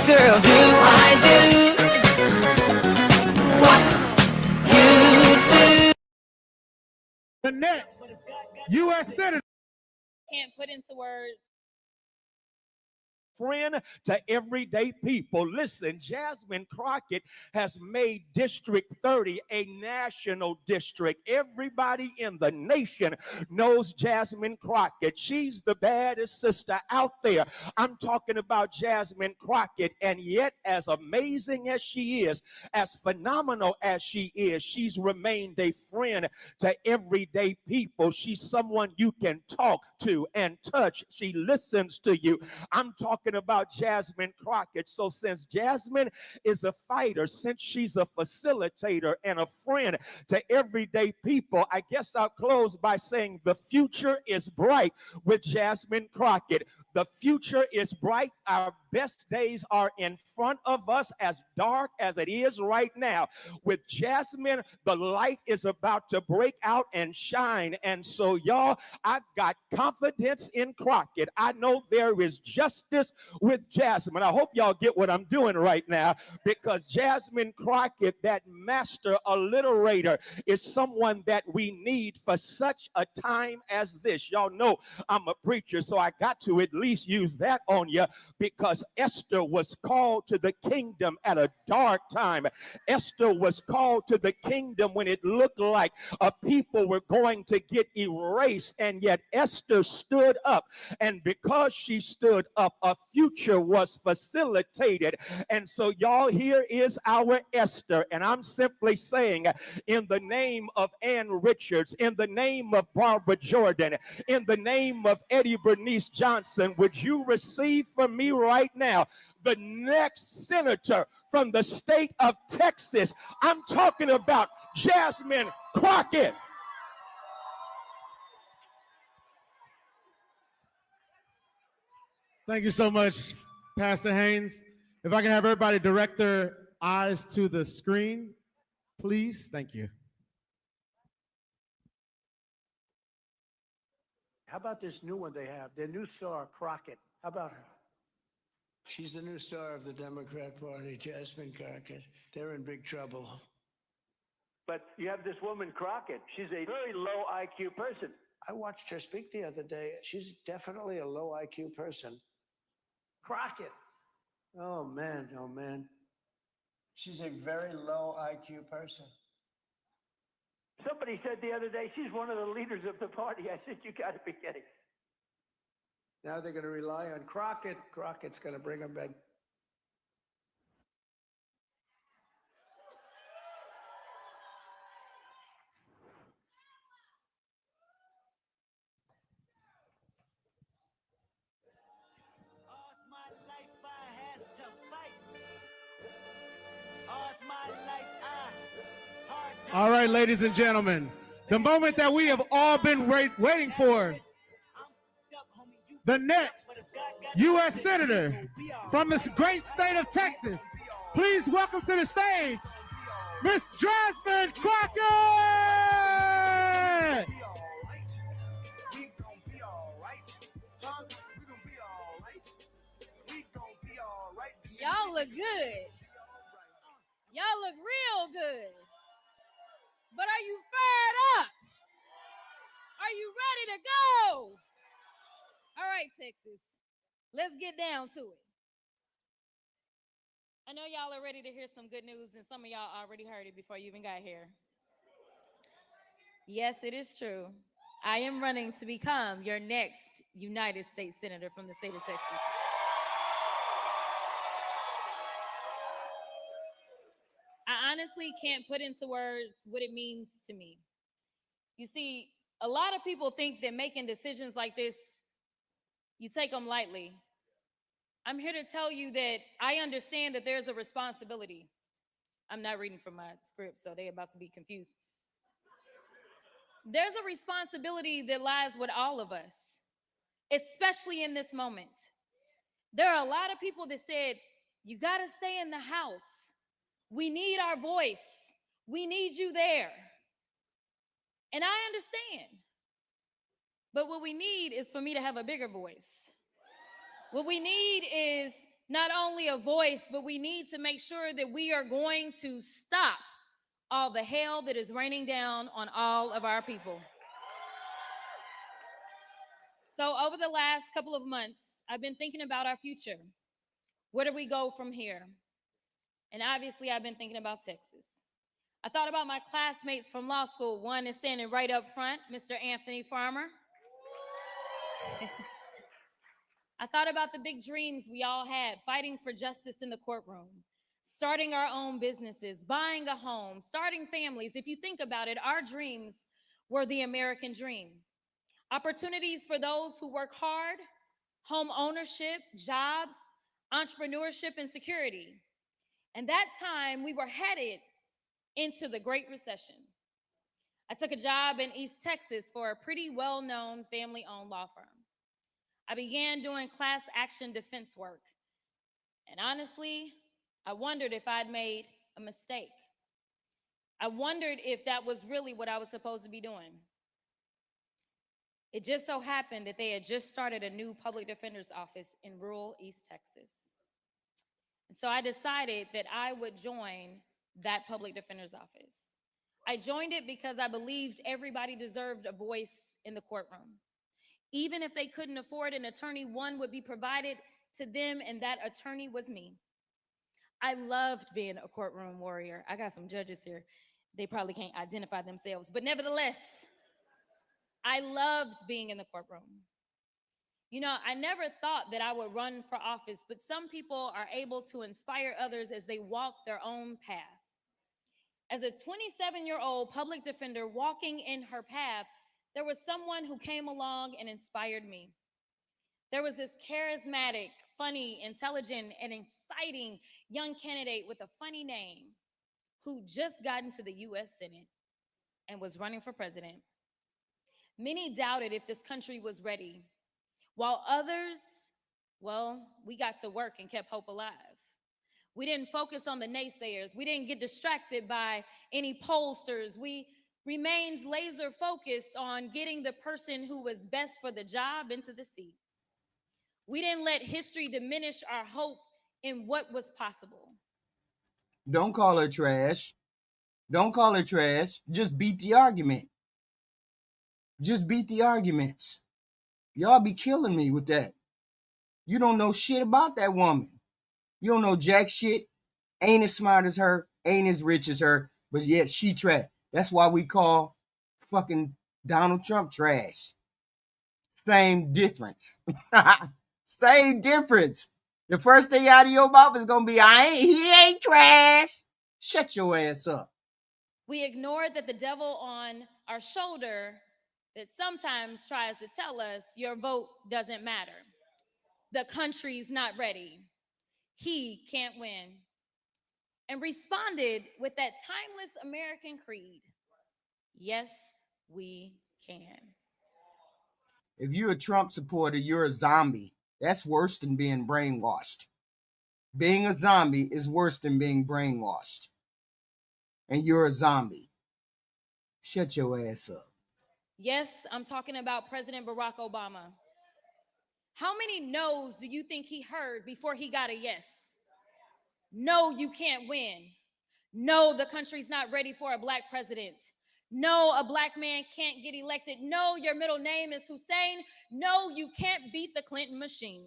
girl, do I do what you do? The next U.S. Senator. Can't put into words. Friend to everyday people. Listen, Jasmine Crockett has made District 30 a national district. Everybody in the nation knows Jasmine Crockett. She's the baddest sister out there. I'm talking about Jasmine Crockett, and yet as amazing as she is, as phenomenal as she is, she's remained a friend to everyday people. She's someone you can talk to and touch. She listens to you. I'm talking about Jasmine Crockett. So since Jasmine is a fighter, since she's a facilitator and a friend to everyday people, I guess I'll close by saying the future is bright with Jasmine Crockett. The future is bright. Our best days are in front of us, as dark as it is right now. With Jasmine, the light is about to break out and shine. And so, y'all, I've got confidence in Crockett. I know there is justice with Jasmine. I hope y'all get what I'm doing right now, because Jasmine Crockett, that master alliterator, is someone that we need for such a time as this. Y'all know I'm a preacher, so I got to at least use that on you, because Esther was called to the kingdom at a dark time. Esther was called to the kingdom when it looked like a people were going to get erased, and yet Esther stood up, and because she stood up, a future was facilitated. And so, y'all, here is our Esther, and I'm simply saying, in the name of Ann Richards, in the name of Barbara Jordan, in the name of Eddie Bernice Johnson, would you receive from me right now the next senator from the state of Texas? I'm talking about Jasmine Crockett. Thank you so much, Pastor Haynes. If I can have everybody direct their eyes to the screen, please. Thank you. How about this new one they have? Their new star, Crockett. How about her? She's the new star of the Democrat Party, Jasmine Crockett. They're in big trouble. But you have this woman, Crockett. She's a very low IQ person. I watched her speak the other day. She's definitely a low IQ person. Crockett. Oh, man. Oh, man. She's a very low IQ person. Somebody said the other day she's one of the leaders of the party. I said, you got to be kidding. Now they're going to rely on Crockett. Crockett's going to bring them back. All right, ladies and gentlemen, the moment that we have all been waiting for. The next U.S. Senator from this great state of Texas. Please welcome to the stage, Miss Jasmine Crockett! Y'all look good. Y'all look real good. But are you fired up? Are you ready to go? All right, Texas, let's get down to it. I know y'all are ready to hear some good news, and some of y'all already heard it before you even got here. Yes, it is true. I am running to become your next United States Senator from the state of Texas. I honestly can't put into words what it means to me. You see, a lot of people think that making decisions like this, you take them lightly. I'm here to tell you that I understand that there's a responsibility. I'm not reading from my script, so they're about to be confused. There's a responsibility that lies with all of us, especially in this moment. There are a lot of people that said, you got to stay in the house. We need our voice. We need you there. And I understand. But what we need is for me to have a bigger voice. What we need is not only a voice, but we need to make sure that we are going to stop all the hell that is raining down on all of our people. So over the last couple of months, I've been thinking about our future. Where do we go from here? And obviously, I've been thinking about Texas. I thought about my classmates from law school. One is standing right up front, Mr. Anthony Farmer. I thought about the big dreams we all had, fighting for justice in the courtroom, starting our own businesses, buying a home, starting families. If you think about it, our dreams were the American dream. Opportunities for those who work hard, home ownership, jobs, entrepreneurship, and security. And that time, we were headed into the Great Recession. I took a job in East Texas for a pretty well-known family-owned law firm. I began doing class action defense work. And honestly, I wondered if I'd made a mistake. I wondered if that was really what I was supposed to be doing. It just so happened that they had just started a new public defender's office in rural East Texas. And so I decided that I would join that public defender's office. I joined it because I believed everybody deserved a voice in the courtroom. Even if they couldn't afford an attorney, one would be provided to them, and that attorney was me. I loved being a courtroom warrior. I got some judges here. They probably can't identify themselves, but nevertheless, I loved being in the courtroom. You know, I never thought that I would run for office, but some people are able to inspire others as they walk their own path. As a 27-year-old public defender walking in her path, there was someone who came along and inspired me. There was this charismatic, funny, intelligent, and exciting young candidate with a funny name who just got into the U.S. Senate and was running for president. Many doubted if this country was ready, while others, well, we got to work and kept hope alive. We didn't focus on the naysayers. We didn't get distracted by any pollsters. We remained laser focused on getting the person who was best for the job into the seat. We didn't let history diminish our hope in what was possible. Don't call her trash. Don't call her trash. Just beat the argument. Just beat the arguments. Y'all be killing me with that. You don't know shit about that woman. You don't know jack shit. Ain't as smart as her. Ain't as rich as her. But yet she trash. That's why we call fucking Donald Trump trash. Same difference. Same difference. The first thing out of your mouth is gonna be, he ain't trash. Shut your ass up. We ignored that the devil on our shoulder that sometimes tries to tell us your vote doesn't matter. The country's not ready. He can't win. And responded with that timeless American creed. Yes, we can. If you're a Trump supporter, you're a zombie. That's worse than being brainwashed. Being a zombie is worse than being brainwashed. And you're a zombie. Shut your ass up. Yes, I'm talking about President Barack Obama. How many no's do you think he heard before he got a yes? No, you can't win. No, the country's not ready for a black president. No, a black man can't get elected. No, your middle name is Hussein. No, you can't beat the Clinton machine.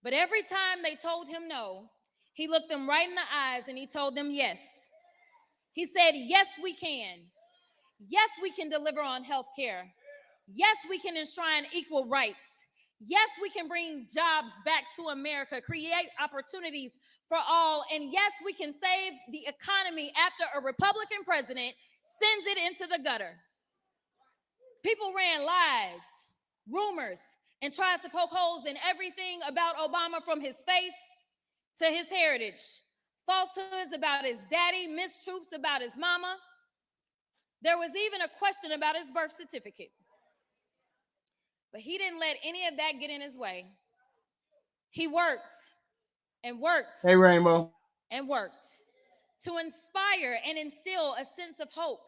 But every time they told him no, he looked them right in the eyes and he told them yes. He said, yes, we can. Yes, we can deliver on health care. Yes, we can enshrine equal rights. Yes, we can bring jobs back to America, create opportunities for all. And yes, we can save the economy after a Republican president sends it into the gutter. People ran lies, rumors, and tried to poke holes in everything about Obama, from his faith to his heritage. Falsehoods about his daddy, mistruths about his mama. There was even a question about his birth certificate. But he didn't let any of that get in his way. He worked and worked. Hey, Rainbow. And worked to inspire and instill a sense of hope.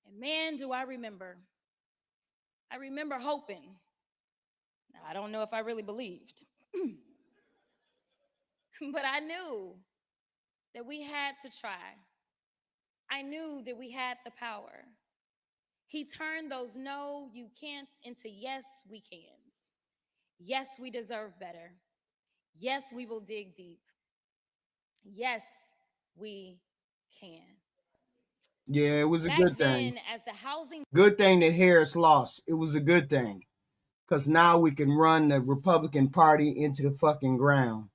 And man, do I remember. I remember hoping. Now, I don't know if I really believed. But I knew that we had to try. I knew that we had the power. He turned those no, you can'ts into yes, we cans. Yes, we deserve better. Yes, we will dig deep. Yes, we can. Yeah, it was a Back good thing. then, as the housing Good thing that Harris lost. It was a good thing. Because now we can run the Republican Party into the fucking ground.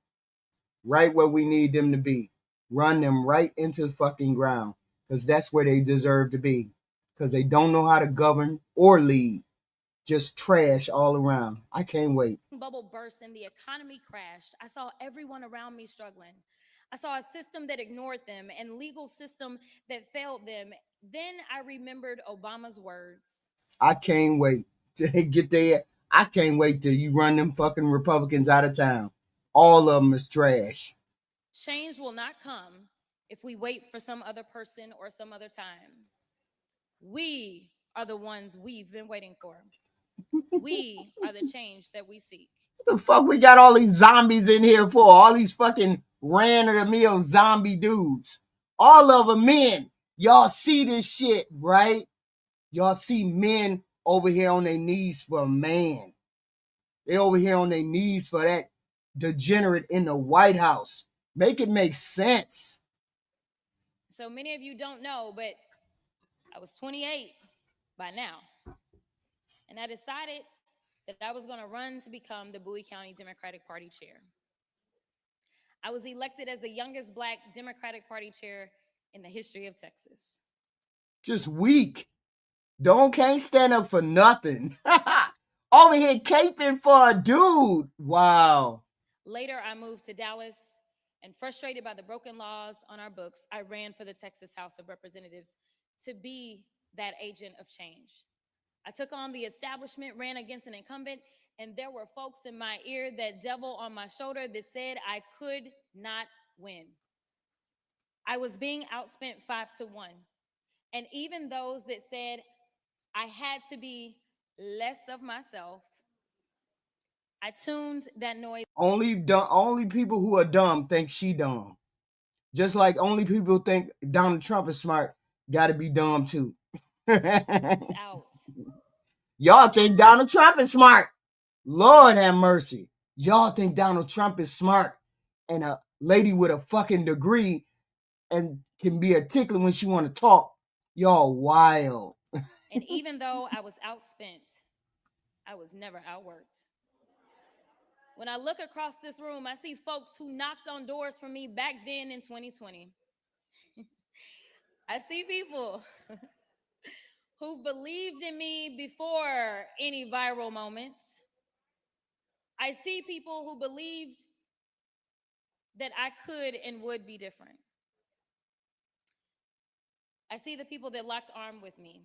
Right where we need them to be. Run them right into the fucking ground. Because that's where they deserve to be. Because they don't know how to govern or lead. Just trash all around. I can't wait. bubble burst and the economy crashed, I saw everyone around me struggling. I saw a system that ignored them and legal system that failed them. Then I remembered Obama's words. I can't wait to get there. I can't wait till you run them fucking Republicans out of town. All of them is trash. Change will not come if we wait for some other person or some other time. We are the ones we've been waiting for. We are the change that we seek. The fuck we got all these zombies in here for? All these fucking ran-of-the-mill zombie dudes. All of them men. Y'all see this shit, right? Y'all see men over here on their knees for a man. They over here on their knees for that degenerate in the White House. Make it make sense. So many of you don't know, but I was 28 by now. And I decided that I was going to run to become the Bowie County Democratic Party chair. I was elected as the youngest Black Democratic Party chair in the history of Texas. Just weak. Can't stand up for nothing. Over here caping for a dude. Wow. Later, I moved to Dallas, and frustrated by the broken laws on our books, I ran for the Texas House of Representatives to be that agent of change. I took on the establishment, ran against an incumbent, and there were folks in my ear, that devil on my shoulder, that said I could not win. I was being outspent 5-1. And even those that said I had to be less of myself, I tuned that noise. Only people who are dumb think she dumb. Just like only people think Donald Trump is smart, gotta be dumb too. out. Y'all think Donald Trump is smart. Lord have mercy. Y'all think Donald Trump is smart. And a lady with a fucking degree and can be articulate when she want to talk. Y'all wild. And even though I was outspent, I was never outworked. When I look across this room, I see folks who knocked on doors for me back then in 2020. I see people who believed in me before any viral moments. I see people who believed that I could and would be different. I see the people that locked arms with me.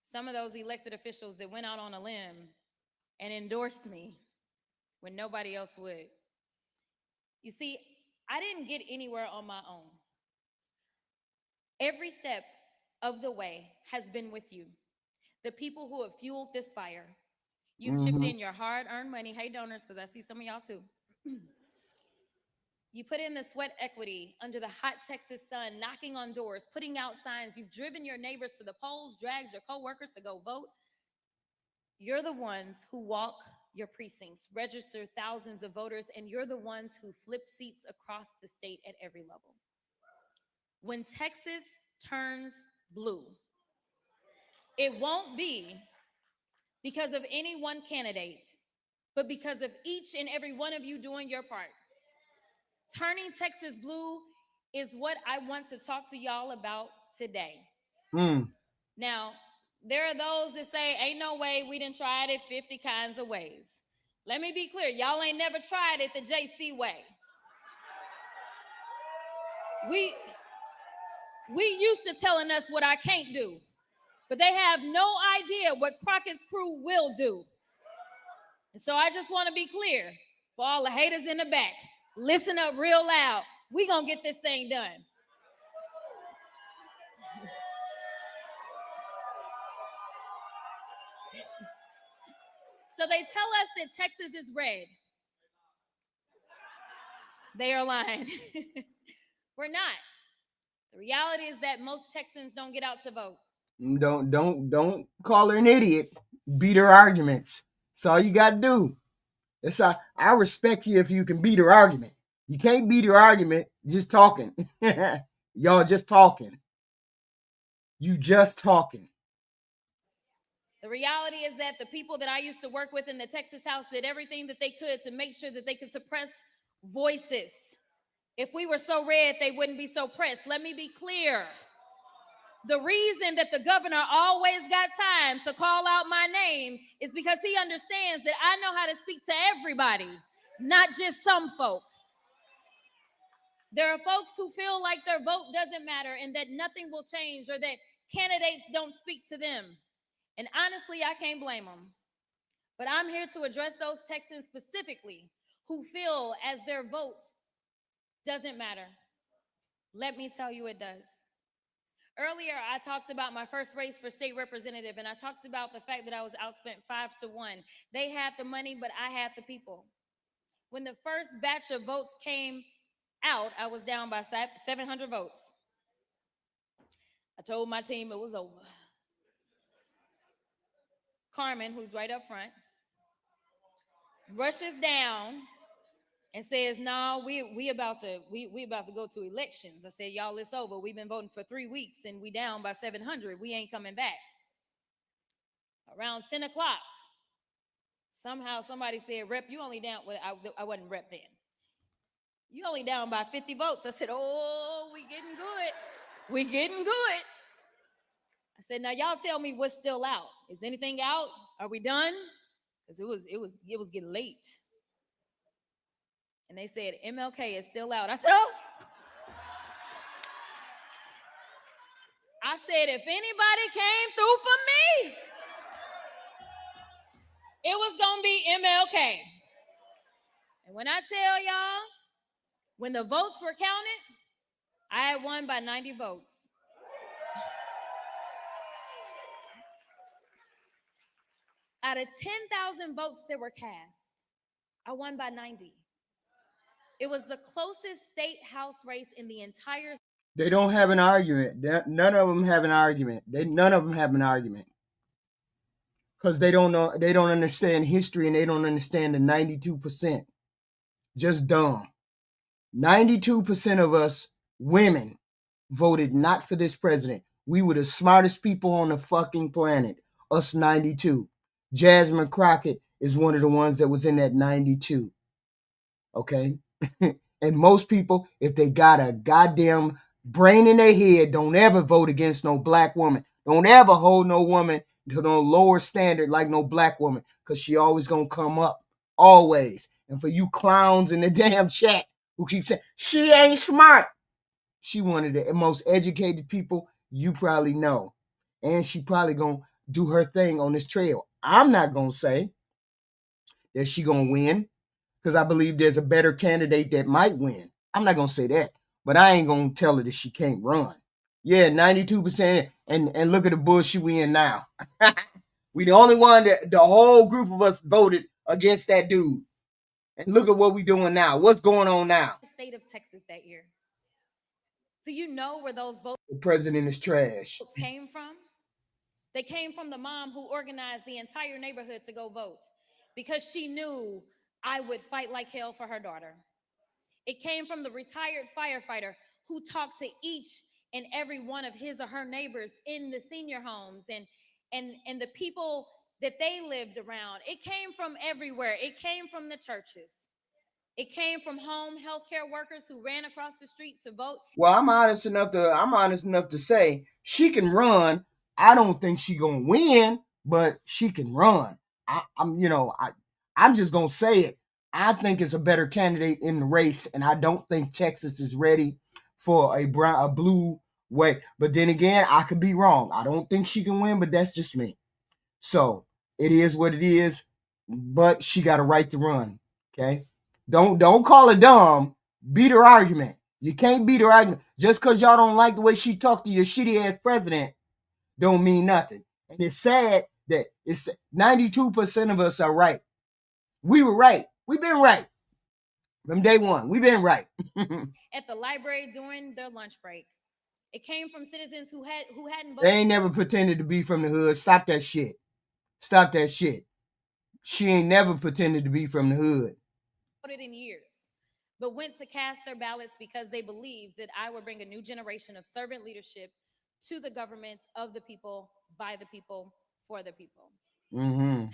Some of those elected officials that went out on a limb and endorsed me when nobody else would. You see, I didn't get anywhere on my own. Every step of the way has been with you. The people who have fueled this fire. You've chipped in your hard-earned money. Hey, donors, because I see some of y'all too. You put in the sweat equity under the hot Texas sun, knocking on doors, putting out signs. You've driven your neighbors to the polls, dragged your coworkers to go vote. You're the ones who walk your precincts, register thousands of voters, and you're the ones who flip seats across the state at every level. When Texas turns blue, it won't be because of any one candidate, but because of each and every one of you doing your part. Turning Texas blue is what I want to talk to y'all about today. Now, there are those that say, ain't no way, we done tried it 50 kinds of ways. Let me be clear, y'all ain't never tried it the JC way. We used to telling us what I can't do, but they have no idea what Crockett's crew will do. And so I just want to be clear for all the haters in the back, listen up real loud. We gonna get this thing done. So they tell us that Texas is red. They are lying. We're not. The reality is that most Texans don't get out to vote. Don't call her an idiot. Beat her arguments. That's all you gotta do. That's all. I respect you if you can beat her argument. You can't beat her argument just talking. Y'all just talking. You just talking. The reality is that the people that I used to work with in the Texas House did everything that they could to make sure that they could suppress voices. If we were so red, they wouldn't be so pressed. Let me be clear. The reason that the governor always got time to call out my name is because he understands that I know how to speak to everybody, not just some folk. There are folks who feel like their vote doesn't matter and that nothing will change or that candidates don't speak to them. And honestly, I can't blame them. But I'm here to address those Texans specifically who feel as their vote doesn't matter. Let me tell you it does. Earlier, I talked about my first race for state representative, and I talked about the fact that I was outspent 5-1. They had the money, but I had the people. When the first batch of votes came out, I was down by 700 votes. I told my team it was over. Carmen, who's right up front, rushes down and says, "No, we about to go to elections." I said, "Y'all, it's over. We've been voting for 3 weeks and we down by 700. We ain't coming back." Around 10 o'clock, somehow somebody said, "Rep, you only down." Well, I wasn't rep then. "You only down by 50 votes." I said, "Oh, we getting good. We getting good." I said, "Now y'all tell me what's still out. Is anything out? Are we done?" Because it was getting late. And they said, "MLK is still out." I said, "Oh." I said, if anybody came through for me, it was going to be MLK. And when I tell y'all, when the votes were counted, I had won by 90 votes. Out of 10,000 votes that were cast, I won by 90. It was the closest state house race in the entire. They don't have an argument. None of them have an argument. None of them have an argument. Because they don't know, they don't understand history and they don't understand the 92%. Just dumb. 92% of us women voted not for this president. We were the smartest people on the fucking planet. Us 92. Jasmine Crockett is one of the ones that was in that 92. Okay? And most people, if they got a goddamn brain in their head, don't ever vote against no black woman. Don't ever hold no woman to no lower standard like no black woman, because she always gonna come up. Always. And for you clowns in the damn chat who keep saying, she ain't smart. She one of the most educated people you probably know. And she probably gonna do her thing on this trail. I'm not gonna say that she gonna win, because I believe there's a better candidate that might win. I'm not going to say that, but I ain't going to tell her that she can't run. Yeah, 92%, and look at the bullshit we in now. We the only one that the whole group of us voted against that dude. And look at what we doing now. What's going on now? The state of Texas that year. Do you know where those votes? The president is trash. Came from? They came from the mom who organized the entire neighborhood to go vote because she knew I would fight like hell for her daughter. It came from the retired firefighter who talked to each and every one of his or her neighbors in the senior homes and the people that they lived around. It came from everywhere. It came from the churches. It came from home healthcare workers who ran across the street to vote. Well, I'm honest enough to say she can run. I don't think she gonna win, but she can run. I'm just going to say it. I think it's a better candidate in the race, and I don't think Texas is ready for a blue way. But then again, I could be wrong. I don't think she can win, but that's just me. So it is what it is, but she got a right to run, okay? Don't call her dumb. Beat her argument. You can't beat her argument. Just because y'all don't like the way she talked to your shitty-ass president don't mean nothing. And it's sad that it's 92% of us are right. We were right. We've been right. From day one, we've been right. at the library during their lunch break. It came from citizens who hadn't They voted. ain't never pretended to be from the hood. Stop that shit. Stop that shit. She ain't never pretended to be from the hood. In years, but went to cast their ballots because they believed that I would bring a new generation of servant leadership to the government of the people, by the people, for the people. Mm-hmm.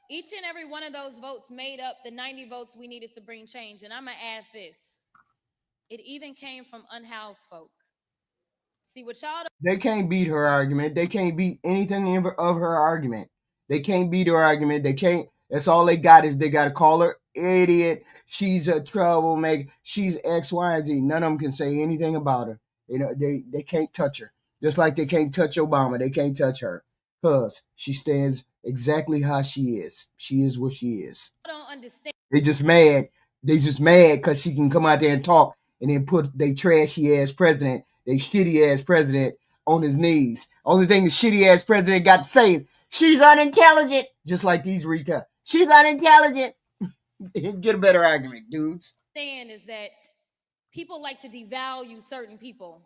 Each and every one of those votes made up the 90 votes we needed to bring change. And I'm going to add this. It even came from unhoused folk. See what y'all don't. They can't beat her argument. They can't beat anything of her argument. They can't beat her argument. They can't. That's all they got is they got to call her idiot. She's a troublemaker. She's X, Y, and Z. None of them can say anything about her. You know, they can't touch her. Just like they can't touch Obama. They can't touch her. Because she stands exactly how she is. She is what she is. I don't understand. They just mad. They just mad because she can come out there and talk and then put they trashy ass president, they shitty ass president on his knees. Only thing the shitty ass president got to say is, she's unintelligent. Just like these retards. She's unintelligent. Get a better argument, dudes. Saying is that people like to devalue certain people,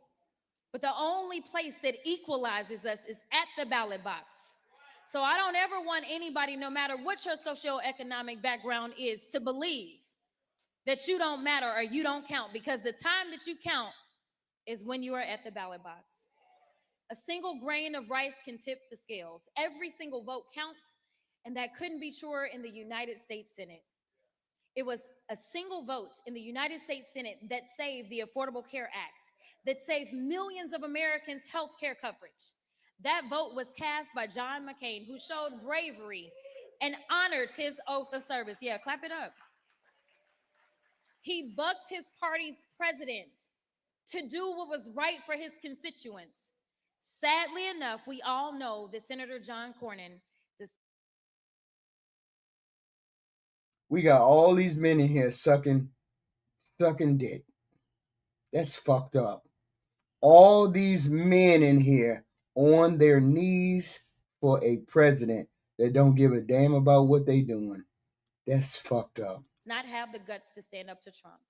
but the only place that equalizes us is at the ballot box. So I don't ever want anybody, no matter what your socioeconomic background is, to believe that you don't matter or you don't count, because the time that you count is when you are at the ballot box. A single grain of rice can tip the scales. Every single vote counts, and that couldn't be truer in the United States Senate. It was a single vote in the United States Senate that saved the Affordable Care Act, that saved millions of Americans' health care coverage. That vote was cast by John McCain, who showed bravery and honored his oath of service. Yeah, clap it up. He bucked his party's president to do what was right for his constituents. Sadly enough, we all know that Senator John Cornyn. We got all these men in here sucking dick. That's fucked up. All these men in here on their knees for a president that don't give a damn about what they doing. That's fucked up. Not have the guts to stand up to Trump.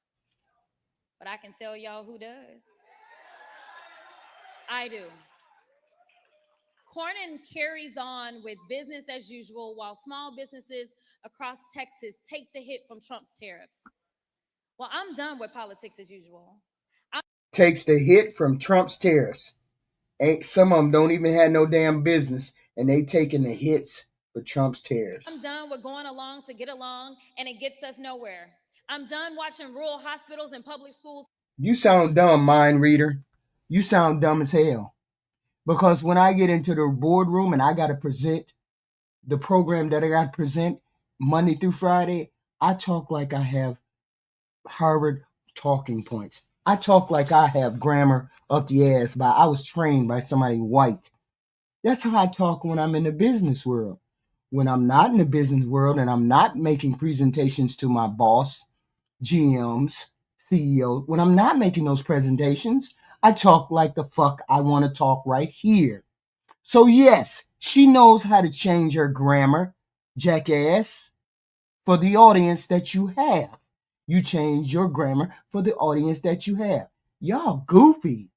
But I can tell y'all who does. I do. Cornyn carries on with business as usual while small businesses across Texas take the hit from Trump's tariffs. Well, I'm done with politics as usual. Takes the hit from Trump's tariffs. Ain't some of them don't even have no damn business, and they taking the hits for Trump's tariffs. I'm done with going along to get along, and it gets us nowhere. I'm done watching rural hospitals and public schools. You sound dumb, mind reader. You sound dumb as hell. Because when I get into the boardroom and I got to present the program that I got to present Monday through Friday, I talk like I have Harvard talking points. I talk like I have grammar up the ass. I was trained by somebody white. That's how I talk when I'm in the business world. When I'm not in the business world and I'm not making presentations to my boss, GMs, CEO, when I'm not making those presentations, I talk like the fuck I want to talk right here. So yes, she knows how to change her grammar, jackass, for the audience that you have. You change your grammar for the audience that you have. Y'all goofy.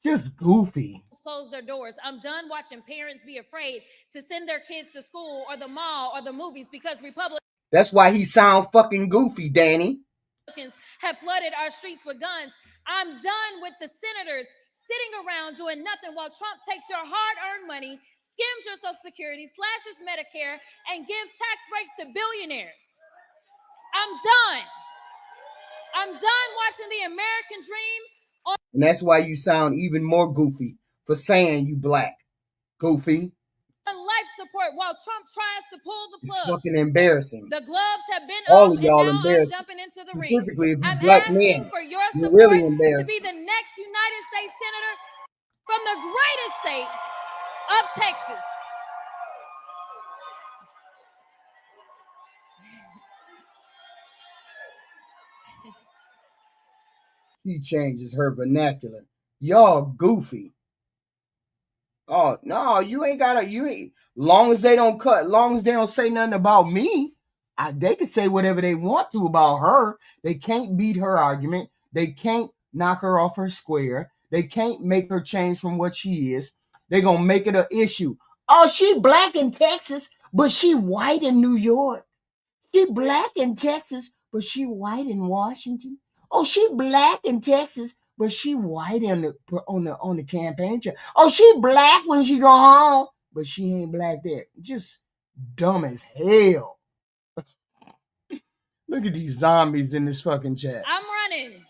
Just goofy. Close their doors. I'm done watching parents be afraid to send their kids to school or the mall or the movies because Republicans. That's why he sound fucking goofy, Danny. Have flooded our streets with guns. I'm done with the senators sitting around doing nothing while Trump takes your hard-earned money, skims your Social Security, slashes Medicare, and gives tax breaks to billionaires. I'm done. I'm done watching the American dream. And that's why you sound even more goofy for saying you black. Goofy. On life support while Trump tries to pull the plug. It's fucking embarrassing. The gloves have been all off, of y'all and now embarrassing. I'm jumping into the ring. Specifically, if you I'm black asking men, for your you're support really to embarrassing. be the next United States Senator from the greatest state of Texas. She changes her vernacular. Y'all goofy. Oh no, you ain't. Long as they don't say nothing about me, They can say whatever they want to about her. They can't beat her argument. They can't knock her off her square. They can't make her change from what she is. They're going to make it an issue. Oh, she black in Texas, but she white in New York. She black in Texas, but she white in Washington. Oh, she black in Texas, but she white on the campaign trail. Oh, she black when she go home, but she ain't black there. Just dumb as hell. Look at these zombies in this fucking chat. I'm running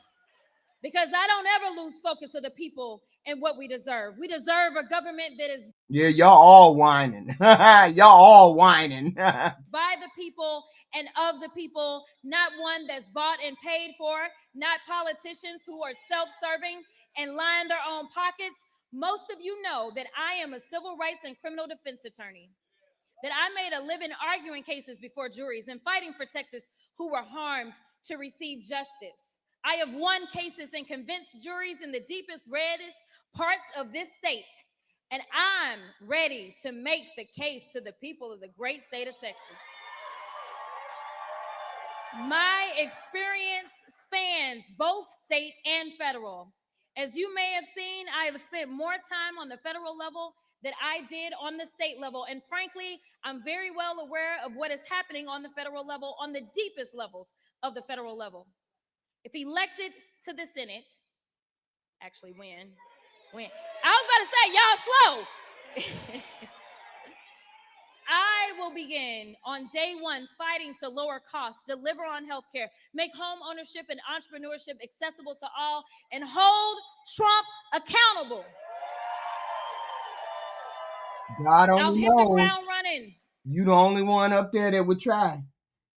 because I don't ever lose focus of the people and what we deserve. We deserve a government that is Yeah, y'all all whining. Y'all all whining. by the people and of the people, not one that's bought and paid for, not politicians who are self-serving and line their own pockets. Most of you know that I am a civil rights and criminal defense attorney, that I made a living arguing cases before juries and fighting for Texas who were harmed to receive justice. I have won cases and convinced juries in the deepest, reddest parts of this state. And I'm ready to make the case to the people of the great state of Texas. My experience spans both state and federal. As you may have seen, I have spent more time on the federal level than I did on the state level. And frankly, I'm very well aware of what is happening on the federal level, on the deepest levels of the federal level. If elected to the Senate, actually when? I was about to say, y'all slow. I will begin on day one fighting to lower costs, deliver on healthcare, make home ownership and entrepreneurship accessible to all, and hold Trump accountable. God I'll only hit the knows. ground running. You the only one up there that would try.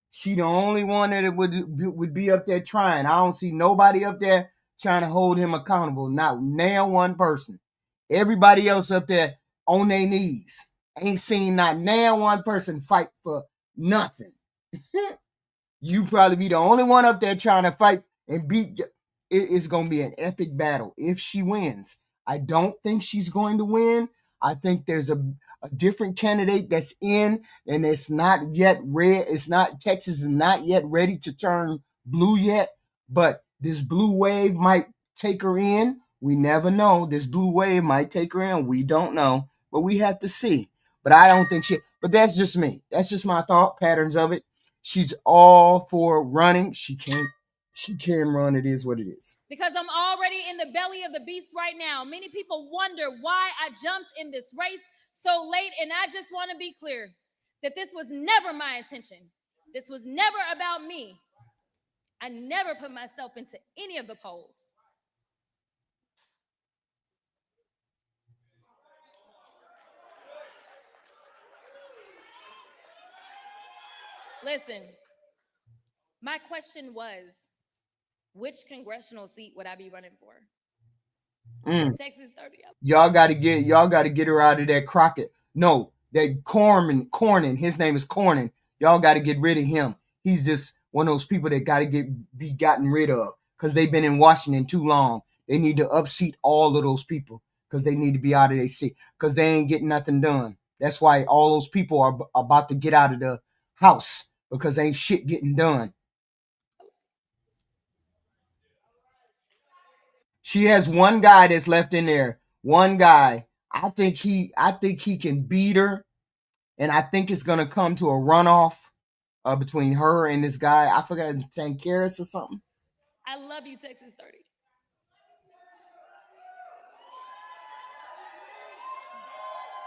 She the only one that would be up there trying. I don't see nobody up there trying to hold him accountable. Not now one person. Everybody else up there on their knees. Ain't seen not now one person fight for nothing. You probably be the only one up there trying to fight and beat. It's going to be an epic battle if she wins. I don't think she's going to win. I think there's a different candidate that's in, and it's not yet red. Texas is not yet ready to turn blue yet, but this blue wave might take her in. We never know. This blue wave might take her in. We don't know, but we have to see. But I don't think but that's just me. That's just my thought patterns of it. She's all for running. She can run. It is what it is. Because I'm already in the belly of the beast right now. Many people wonder why I jumped in this race so late, and I just want to be clear that this was never my intention. This was never about me. I never put myself into any of the polls. Listen, my question was, which congressional seat would I be running for? Texas 30. Y'all got to get her out of that Crockett. No, that Cornyn. His name is Cornyn. Y'all got to get rid of him. He's just one of those people that got to be gotten rid of because they've been in Washington too long. They need to upseat all of those people because they need to be out of their seat because they ain't getting nothing done. That's why all those people are about to get out of the house because ain't shit getting done. She has one guy that's left in there. One guy. I think he can beat her, and I think it's gonna come to a runoff between her and this guy. I forgot his name, Tankaris or something. I love you, Texas 30.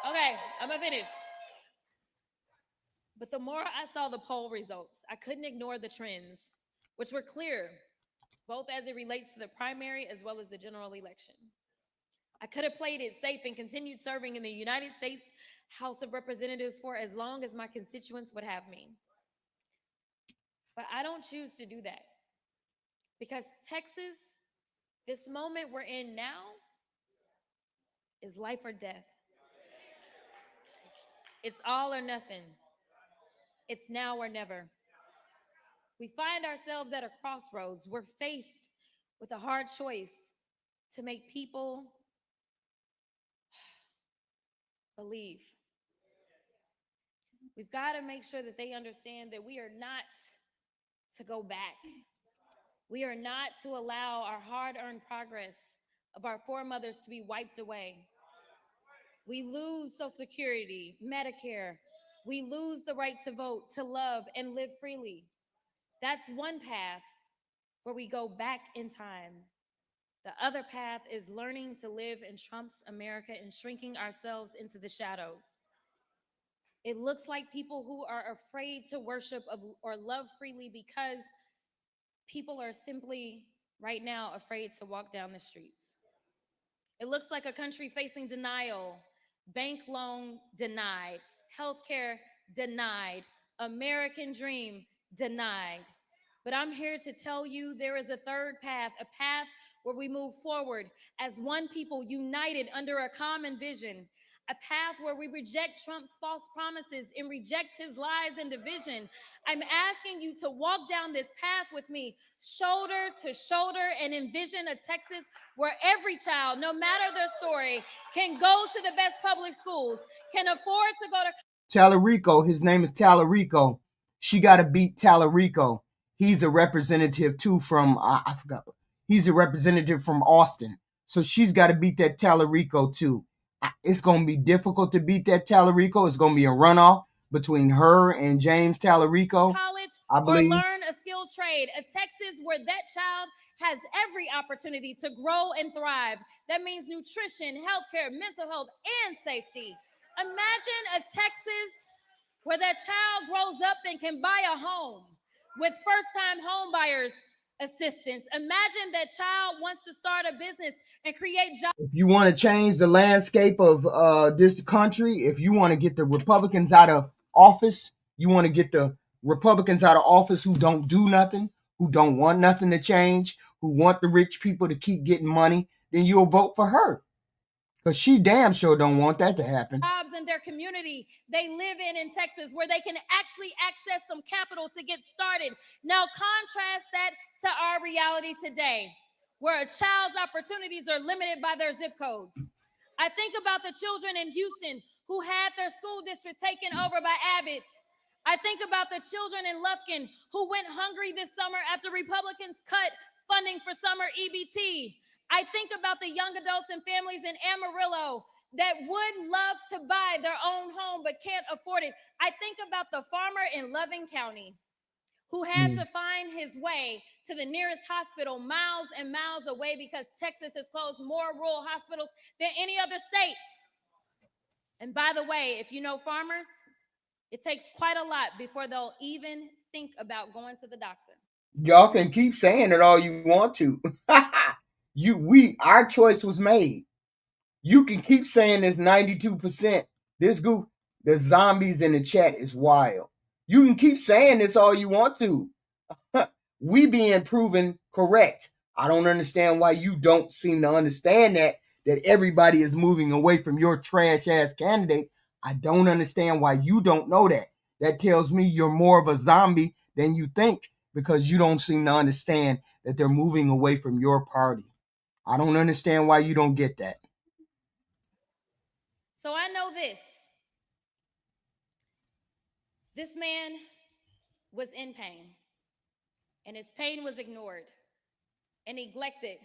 Okay, I'm gonna finish. But the more I saw the poll results, I couldn't ignore the trends, which were clear, both as it relates to the primary as well as the general election. I could have played it safe and continued serving in the United States House of Representatives for as long as my constituents would have me. But I don't choose to do that because Texas, this moment we're in now, is life or death. It's all or nothing. It's now or never. We find ourselves at a crossroads. We're faced with a hard choice to make people believe. We've got to make sure that they understand that we are not to go back. We are not to allow our hard-earned progress of our foremothers to be wiped away. We lose Social Security, Medicare. We lose the right to vote, to love, and live freely. That's one path where we go back in time. The other path is learning to live in Trump's America and shrinking ourselves into the shadows. It looks like people who are afraid to worship or love freely because people are simply right now afraid to walk down the streets. It looks like a country facing denial, bank loan denied, healthcare denied, American dream denied. But I'm here to tell you there is a third path, a path where we move forward as one people united under a common vision, a path where we reject Trump's false promises and reject his lies and division. I'm asking you to walk down this path with me, shoulder to shoulder, and envision a Texas where every child, no matter their story, can go to the best public schools, can afford to go to Tallarico, his name is Tallarico. She got to beat Tallarico. He's a representative too from, I forgot. He's a representative from Austin. So she's got to beat that Tallarico too. It's going to be difficult to beat that Tallarico. It's going to be a runoff between her and James Tallarico. College I believe. Or learn a skilled trade, a Texas where that child has every opportunity to grow and thrive. That means nutrition, healthcare, mental health, and safety. Imagine a Texas where that child grows up and can buy a home with first-time home buyers assistance. Imagine that child wants to start a business and create jobs. If you want to change the landscape of this country, if you want to get the Republicans out of office, you want to get the Republicans out of office who don't do nothing, who don't want nothing to change, who want the rich people to keep getting money, then you'll vote for her. Because she damn sure don't want that to happen. Jobs in their community they live in Texas, where they can actually access some capital to get started. Now contrast that to our reality today, where a child's opportunities are limited by their zip codes. I think about the children in Houston who had their school district taken over by Abbott. I think about the children in Lufkin who went hungry this summer after Republicans cut funding for summer EBT. I think about the young adults and families in Amarillo that would love to buy their own home but can't afford it. I think about the farmer in Loving County who had to find his way to the nearest hospital miles and miles away because Texas has closed more rural hospitals than any other state. And by the way, if you know farmers, it takes quite a lot before they'll even think about going to the doctor. Y'all can keep saying it all you want to. Our choice was made. You can keep saying this 92%. This group, the zombies in the chat is wild. You can keep saying this all you want to. We being proven correct. I don't understand why you don't seem to understand that everybody is moving away from your trash ass candidate. I don't understand why you don't know that. That tells me you're more of a zombie than you think, because you don't seem to understand that they're moving away from your party. I don't understand why you don't get that. So I know this. This man was in pain, and his pain was ignored and neglected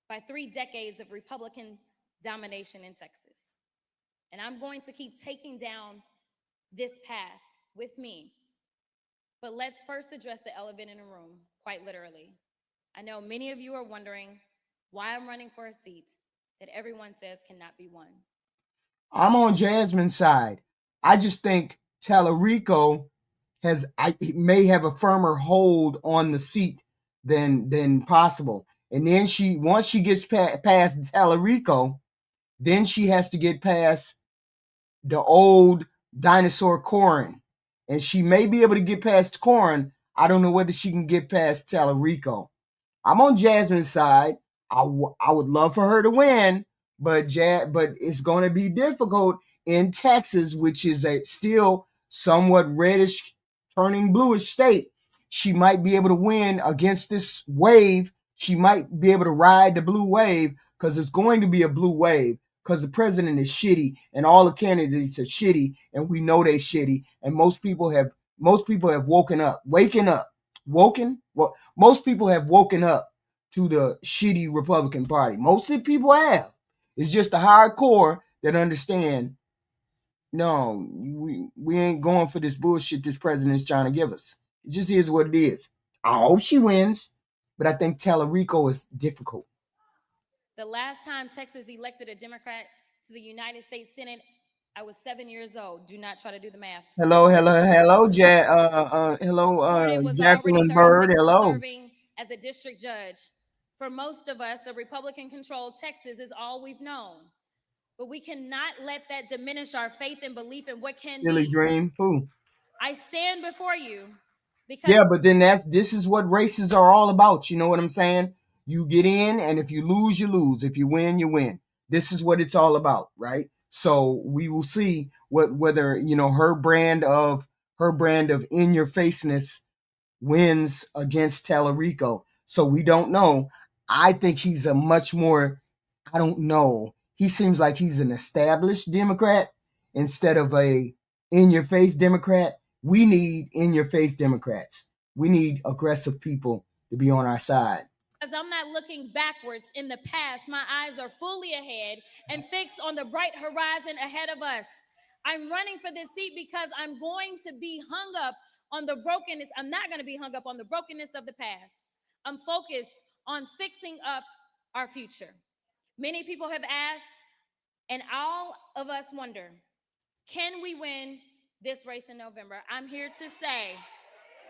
by 3 decades of Republican domination in Texas. And I'm going to keep taking down this path with me. But let's first address the elephant in the room, quite literally. I know many of you are wondering why I'm running for a seat that everyone says cannot be won. I'm on Jasmine's side. I just think Tallarico may have a firmer hold on the seat than possible. And then once she gets past Tallarico, then she has to get past the old dinosaur Corin. And she may be able to get past Corin. I don't know whether she can get past Tallarico. I'm on Jasmine's side. I would love for her to win, but it's going to be difficult in Texas, which is a still somewhat reddish, turning bluish state. She might be able to win against this wave. She might be able to ride the blue wave, because it's going to be a blue wave. because the president is shitty and all the candidates are shitty, and we know they're shitty. And most people have most people have woken up to the shitty Republican Party. Most of the people have. It's just the hardcore that understand, no, we ain't going for this bullshit this president's trying to give us. It just is what it is. I hope she wins, but I think Tallarico is difficult. The last time Texas elected a Democrat to the United States Senate, I was 7 years old. Do not try to do the math. Hello, Crockett was already Jacqueline 36 Bird. months Hello. serving as a district judge. For most of us, a Republican-controlled Texas is all we've known. But we cannot let that diminish our faith and belief in what can Billy be. Dream. Who? I stand before you because Yeah, but then this is what races are all about. You know what I'm saying? You get in, and if you lose, you lose. If you win, you win. This is what it's all about, right? So we will see whether her brand of in your faceness wins against Tallarico. So we don't know. I think he's a much more, I don't know. He seems like he's an established Democrat instead of a in-your-face Democrat. We need in-your-face Democrats. We need aggressive people to be on our side. as I'm not looking backwards in the past, my eyes are fully ahead and fixed on the bright horizon ahead of us. I'm running for this seat because I'm going to be hung up on the brokenness. I'm not going to be hung up on the brokenness of the past. I'm focused on fixing up our future. Many people have asked, and all of us wonder, can we win this race in November? I'm here to say,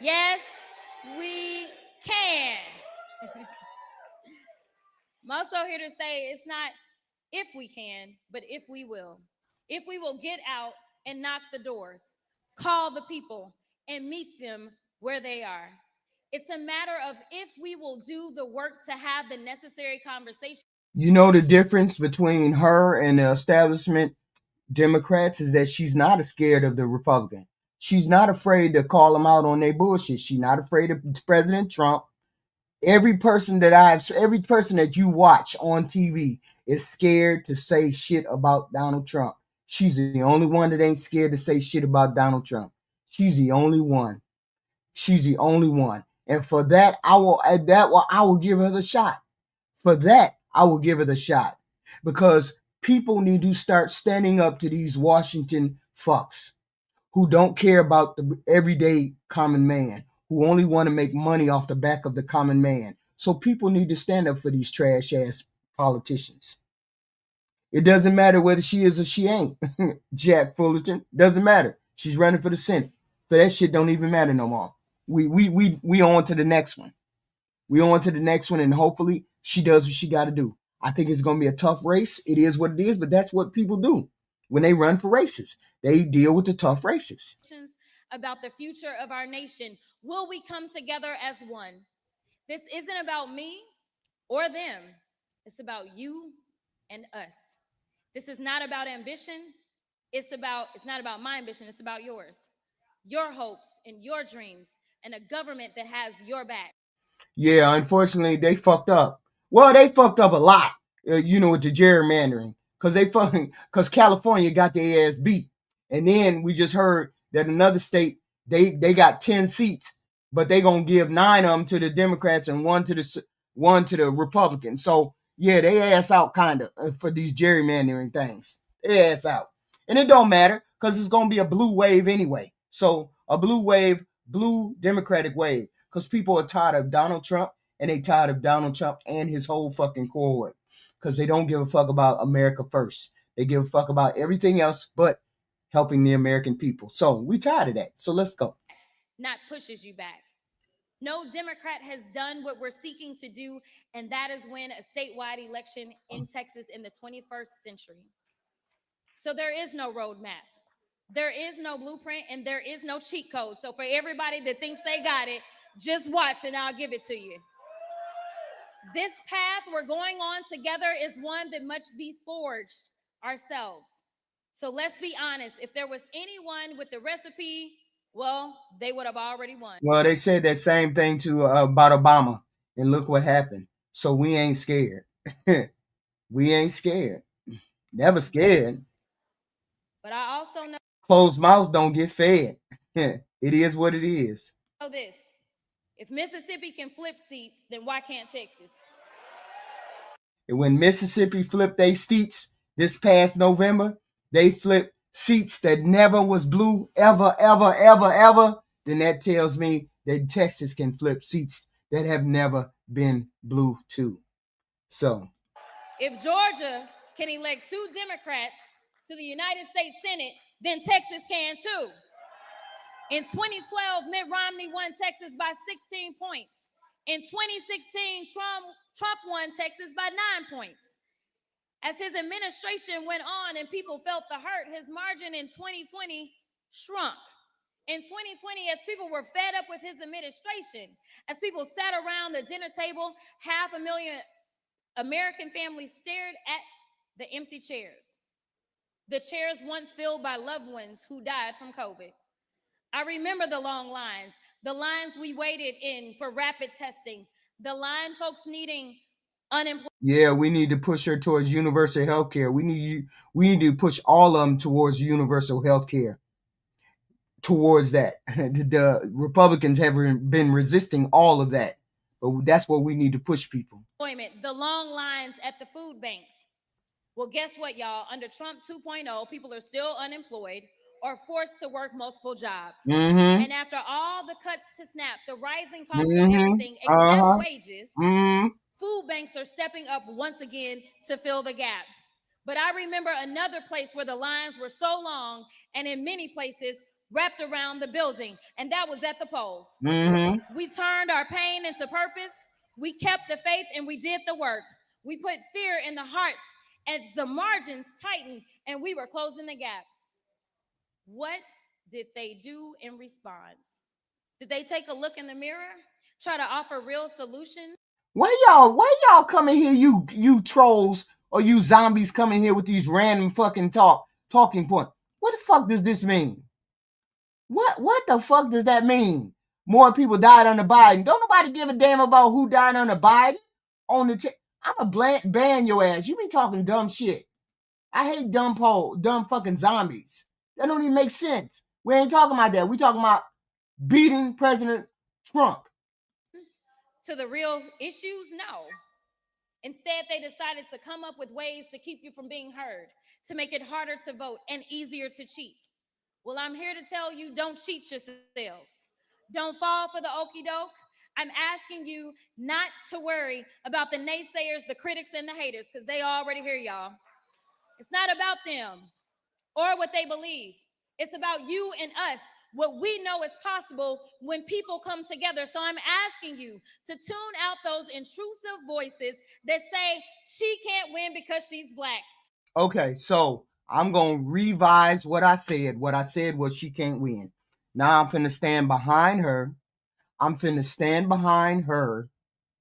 yes, we can. I'm also here to say it's not if we can, but if we will. If we will get out and knock the doors, call the people, and meet them where they are. It's a matter of if we will do the work to have the necessary conversation. You know the difference between her and the establishment Democrats is that she's not scared of the Republican. She's not afraid to call them out on their bullshit. She's not afraid of President Trump. Every person that you watch on TV is scared to say shit about Donald Trump. She's the only one that ain't scared to say shit about Donald Trump. She's the only one. She's the only one. And for that, I will give her the shot. For that, I will give her the shot. Because people need to start standing up to these Washington fucks who don't care about the everyday common man, who only want to make money off the back of the common man. So people need to stand up for these trash ass politicians. It doesn't matter whether she is or she ain't. Jack Fullerton, doesn't matter. She's running for the Senate. So that shit don't even matter no more. We on to the next one. We on to the next one, and hopefully she does what she got to do. I think it's going to be a tough race. It is what it is, but that's what people do when they run for races. They deal with the tough races. About the future of our nation. Will we come together as one? This isn't about me or them. It's about you and us. This is not about ambition. It's not about my ambition. It's about yours, your hopes and your dreams, and a government that has your back. Yeah, unfortunately, they fucked up. Well, they fucked up a lot, with the gerrymandering. Because California got their ass beat. And then we just heard that another state, they got 10 seats, but they going to give 9 of them to the Democrats and one to the Republicans. So, yeah, they ass out kind of for these gerrymandering things. They ass out. And it don't matter because it's going to be a blue wave anyway. So, a blue Democratic wave. Because people are tired of Donald Trump, and they tired of Donald Trump and his whole fucking cohort. Because they don't give a fuck about America first. They give a fuck about everything else but helping the American people. So we tired of that. So let's go. Not pushes you back. No Democrat has done what we're seeking to do, and that is win a statewide election in Texas in the 21st century. So there is no roadmap. There is no blueprint, and there is no cheat code. So for everybody that thinks they got it, just watch and I'll give it to you. This path we're going on together is one that must be forged ourselves. So let's be honest. If there was anyone with the recipe, well, they would have already won. Well, they said that same thing to about Obama, and look what happened. So we ain't scared. We ain't scared. Never scared. But I also know Closed mouths don't get fed. It is what it is. this. If Mississippi can flip seats, then why can't Texas? And when Mississippi flipped their seats this past November, they flipped seats that never was blue ever, ever, ever, ever. Then that tells me that Texas can flip seats that have never been blue too. So If Georgia can elect 2 Democrats to the United States Senate, then Texas can too. In 2012, Mitt Romney won Texas by 16 points. In 2016, Trump won Texas by 9 points. As his administration went on and people felt the hurt, his margin in 2020 shrunk. In 2020, as people were fed up with his administration, as people sat around the dinner table, 500,000 American families stared at the empty chairs. The chairs once filled by loved ones who died from COVID. I remember the long lines, the lines we waited in for rapid testing, the line folks needing unemployment. yeah, we need to push her towards universal health care. We need to push all of them towards universal health care. Towards that. The Republicans have been resisting all of that. But that's what we need to push people. The long lines at the food banks. Well, guess what, y'all? Under Trump 2.0, people are still unemployed or forced to work multiple jobs. Mm-hmm. And after all the cuts to SNAP, the rising cost of everything except wages, food banks are stepping up once again to fill the gap. But I remember another place where the lines were so long and in many places wrapped around the building, and that was at the polls. We turned our pain into purpose. We kept the faith and we did the work. We put fear in the hearts as the margins tightened and we were closing the gap. What did they do in response? Did they take a look in the mirror? Try to offer real solutions? Why y'all coming here, you trolls or you zombies coming here with these random fucking talking points? What the fuck does this mean? What the fuck does that mean? More people died under Biden. Don't nobody give a damn about who died under Biden. I'ma ban your ass. You be talking dumb shit. I hate dumb fucking zombies. That don't even make sense. We ain't talking about that. We talking about beating President Trump. To the real issues? No. Instead, they decided to come up with ways to keep you from being heard, to make it harder to vote and easier to cheat. Well, I'm here to tell you, don't cheat yourselves. Don't fall for the okie doke. I'm asking you not to worry about the naysayers, the critics, and the haters, because they already hear y'all. It's not about them or what they believe. It's about you and us, what we know is possible when people come together. So I'm asking you to tune out those intrusive voices that say she can't win because she's black. Okay, so I'm going to revise what I said. What I said was she can't win. Now I'm finna stand behind her.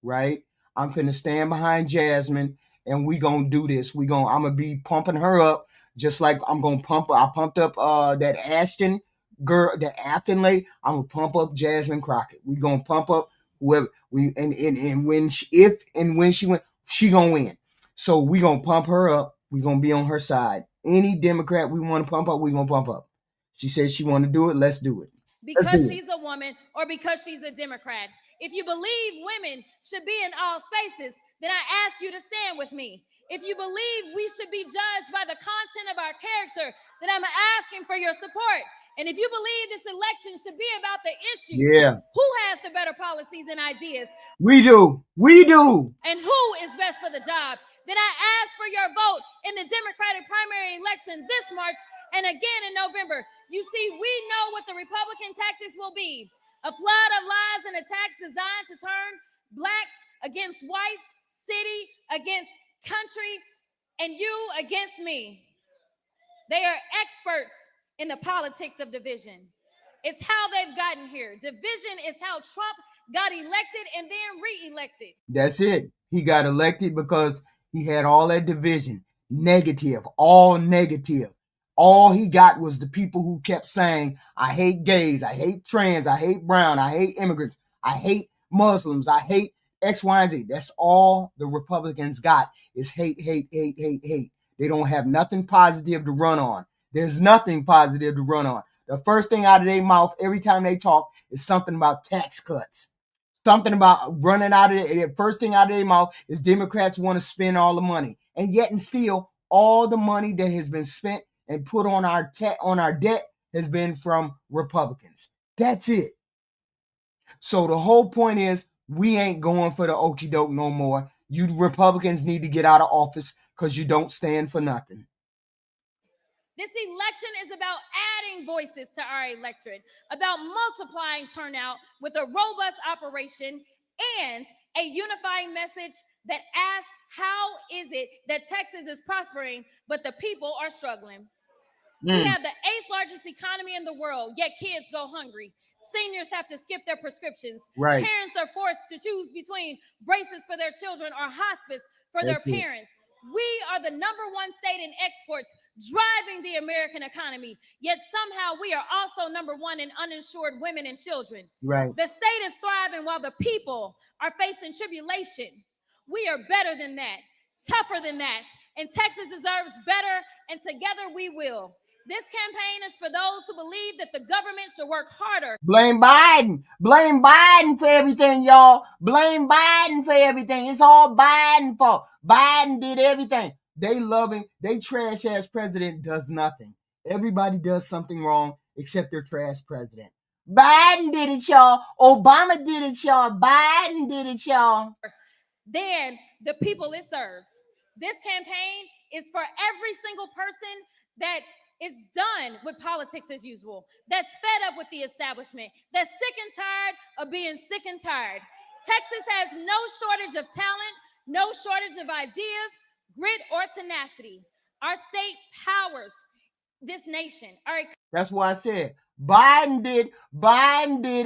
Right? I'm finna stand behind Jasmine, and we gonna do this. I'm gonna be pumping her up, just like I pumped up that Ashton girl, that Afton lady. I'm gonna pump up Jasmine Crockett. We gonna pump up whoever and when she went, she gonna win. So we gonna pump her up. We gonna be on her side. Any Democrat we want to pump up, we gonna pump up. She says she want to do it. Let's do it. Because she's a woman or because she's a Democrat. If you believe women should be in all spaces, then I ask you to stand with me. If you believe we should be judged by the content of our character, then I'm asking for your support. And if you believe this election should be about the issue, who has the better policies and ideas? We do. And who is best for the job? Then I ask for your vote in the Democratic primary election this March and again in November. You see, we know what the Republican tactics will be. A flood of lies and attacks designed to turn blacks against whites, city against country, and you against me. They are experts in the politics of division. It's how they've gotten here. Division is how Trump got elected and then re-elected. That's it. He got elected because he had all that division. Negative, all negative. All he got was the people who kept saying, I hate gays, I hate trans, I hate brown, I hate immigrants, I hate Muslims, I hate X, Y, and Z. That's all the Republicans got is hate, hate, hate, hate, hate. They don't have nothing positive to run on. There's nothing positive to run on. The first thing out of their mouth every time they talk is something about tax cuts. Something about running out of the first thing out of their mouth is Democrats want to spend all the money. And yet and still, all the money that has been spent and put on our debt has been from Republicans. That's it. So the whole point is we ain't going for the okie doke no more. You Republicans need to get out of office because you don't stand for nothing. This election is about adding voices to our electorate, about multiplying turnout with a robust operation and a unifying message that asks, how is it that Texas is prospering, but the people are struggling? We have the 8th largest economy in the world, yet kids go hungry. Seniors have to skip their prescriptions. Right. Parents are forced to choose between braces for their children or hospice for their parents. We are the #1 state in exports, driving the American economy, yet somehow we are also #1 in uninsured women and children. Right. The state is thriving while the people are facing tribulation. We are better than that, tougher than that, and Texas deserves better, and together we will. This campaign is for those who believe that the government should work harder. Blame Biden. Blame Biden for everything, y'all. Blame Biden for everything. It's all Biden fault. Biden did everything. They love him. They trash ass president does nothing. Everybody does something wrong except their trash president. Biden did it, y'all. Obama did it, y'all. Biden did it, y'all. Than the people it serves. This campaign is for every single person that is done with politics as usual, that's fed up with the establishment, that's sick and tired of being sick and tired. Texas has no shortage of talent, no shortage of ideas, grit, or tenacity. Our state powers this nation. That's why I said Biden did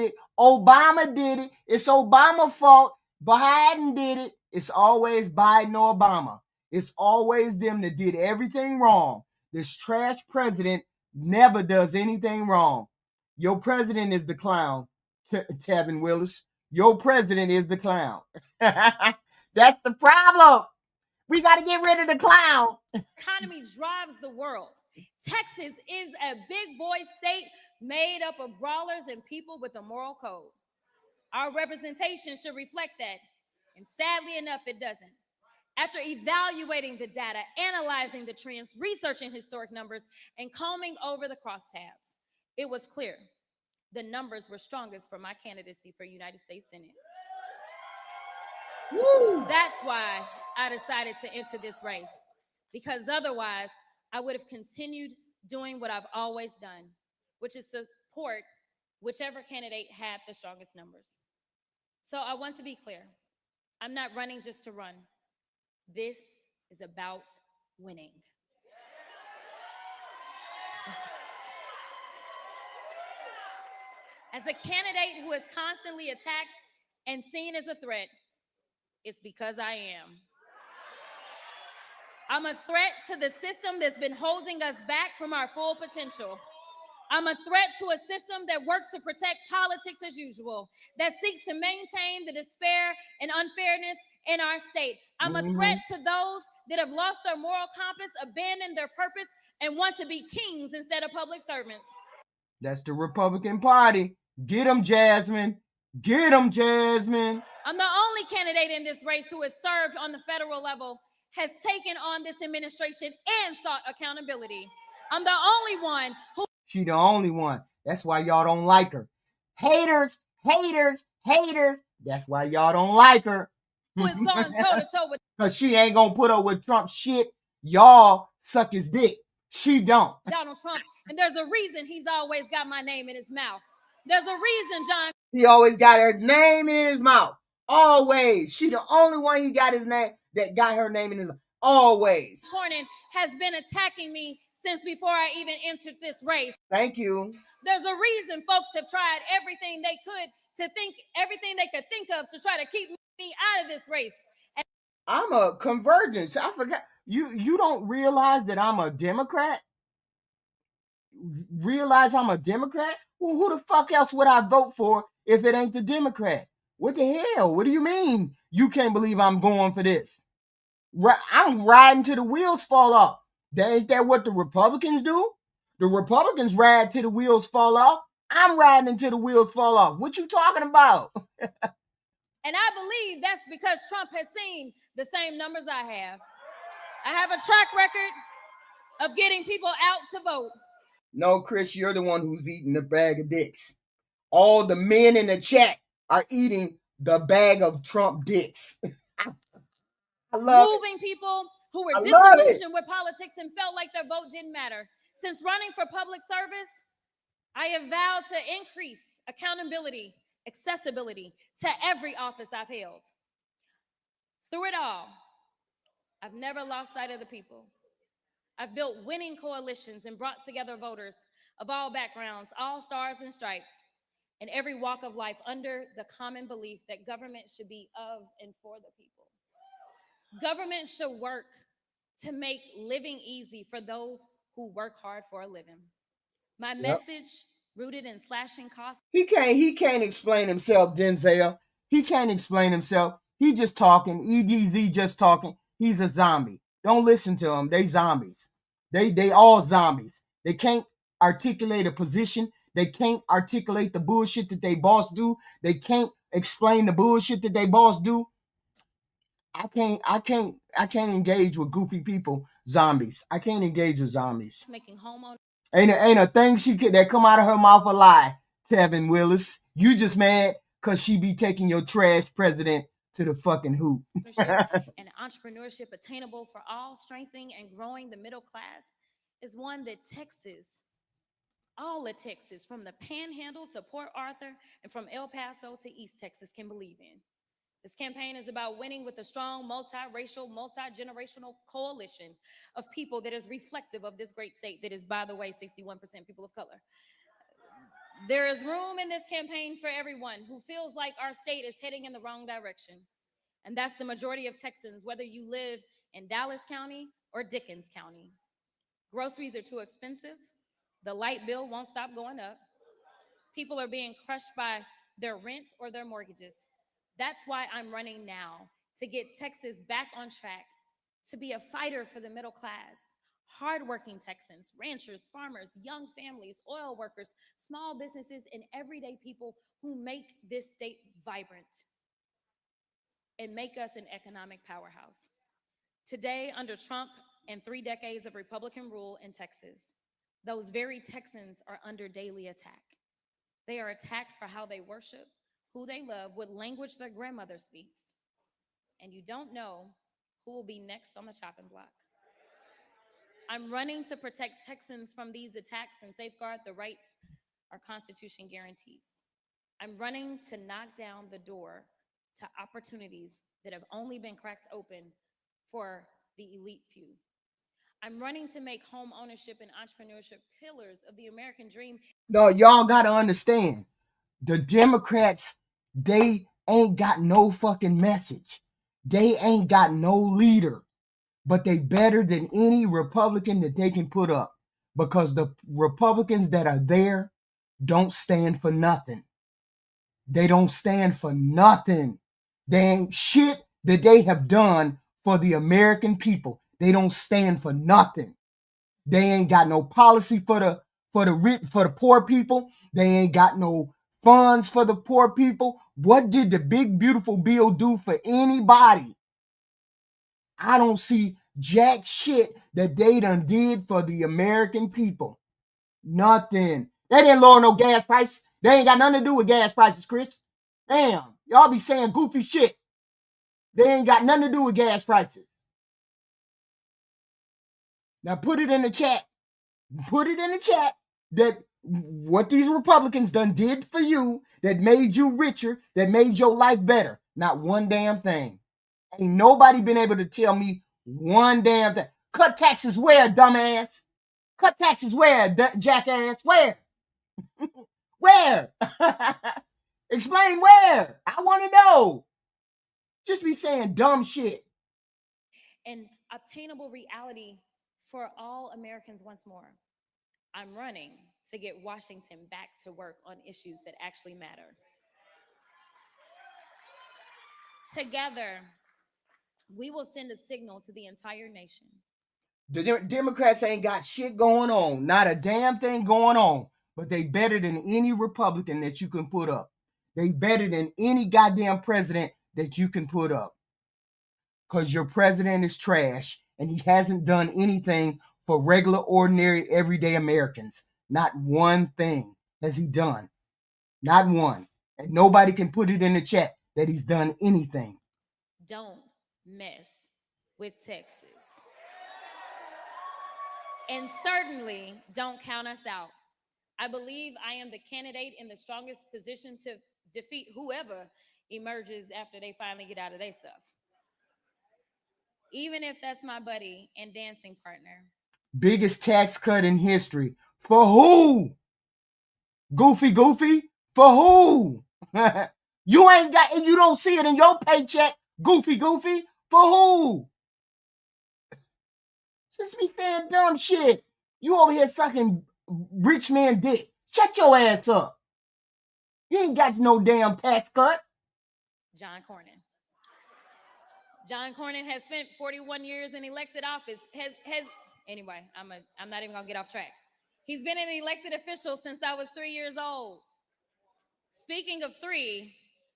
it. Obama did it. It's Obama's fault. Biden did it. It's always Biden or Obama. It's always them that did everything wrong. This trash president never does anything wrong. Your president is the clown, Tavin Willis. Your president is the clown. That's the problem. We got to get rid of the clown. Economy drives the world. Texas is a big boy state made up of brawlers and people with a moral code. Our representation should reflect that, and sadly enough, it doesn't. After evaluating the data, analyzing the trends, researching historic numbers, and combing over the crosstabs, it was clear the numbers were strongest for my candidacy for United States Senate. Woo! That's why I decided to enter this race, because otherwise I would have continued doing what I've always done, which is support whichever candidate had the strongest numbers. So I want to be clear. I'm not running just to run. This is about winning. As a candidate who is constantly attacked and seen as a threat, it's because I am. I'm a threat to the system that's been holding us back from our full potential. I'm a threat to a system that works to protect politics as usual, that seeks to maintain the despair and unfairness in our state. I'm a threat to those that have lost their moral compass, abandoned their purpose, and want to be kings instead of public servants. That's the Republican Party. Get them, Jasmine. Get them, Jasmine. I'm the only candidate in this race who has served on the federal level, has taken on this administration, and sought accountability. I'm the only one who... She the only one. That's why y'all don't like her. Haters, haters, haters. That's why y'all don't like her. Who is going toe-to-toe with... Because she ain't going to put up with Trump shit. Y'all suck his dick. She don't. Donald Trump. And there's a reason he's always got my name in his mouth. There's a reason, John. He always got her name in his mouth. Always. She the only one he got his name that got her name in his mouth. Always. Cornyn has been attacking me since before I even entered this race. Thank you. There's a reason folks have tried everything they could think of to try to keep me out of this race. And I'm a convergence. I forgot. You don't realize that I'm a Democrat? Realize I'm a Democrat? Well, who the fuck else would I vote for if it ain't the Democrat? What the hell? What do you mean you can't believe I'm going for this? I'm riding till the wheels fall off. Ain't that what the Republicans do? The Republicans ride till the wheels fall off. I'm riding until the wheels fall off. What you talking about? And I believe that's because Trump has seen the same numbers I have. I have a track record of getting people out to vote. No, Chris, you're the one who's eating the bag of dicks. All the men in the chat are eating the bag of Trump dicks. I love Moving people who were I love it. disillusioned with politics and felt like their vote didn't matter. Since running for public service, I have vowed to increase accountability, accessibility to every office I've held. Through it all, I've never lost sight of the people. I've built winning coalitions and brought together voters of all backgrounds, all stars and stripes, and every walk of life under the common belief that government should be of and for the people. Government should work to make living easy for those who work hard for a living. My message, rooted in slashing costs. He can't explain himself, Denzel. He can't explain himself. He just talking. EDZ just talking. He's a zombie. Don't listen to him. They zombies. They all zombies. They can't articulate a position. They can't articulate the bullshit that they boss do. They can't explain the bullshit that they boss do. I can't engage with goofy people, zombies. I can't engage with zombies. Making homeowners. Ain't a thing that come out of her mouth a lie, Tevin Willis. You just mad because she be taking your trash president to the fucking hoop. And entrepreneurship attainable for all, strengthening and growing the middle class is one that Texas, all of Texas, from the Panhandle to Port Arthur and from El Paso to East Texas, can believe in. This campaign is about winning with a strong, multiracial, multi-generational coalition of people that is reflective of this great state that is, by the way, 61% people of color. There is room in this campaign for everyone who feels like our state is heading in the wrong direction. And that's the majority of Texans, whether you live in Dallas County or Dickens County. Groceries are too expensive. The light bill won't stop going up. People are being crushed by their rent or their mortgages. That's why I'm running now, to get Texas back on track, to be a fighter for the middle class, hardworking Texans, ranchers, farmers, young families, oil workers, small businesses, and everyday people who make this state vibrant and make us an economic powerhouse. Today, under Trump and 3 decades of Republican rule in Texas, those very Texans are under daily attack. They are attacked for how they worship, who they love, what language their grandmother speaks. And you don't know who will be next on the chopping block. I'm running to protect Texans from these attacks and safeguard the rights our Constitution guarantees. I'm running to knock down the door to opportunities that have only been cracked open for the elite few. I'm running to make home ownership and entrepreneurship pillars of the American dream. No, y'all gotta understand. The Democrats, they ain't got no fucking message. They ain't got no leader. But they better than any Republican that they can put up. Because the Republicans that are there don't stand for nothing. They don't stand for nothing. They ain't shit that they have done for the American people. They don't stand for nothing. They ain't got no policy for the poor people. They ain't got no funds for the poor people. What did the big beautiful bill do for anybody? I don't see jack shit that they done did for the American people. Nothing. They didn't lower no gas prices. They ain't got nothing to do with gas prices, Chris. Damn, y'all be saying goofy shit. They ain't got nothing to do with gas prices. Now put it in the chat. Put it in the chat that what these Republicans done did for you that made you richer, that made your life better. Not one damn thing. Ain't nobody been able to tell me one damn thing. Cut taxes where, dumbass? Cut taxes where, jackass? Where? Where? Explain where. I want to know. Just be saying dumb shit. And obtainable reality for all Americans once more. I'm running to get Washington back to work on issues that actually matter. Together, we will send a signal to the entire nation The Democrats ain't got shit going on. Not a damn thing going on. But they better than any Republican that you can put up. They better than any goddamn president that you can put up. Because your president is trash and he hasn't done anything for regular, ordinary, everyday Americans. Not one thing has he done. Not one. And nobody can put it in the chat that he's done anything. Don't mess with Texas. And certainly don't count us out. I believe I am the candidate in the strongest position to defeat whoever emerges after they finally get out of their stuff. Even if that's my buddy and dancing partner. Biggest tax cut in history. For who? Goofy? For who? You ain't got, and you don't see it in your paycheck. Goofy? For who? Just be saying dumb shit. You over here sucking rich man dick. Shut your ass up. You ain't got no damn tax cut. John Cornyn. John Cornyn has spent 41 years in elected office. Anyway, I'm not even gonna get off track. He's been an elected official since I was 3 years old. Speaking of 3,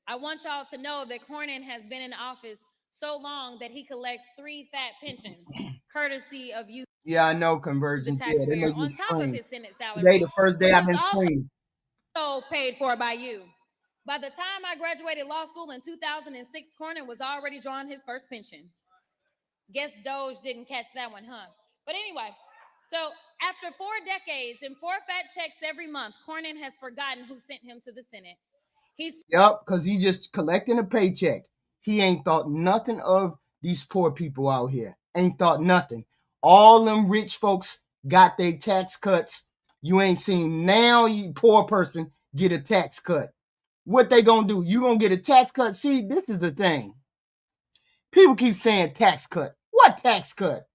I want y'all to know that Cornyn has been in office so long that he collects 3 fat pensions, courtesy of you. Yeah, I know, conversion. The taxpayer, yeah, on top of his Senate salary. Today, the first day I've been screaming. Also paid for by you. By the time I graduated law school in 2006, Cornyn was already drawing his first pension. Guess Doge didn't catch that one, huh? But anyway, so after 4 decades and 4 fat checks every month, Cornyn has forgotten who sent him to the Senate. Yep, because he's just collecting a paycheck. He ain't thought nothing of these poor people out here. Ain't thought nothing. All them rich folks got their tax cuts. You ain't seen now you poor person get a tax cut. What they gonna do? You gonna get a tax cut? See, this is the thing. People keep saying tax cut. What tax cut?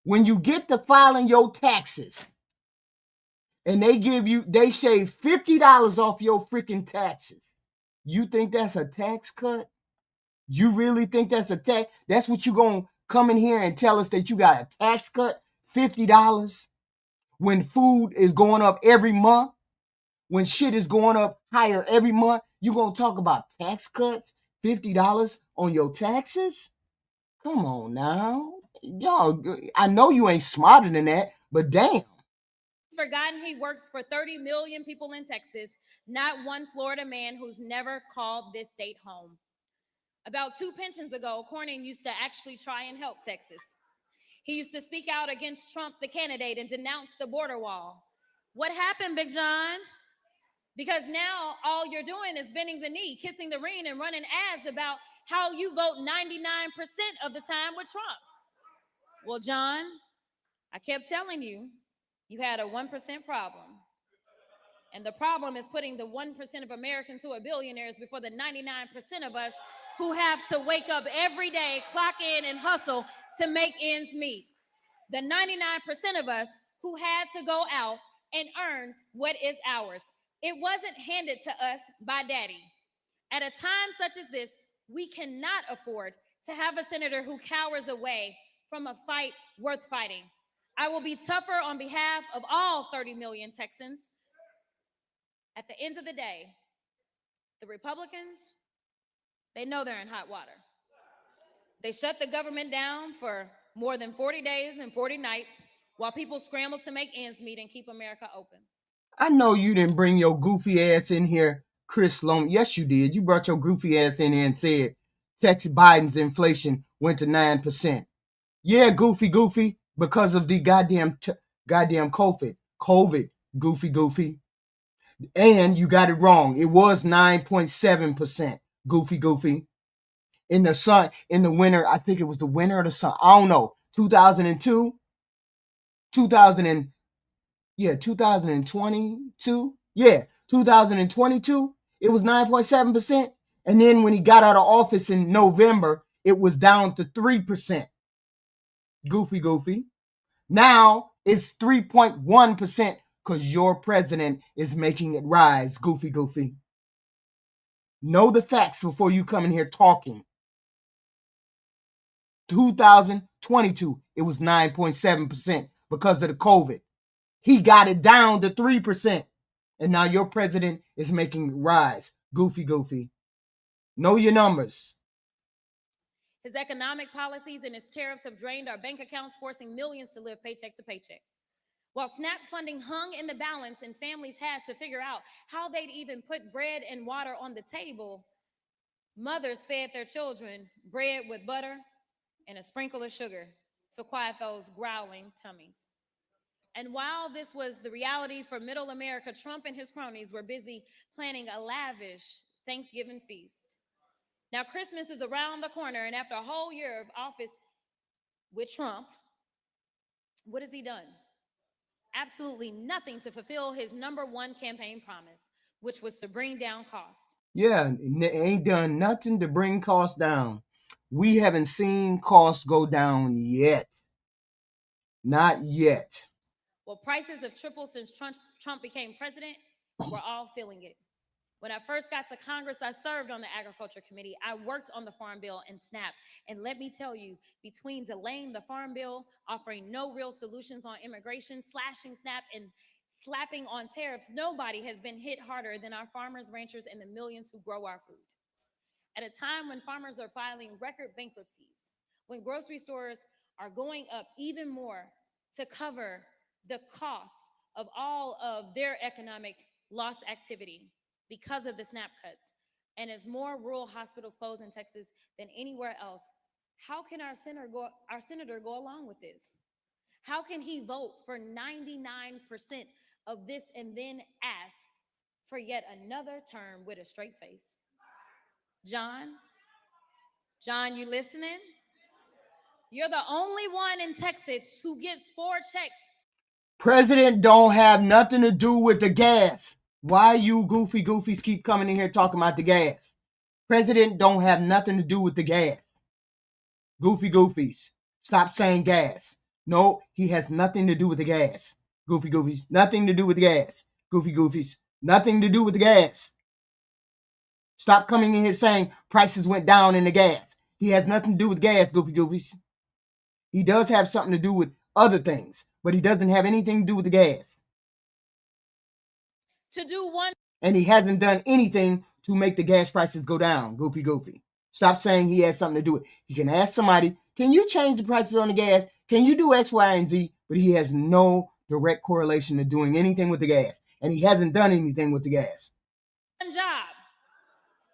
When you get to filing your taxes and they shave $50 off your freaking taxes. You think that's a tax cut? You really think that's a tax? That's what you gonna come in here and tell us that you got a tax cut? $50 when food is going up every month? When shit is going up higher every month, you gonna talk about tax cuts? $50 on your taxes? Come on now. Y'all, I know you ain't smarter than that, but damn. Forgotten he works for 30 million people in Texas, not one Florida man who's never called this state home. About 2 pensions ago, Cornyn used to actually try and help Texas. He used to speak out against Trump, the candidate, and denounce the border wall. What happened, Big John? Because now all you're doing is bending the knee, kissing the ring, and running ads about how you vote 99% of the time with Trump. Well, John, I kept telling you, you had a 1% problem. And the problem is putting the 1% of Americans who are billionaires before the 99% of us who have to wake up every day, clock in, and hustle to make ends meet. The 99% of us who had to go out and earn what is ours. It wasn't handed to us by daddy. At a time such as this, we cannot afford to have a senator who cowers away from a fight worth fighting. I will be tougher on behalf of all 30 million Texans. At the end of the day, the Republicans, they know they're in hot water. They shut the government down for more than 40 days and 40 nights while people scramble to make ends meet and keep America open. I know you didn't bring your goofy ass in here, Chris Sloan. Yes, you did. You brought your goofy ass in here and said Texas Biden's inflation went to 9%. Yeah, goofy, because of the goddamn COVID, goofy. And you got it wrong. It was 9.7%, goofy. In the winter, I think it was the winter of the sun. I don't know. 2022. Yeah, 2022. Yeah, 2022. It was 9.7%. And then when he got out of office in November, it was down to 3%. Goofy. Now it's 3.1% because your president is making it rise. Goofy. Know the facts before you come in here talking. 22, it was 9.7% because of the COVID. He got it down to 3%. And now your president is making rise. Goofy. Know your numbers. His economic policies and his tariffs have drained our bank accounts, forcing millions to live paycheck to paycheck. While SNAP funding hung in the balance and families had to figure out how they'd even put bread and water on the table, mothers fed their children bread with butter and a sprinkle of sugar to quiet those growling tummies. And while this was the reality for middle America, Trump and his cronies were busy planning a lavish Thanksgiving feast. Now, Christmas is around the corner, and after a whole year of office with Trump, what has he done? Absolutely nothing to fulfill his #1 campaign promise, which was to bring down costs. Yeah, ain't done nothing to bring costs down. We haven't seen costs go down yet. Not yet. Well, prices have tripled since Trump became president. We're all feeling it. When I first got to Congress, I served on the Agriculture Committee. I worked on the Farm Bill and SNAP. And let me tell you, between delaying the Farm Bill, offering no real solutions on immigration, slashing SNAP, and slapping on tariffs, nobody has been hit harder than our farmers, ranchers, and the millions who grow our food. At a time when farmers are filing record bankruptcies, when grocery stores are going up even more to cover the cost of all of their economic loss activity because of the SNAP cuts, and as more rural hospitals close in Texas than anywhere else, how can our senator go along with this? How can he vote for 99% of this and then ask for yet another term with a straight face? John, you listening? You're the only one in Texas who gets 4 checks. President don't have nothing to do with the gas. Why you goofies keep coming in here talking about the gas? President don't have nothing to do with the gas. Goofies, stop saying gas. No, he has nothing to do with the gas. Goofies, nothing to do with the gas. Goofies, nothing to do with the gas. Stop coming in here saying prices went down in the gas. He has nothing to do with gas, goofies. He does have something to do with other things, but he doesn't have anything to do with the gas. To do one. And he hasn't done anything to make the gas prices go down, goofy. Stop saying he has something to do with it. He can ask somebody, can you change the prices on the gas? Can you do X, Y, and Z? But he has no direct correlation to doing anything with the gas. And he hasn't done anything with the gas. Job.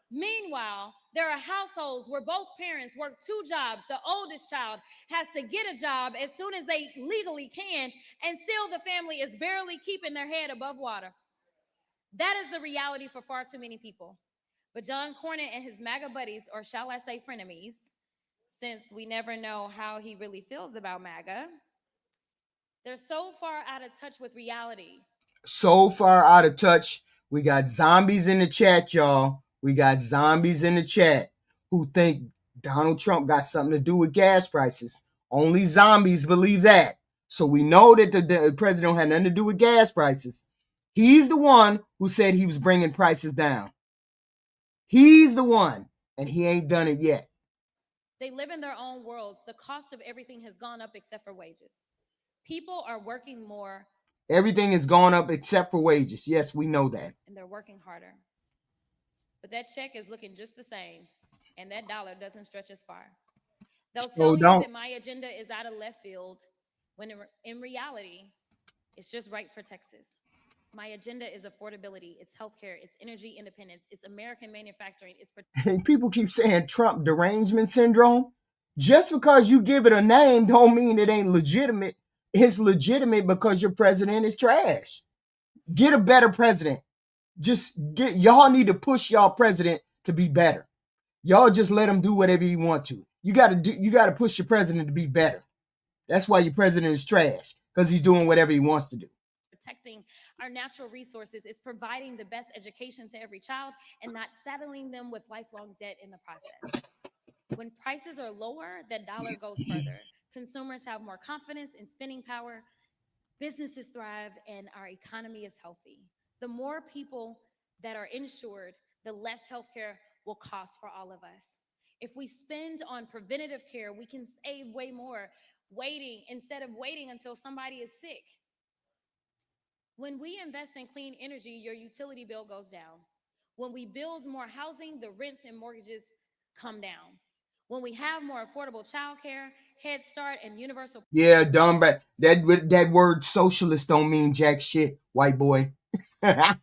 Meanwhile, there are households where both parents work 2 jobs. The oldest child has to get a job as soon as they legally can, and still the family is barely keeping their head above water. That is the reality for far too many people. But John Cornyn and his MAGA buddies, or shall I say frenemies, since we never know how he really feels about MAGA, they're so far out of touch with reality. So far out of touch. We got zombies in the chat, y'all. We got zombies in the chat who think Donald Trump got something to do with gas prices. Only zombies believe that. So we know that the president had nothing to do with gas prices. He's the one who said he was bringing prices down. He's the one, and he ain't done it yet. They live in their own worlds. The cost of everything has gone up except for wages. People are working more. Everything has gone up except for wages. Yes, we know that. And they're working harder. But that check is looking just the same, and that dollar doesn't stretch as far. They'll tell you that my agenda is out of left field, when in reality, it's just right for Texas. My agenda is affordability, it's healthcare, it's energy independence, it's American manufacturing, it's... People keep saying Trump derangement syndrome. Just because you give it a name don't mean it ain't legitimate. It's legitimate because your president is trash. Get a better president. Y'all need to push y'all president to be better. Y'all just let him do whatever he want to. You got to push your president to be better. That's why your president is trash, because he's doing whatever he wants to do. Protecting our natural resources is providing the best education to every child and not saddling them with lifelong debt in the process. When prices are lower, that dollar goes further. Consumers have more confidence in spending power, businesses thrive, and our economy is healthy. The more people that are insured, the less healthcare will cost for all of us. If we spend on preventative care, we can save way more instead of waiting until somebody is sick. When we invest in clean energy, your utility bill goes down. When we build more housing, the rents and mortgages come down. When we have more affordable childcare, Head Start, and universal. Yeah, dumb. But that word socialist don't mean jack shit, white boy. That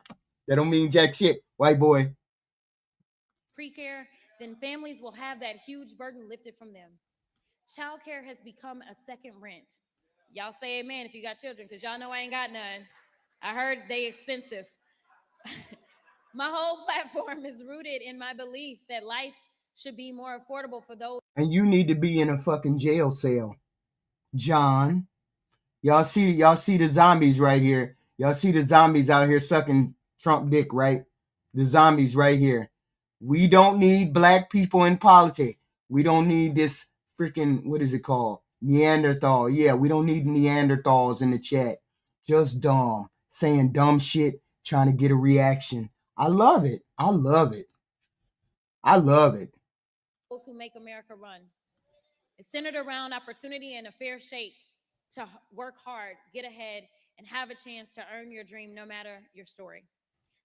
don't mean jack shit, white boy. Pre-care, then families will have that huge burden lifted from them. Childcare has become a second rent. Y'all say amen if you got children, because y'all know I ain't got none. I heard they expensive. My whole platform is rooted in my belief that life should be more affordable for those. And you need to be in a fucking jail cell, John. Y'all see the zombies right here. Y'all see the zombies out here sucking Trump dick, right? The zombies right here. We don't need black people in politics. We don't need this freaking, what is it called? Neanderthal. Yeah, we don't need Neanderthals in the chat. Just dumb. Saying dumb shit, trying to get a reaction. I love it. I love it. I love it. Those who make America run. It's centered around opportunity and a fair shake to work hard, get ahead, and have a chance to earn your dream no matter your story.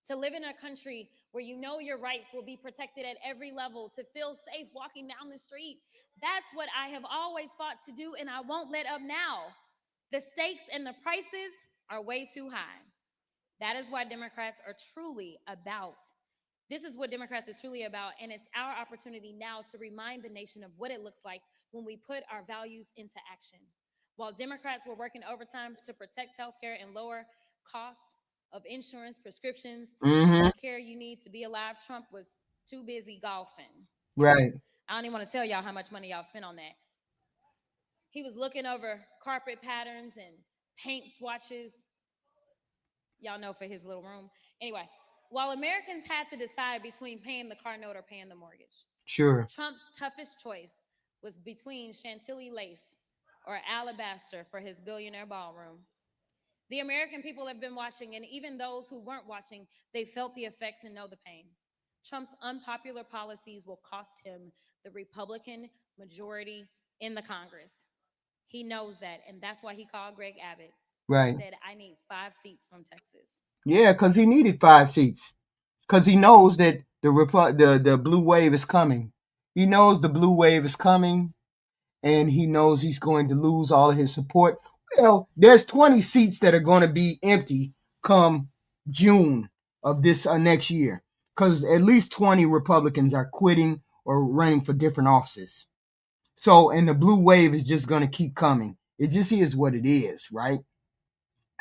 To live in a country where you know your rights will be protected at every level, to feel safe walking down the street. That's what I have always fought to do, and I won't let up now. The stakes and the prices are way too high. That is why Democrats are truly about. This is what Democrats is truly about, and it's our opportunity now to remind the nation of what it looks like when we put our values into action. While Democrats were working overtime to protect healthcare and lower costs of insurance, prescriptions, care you need to be alive, Trump was too busy golfing. Right. I don't even want to tell y'all how much money y'all spent on that. He was looking over carpet patterns and paint swatches. Y'all know, for his little room. Anyway, while Americans had to decide between paying the car note or paying the mortgage, Sure. Trump's toughest choice was between Chantilly lace or alabaster for his billionaire ballroom. The American people have been watching, and even those who weren't watching, they felt the effects and know the pain. Trump's unpopular policies will cost him the Republican majority in the Congress. He knows that, and that's why he called Greg Abbott. Right. He said, I need 5 seats from Texas. Yeah, because he needed 5 seats. Because he knows that the blue wave is coming. He knows the blue wave is coming, and he knows he's going to lose all of his support. Well, there's 20 seats that are going to be empty come June of this next year, because at least 20 Republicans are quitting or running for different offices. So, and the blue wave is just going to keep coming. It just is what it is, right?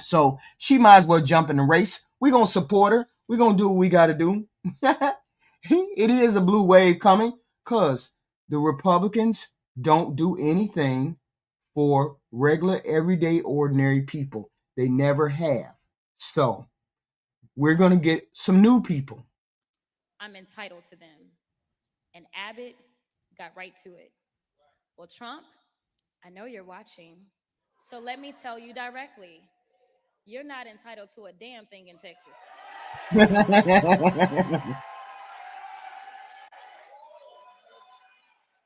So she might as well jump in the race. We're going to support her. We're going to do what we got to do. It is a blue wave coming because the Republicans don't do anything for regular, everyday, ordinary people. They never have. So we're going to get some new people. I'm entitled to them. And Abbott got right to it. Well, Trump, I know you're watching. So let me tell you directly, you're not entitled to a damn thing in Texas.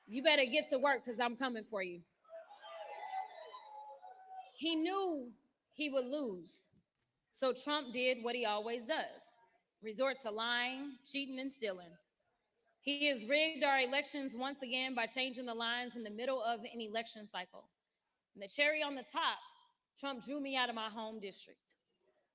You better get to work because I'm coming for you. He knew he would lose. So Trump did what he always does, resort to lying, cheating, and stealing. He has rigged our elections once again by changing the lines in the middle of an election cycle. And the cherry on the top, Trump drew me out of my home district.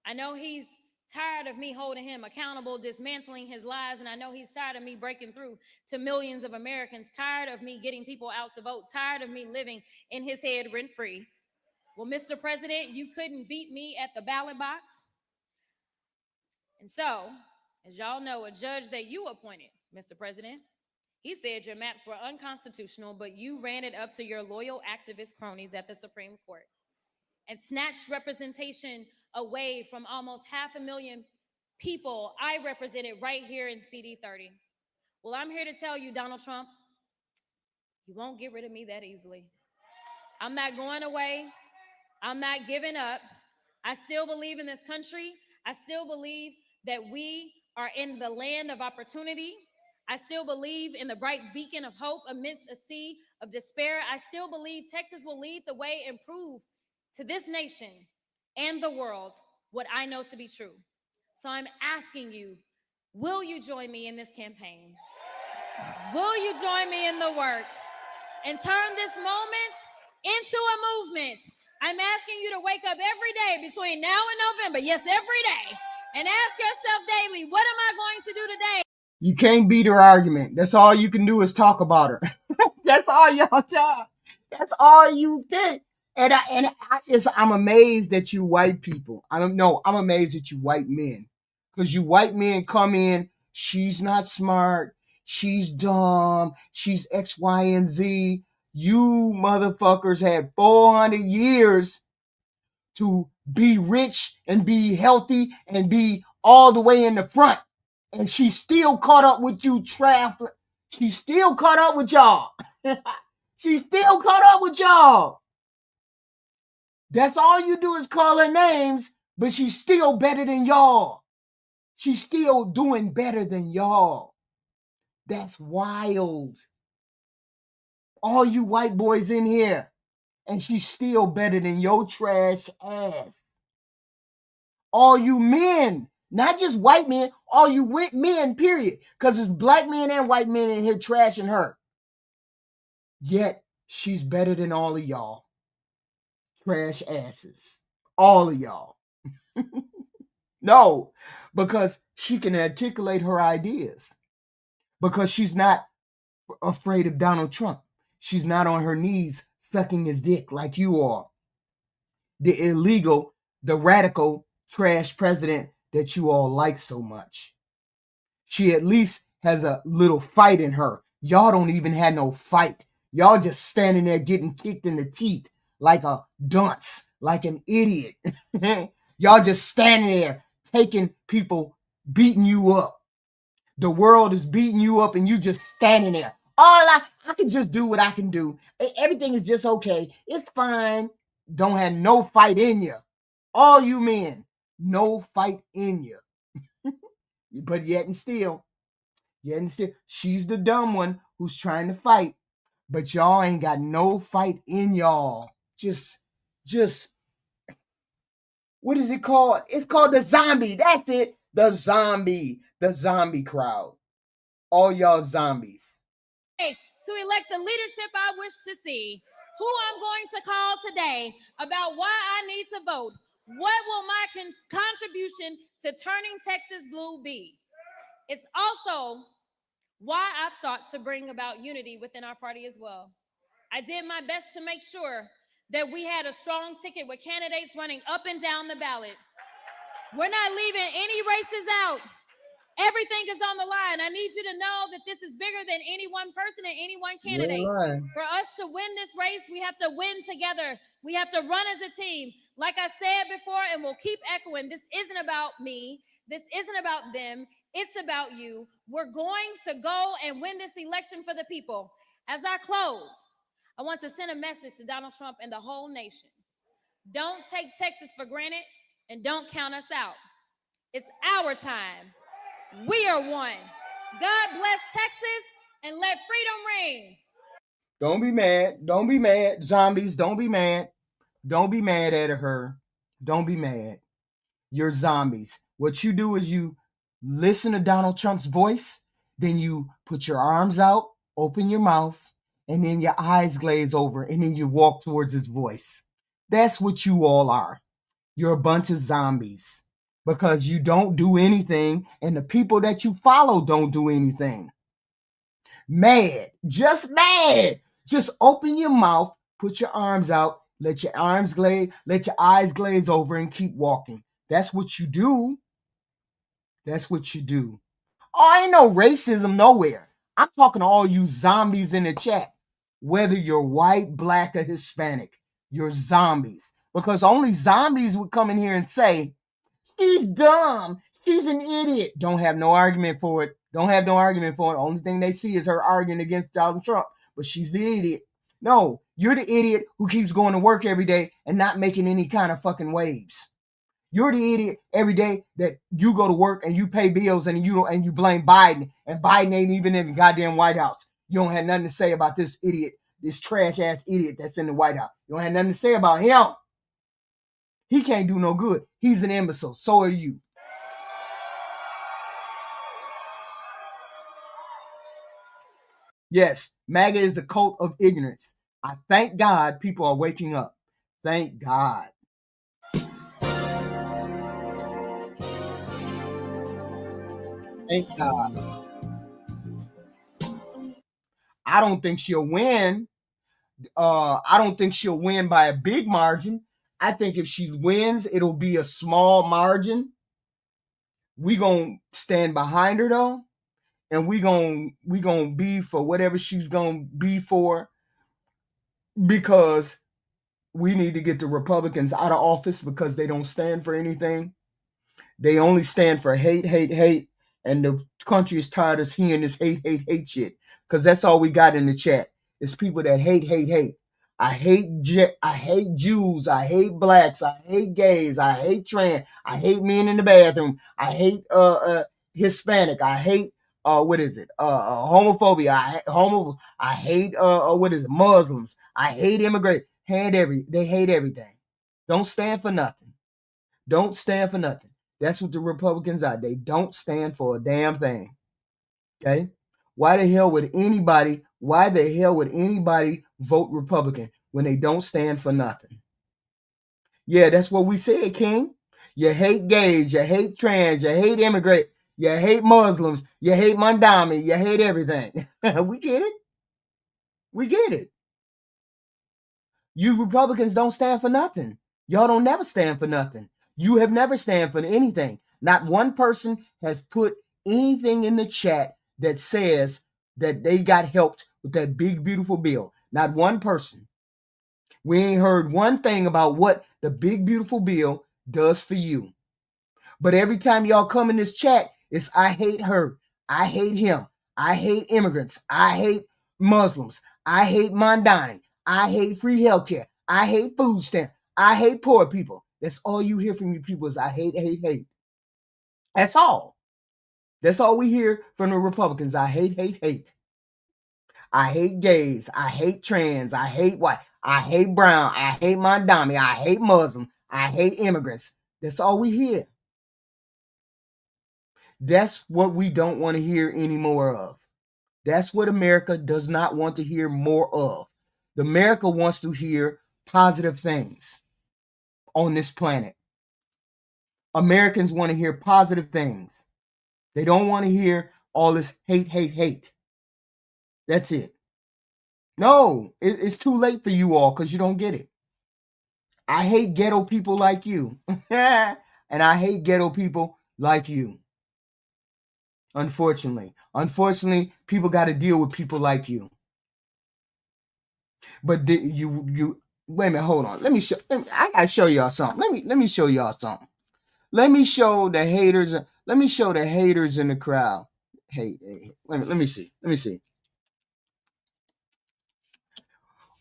I know he's tired of me holding him accountable, dismantling his lies, and I know he's tired of me breaking through to millions of Americans, tired of me getting people out to vote, tired of me living in his head rent-free. Well, Mr. President, you couldn't beat me at the ballot box. And so, as y'all know, a judge that you appointed, Mr. President, he said your maps were unconstitutional, but you ran it up to your loyal activist cronies at the Supreme Court and snatched representation away from almost 500,000 people I represented right here in CD30. Well, I'm here to tell you, Donald Trump, you won't get rid of me that easily. I'm not going away. I'm not giving up. I still believe in this country. I still believe that we are in the land of opportunity. I still believe in the bright beacon of hope amidst a sea of despair. I still believe Texas will lead the way and prove to this nation and the world what I know to be true. So I'm asking you, will you join me in this campaign? Will you join me in the work and turn this moment into a movement? I'm asking you to wake up every day between now and November, yes, every day, and ask yourself daily, what am I going to do today? You can't beat her argument. That's all you can do is talk about her. That's all y'all talk. That's all you did. I'm amazed at you white people. I'm amazed at you white men. Because you white men come in, she's not smart, she's dumb, she's X, Y, and Z. You motherfuckers had 400 years to be rich and be healthy and be all the way in the front. And she still caught up with you, traffic. She still caught up with y'all. She still caught up with y'all. That's all you do is call her names, but she's still better than y'all. She's still doing better than y'all. That's wild. All you white boys in here, and she's still better than your trash ass. All you men, not just white men, all you men, period. Because it's black men and white men in here trashing her. Yet, she's better than all of y'all. Trash asses. All of y'all. No, because she can articulate her ideas. Because she's not afraid of Donald Trump. She's not on her knees sucking his dick like you are. The illegal, the radical, trash president that you all like so much. She at least has a little fight in her. Y'all don't even have no fight. Y'all just standing there getting kicked in the teeth like a dunce, like an idiot. Y'all just standing there taking people, beating you up. The world is beating you up and you just standing there. I can just do what I can do. Everything is just okay. It's fine. Don't have no fight in you. All you men, no fight in you. But yet and still, she's the dumb one who's trying to fight. But y'all ain't got no fight in y'all. Just, what is it called? It's called the zombie. That's it. The zombie crowd. All y'all zombies. To elect the leadership I wish to see, who I'm going to call today about why I need to vote. What will my contribution to turning Texas blue be? It's also why I've sought to bring about unity within our party as well. I did my best to make sure that we had a strong ticket with candidates running up and down the ballot. We're not leaving any races out. Everything is on the line. I need you to know that this is bigger than any one person and any one candidate. For us to win this race, we have to win together. We have to run as a team. Like I said before, and we'll keep echoing, this isn't about me. This isn't about them. It's about you. We're going to go and win this election for the people. As I close, I want to send a message to Donald Trump and the whole nation. Don't take Texas for granted and don't count us out. It's our time. We are one. God bless Texas and let freedom ring. Don't be mad. Don't be mad. Zombies, don't be mad. Don't be mad at her. Don't be mad. You're zombies. What you do is you listen to Donald Trump's voice, then you put your arms out, open your mouth, and then your eyes glaze over, and then you walk towards his voice. That's what you all are. You're a bunch of zombies because you don't do anything, and the people that you follow don't do anything. Mad. Just mad. Just open your mouth, put your arms out, let your eyes glaze over, and keep walking. That's what you do. That's what you do. Oh, ain't no racism nowhere. I'm talking to all you zombies in the chat. Whether you're white, black, or Hispanic, you're zombies. Because only zombies would come in here and say, she's dumb. She's an idiot. Don't have no argument for it. Don't have no argument for it. Only thing they see is her arguing against Donald Trump. But she's the idiot. No, you're the idiot who keeps going to work every day and not making any kind of fucking waves. You're the idiot every day that you go to work and you pay bills and you blame Biden, and Biden ain't even in the goddamn White House. You don't have nothing to say about this idiot, this trash ass idiot that's in the White House. You don't have nothing to say about him. He can't do no good. He's an imbecile. So are you. Yes, MAGA is a cult of ignorance. I thank God people are waking up. Thank God. Thank God. I don't think she'll win. I don't think she'll win by a big margin. I think if she wins, it'll be a small margin. We gonna stand behind her though, and we gonna be for whatever she's gonna be for, because we need to get the Republicans out of office because they don't stand for anything. They only stand for hate, hate, hate, and the country is tired of hearing this hate, hate, hate shit, because that's all we got in the chat. It's people that hate, hate, hate. I hate Jews. I hate blacks. I hate gays. I hate trans. I hate men in the bathroom. I hate Hispanic. I hate homophobia. I hate Muslims. I hate immigrants. They hate everything. Don't stand for nothing. Don't stand for nothing. That's what the Republicans are. They don't stand for a damn thing. Okay? Why the hell would anybody vote Republican when they don't stand for nothing? Yeah, that's what we said, King. You hate gays, you hate trans, you hate immigrants, you hate Muslims, you hate Mandami, you hate everything. We get it. We get it. You Republicans don't stand for nothing. Y'all don't never stand for nothing. You have never stand for anything. Not one person has put anything in the chat that says that they got helped with that big, beautiful bill. Not one person. We ain't heard one thing about what the big, beautiful bill does for you. But every time y'all come in this chat, it's I hate her. I hate him. I hate immigrants. I hate Muslims. I hate Mandani. I hate free healthcare. I hate food stamps. I hate poor people. That's all you hear from you people is I hate, hate, hate. That's all. That's all we hear from the Republicans. I hate, hate, hate. I hate gays. I hate trans. I hate white. I hate brown. I hate Mandami. I hate Muslim. I hate immigrants. That's all we hear. That's what we don't want to hear any more of. That's what America does not want to hear more of. America wants to hear positive things on this planet. Americans want to hear positive things. They don't want to hear all this hate, hate, hate. That's it. No, it's too late for you all because you don't get it. I hate ghetto people like you. And I hate ghetto people like you. Unfortunately, people got to deal with people like you. But you wait a minute, hold on. I gotta show y'all something. Let me show y'all something. Let me show the haters. Let me show the haters in the crowd. Hey, let me see.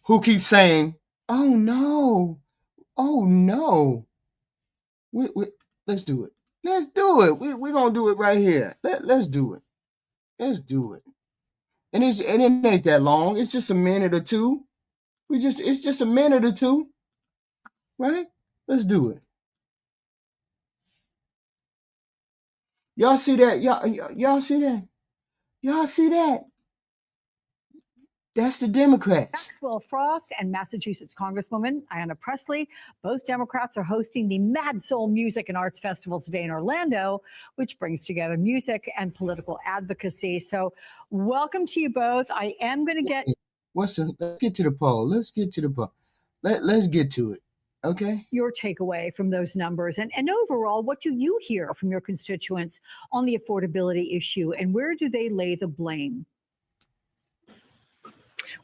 Who keeps saying, "Oh no, oh no"? Let's do it. Let's do it. We're gonna do it right here. Let's do it. Let's do it. And it ain't that long. It's just a minute or two. It's just a minute or two. Right? Let's do it. Y'all see that? Y'all see that? Y'all see that? That's the Democrats. Maxwell Frost and Massachusetts Congresswoman Ayanna Pressley, both Democrats, are hosting the Mad Soul Music and Arts Festival today in Orlando, which brings together music and political advocacy. So welcome to you both. I am going to get... Let's get to the poll. Let's get to the poll. Let's get to it. Okay. Your takeaway from those numbers and overall, what do you hear from your constituents on the affordability issue, and where do they lay the blame?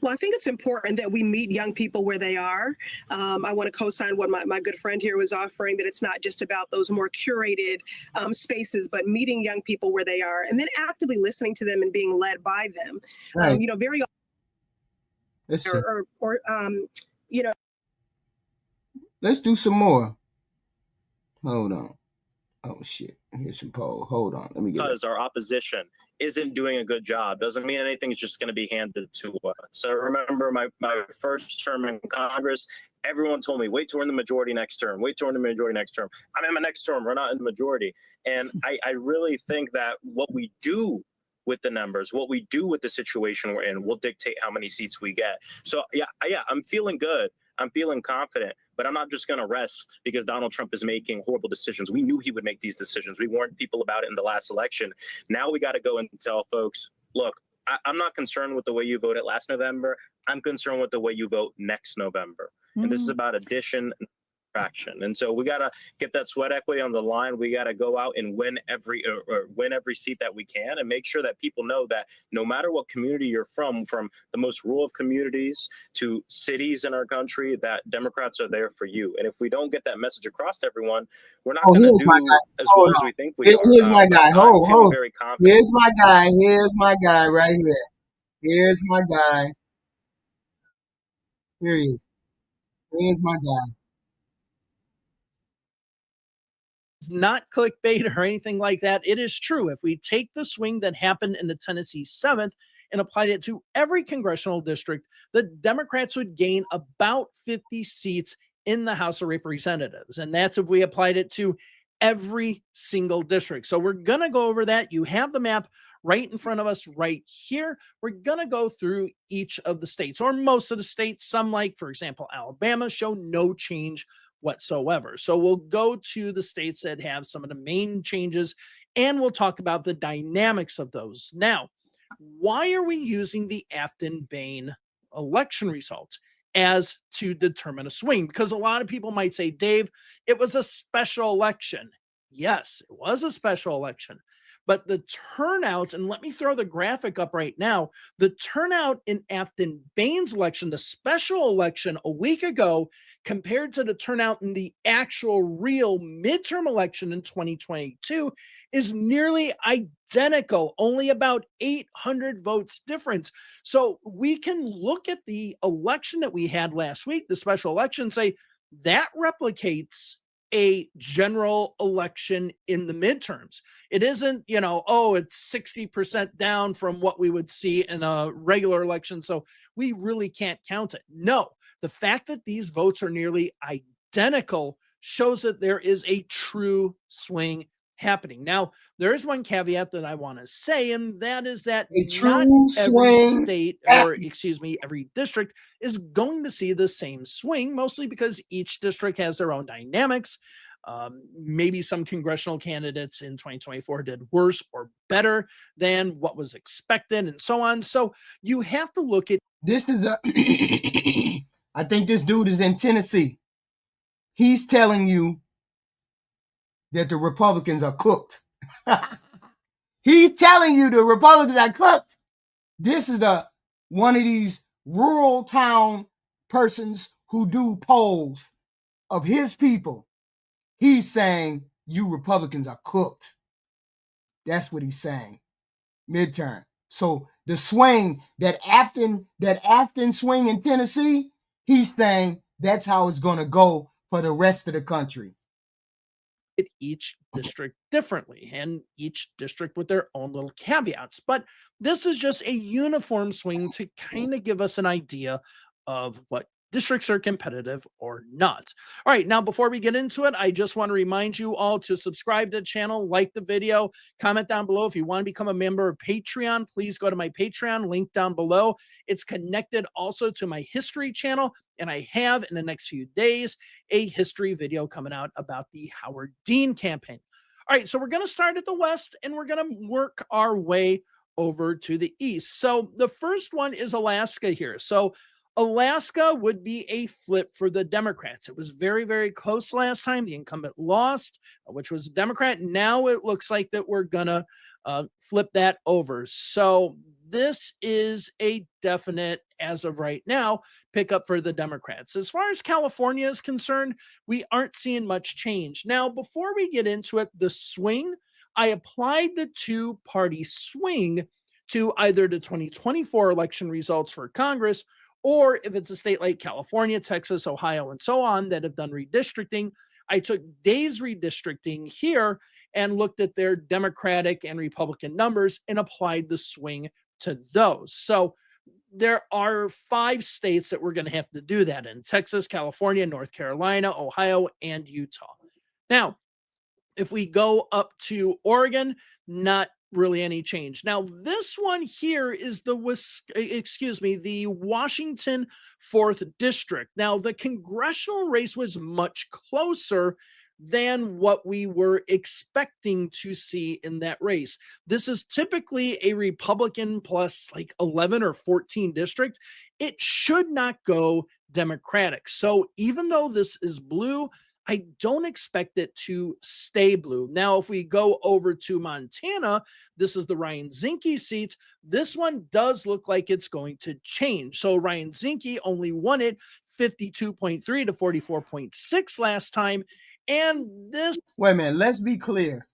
Well, I think it's important that we meet young people where they are. I want to co-sign what my good friend here was offering, that it's not just about those more curated spaces, but meeting young people where they are and then actively listening to them and being led by them. Right. Very often, Let's do some more. Hold on. Oh shit. Here's some poll. Hold on. Let me get it. Because our opposition isn't doing a good job doesn't mean anything's just going to be handed to us. So I remember my first term in Congress, everyone told me, wait till we're in the majority next term. Wait till we're in the majority next term. I'm in my next term. We're not in the majority. And I really think that what we do with the numbers, what we do with the situation we're in will dictate how many seats we get. So yeah, I'm feeling good. I'm feeling confident, but I'm not just going to rest because Donald Trump is making horrible decisions. We knew he would make these decisions. We warned people about it in the last election. Now we got to go and tell folks, look, I'm not concerned with the way you voted last November. I'm concerned with the way you vote next November. And this is about addition and subtraction. And so we got to get that sweat equity on the line. We got to go out and win every seat that we can and make sure that people know that no matter what community you're from the most rural of communities to cities in our country, that Democrats are there for you. And if we don't get that message across to everyone, we're not going to do as well as we think we are. Here's my guy. Hold. Very confident. Here's my guy. Here's my guy right here. Here's my guy. Here he is. Here's my guy. It's not clickbait or anything like that. It is true. If we take the swing that happened in the Tennessee 7th and applied it to every congressional district, the Democrats would gain about 50 seats in the House of Representatives. And that's if we applied it to every single district. So we're going to go over that. You have the map right in front of us right here. We're going to go through each of the states, or most of the states. Some, like, for example, Alabama, show no change whatsoever. So we'll go to the states that have some of the main changes, and we'll talk about the dynamics of those. Now, why are we using the Afton-Bain election results as to determine a swing? Because a lot of people might say, Dave, it was a special election. Yes, it was a special election. But the turnouts, and let me throw the graphic up right now, the turnout in Afton-Bain's election, the special election a week ago, compared to the turnout in the actual real midterm election in 2022 is nearly identical, only about 800 votes difference. So we can look at the election that we had last week, the special election, say that replicates a general election in the midterms. It isn't, it's 60% down from what we would see in a regular election, so we really can't count it. No, the fact that these votes are nearly identical shows that there is a true swing happening. Now, there is one caveat that I want to say, and that is that not every state, or every district is going to see the same swing, mostly because each district has their own dynamics. Maybe some congressional candidates in 2024 did worse or better than what was expected, and so on. So you have to look at this. I think this dude is in Tennessee. He's telling you that the Republicans are cooked. He's telling you the Republicans are cooked. This is one of these rural town persons who do polls of his people. He's saying you Republicans are cooked. That's what he's saying. Midterm. So the swing, that Afton swing in Tennessee, he's saying that's how it's going to go for the rest of the country. Each district differently, and each district with their own little caveats. But this is just a uniform swing to kind of give us an idea of what districts are competitive or not. All right, now before we get into it, I just want to remind you all to subscribe to the channel, like the video, comment down below. If you want to become a member of Patreon, please go to my Patreon, link down below. It's connected also to my history channel, and I have in the next few days a history video coming out about the Howard Dean campaign. All right, so we're going to start at the west, and we're going to work our way over to the east. So the first one is Alaska here. So Alaska would be a flip for the Democrats. It was very, very close last time. The incumbent lost, which was a Democrat. Now it looks like that we're going to flip that over. So this is a definite, as of right now, pickup for the Democrats. As far as California is concerned, we aren't seeing much change. Now, before we get into it, the swing, I applied the two-party swing to either the 2024 election results for Congress, or if it's a state like California, Texas, Ohio, and so on that have done redistricting, I took Dave's redistricting here and looked at their Democratic and Republican numbers and applied the swing to those. So there are 5 states that we're going to have to do that in: Texas, California, North Carolina, Ohio, and Utah. Now, if we go up to Oregon, not really any change. Now, this one here is the Washington 4th district. Now, the congressional race was much closer than what we were expecting to see in that race. This is typically a Republican plus like 11 or 14 district. It should not go Democratic. So even though this is blue, I don't expect it to stay blue. Now, if we go over to Montana, this is the Ryan Zinke seat. This one does look like it's going to change. So Ryan Zinke only won it 52.3 to 44.6 last time. And this... Wait a minute, let's be clear.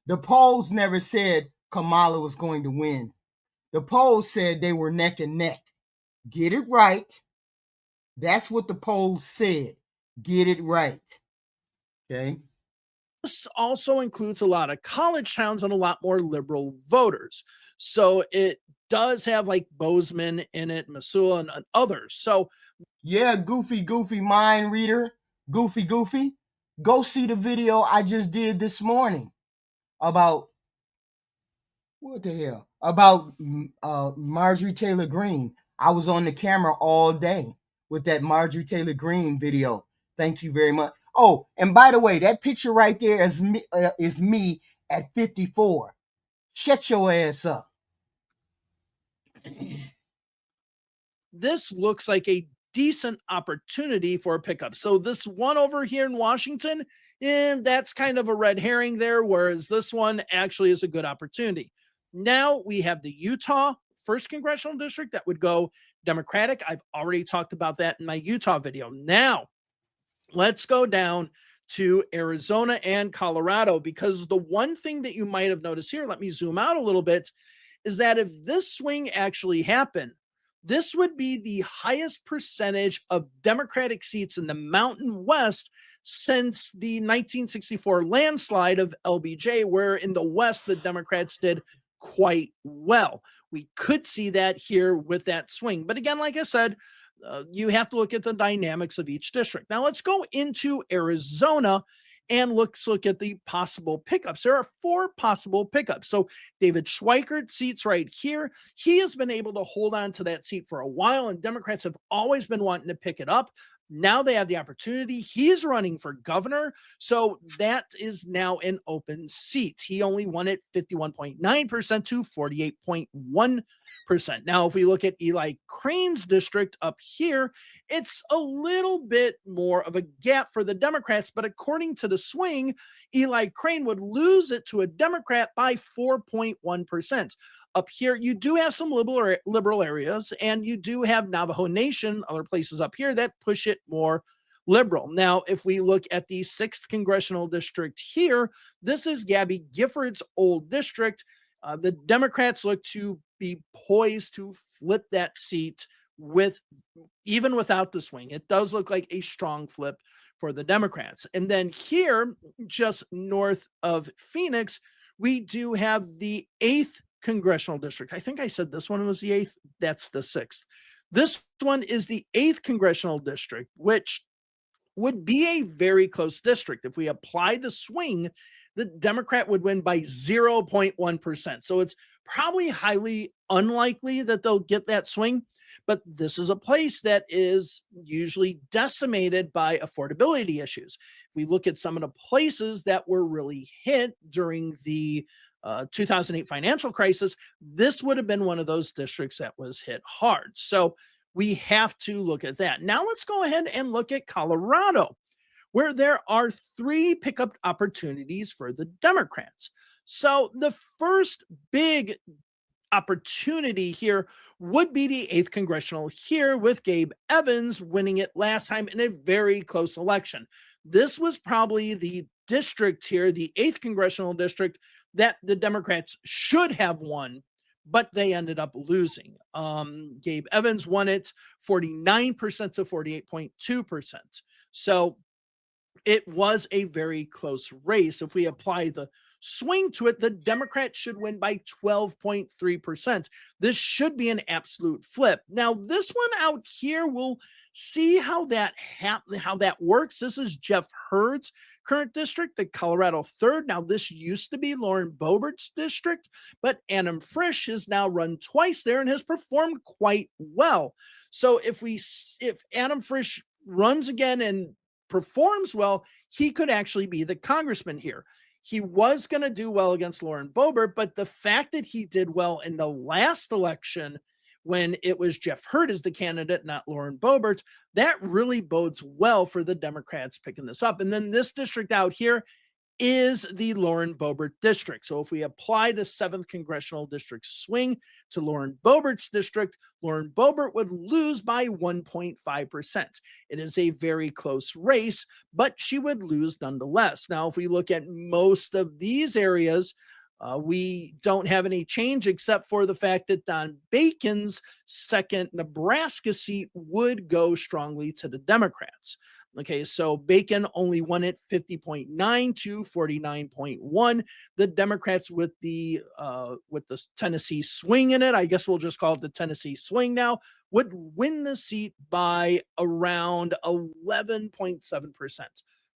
The polls never said Kamala was going to win. The polls said they were neck and neck. Get it right. That's what the polls said. Get it right. Okay. This also includes a lot of college towns and a lot more liberal voters. So it does have like Bozeman in it, Missoula, and others. So yeah, goofy mind reader, goofy. Go see the video I just did this morning about what the hell? About Marjorie Taylor Greene. I was on the camera all day with that Marjorie Taylor Greene video. Thank you very much. Oh, and by the way, that picture right there is me at 54. Shut your ass up. This looks like a decent opportunity for a pickup. So this one over here in Washington, and that's kind of a red herring there, whereas this one actually is a good opportunity. Now we have the Utah 1st congressional district that would go Democratic. I've already talked about that in my Utah video. Now, let's go down to Arizona and Colorado, because the one thing that you might have noticed here, let me zoom out a little bit, is that if this swing actually happened, this would be the highest percentage of Democratic seats in the Mountain West since the 1964 landslide of LBJ, where in the West, the Democrats did quite well. We could see that here with that swing. But again, like I said, you have to look at the dynamics of each district. Now let's go into Arizona and let's look at the possible pickups. There are 4 possible pickups. So David Schweikert seats right here. He has been able to hold on to that seat for a while, and Democrats have always been wanting to pick it up. Now they have the opportunity. He's running for governor, so that is now an open seat. He only won it 51.9% to 48.1%. Now, if we look at Eli Crane's district up here, it's a little bit more of a gap for the Democrats, but according to the swing, Eli Crane would lose it to a Democrat by 4.1%. Up here, you do have some liberal areas, and you do have Navajo Nation, other places up here that push it more liberal. Now, if we look at the 6th congressional district here, this is Gabby Gifford's old district. The Democrats look to be poised to flip that seat even without the swing. It does look like a strong flip for the Democrats. And then here, just north of Phoenix, we do have the 8th congressional district. I think I said this one was the 8th. That's the 6th. This one is the 8th congressional district, which would be a very close district. If we apply the swing, the Democrat would win by 0.1%. So it's probably highly unlikely that they'll get that swing. But this is a place that is usually decimated by affordability issues. If we look at some of the places that were really hit during the 2008 financial crisis, this would have been one of those districts that was hit hard. So we have to look at that. Now let's go ahead and look at Colorado, where there are 3 pickup opportunities for the Democrats. So the first big opportunity here would be the 8th congressional here, with Gabe Evans winning it last time in a very close election. This was probably the district here, the 8th congressional district, that the Democrats should have won, but they ended up losing. Gabe Evans won it 49% to 48.2%. So It was a very close race. If we apply the swing to it, the Democrats should win by 12.3%. This should be an absolute flip. Now, this one out here, we'll see how that works. This is Jeff Hurd's current district, the Colorado 3rd. Now, this used to be Lauren Boebert's district, but Adam Frisch has now run twice there and has performed quite well. So if Adam Frisch runs again and performs well, he could actually be the congressman here. He was going to do well against Lauren Boebert, but the fact that he did well in the last election when it was Jeff Hurd as the candidate, not Lauren Boebert, that really bodes well for the Democrats picking this up. And then this district out here is the Lauren Boebert district. So if we apply the 7th congressional district swing to Lauren Boebert's district, Lauren Boebert would lose by 1.5%. It is a very close race, but she would lose nonetheless. Now, if we look at most of these areas, we don't have any change except for the fact that Don Bacon's 2nd Nebraska seat would go strongly to the Democrats. Okay, so Bacon only won it 50.9 to 49.1. The Democrats with the Tennessee swing in it, I guess we'll just call it the Tennessee swing now, would win the seat by around 11.7%.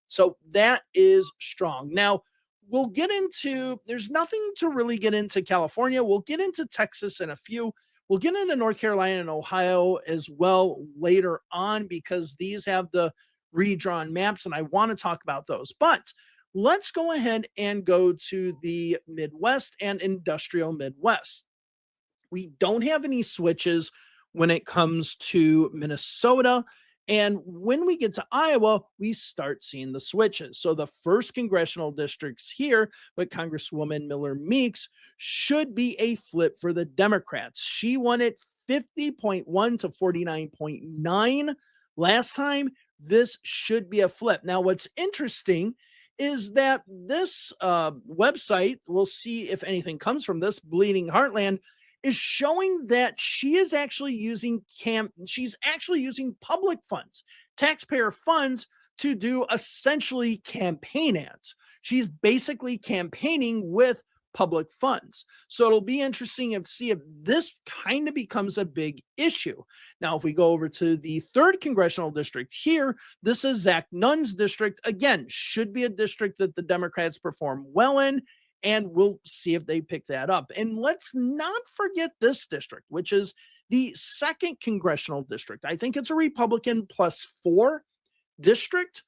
So that is strong. Now, we'll get into, there's nothing to really get into California. We'll get into Texas in a few. We'll get into North Carolina and Ohio as well later on because these have the redrawn maps and I want to talk about those. But let's go ahead and go to the Midwest and industrial Midwest. We don't have any switches when it comes to Minnesota. And when we get to Iowa, we start seeing the switches. So the 1st congressional districts here with Congresswoman Miller Meeks should be a flip for the Democrats. She won it 50.1 to 49.9 last time. This should be a flip. Now, what's interesting is that this website, we'll see if anything comes from this, Bleeding Heartland, is showing that she is actually using public funds, taxpayer funds, to do essentially campaign ads. She's basically campaigning with public funds. So it'll be interesting to see if this kind of becomes a big issue. Now, if we go over to the 3rd congressional district here, this is Zach Nunn's district. Again, should be a district that the Democrats perform well in, and we'll see if they pick that up. And let's not forget this district, which is the 2nd congressional district. I think it's a Republican +4 district.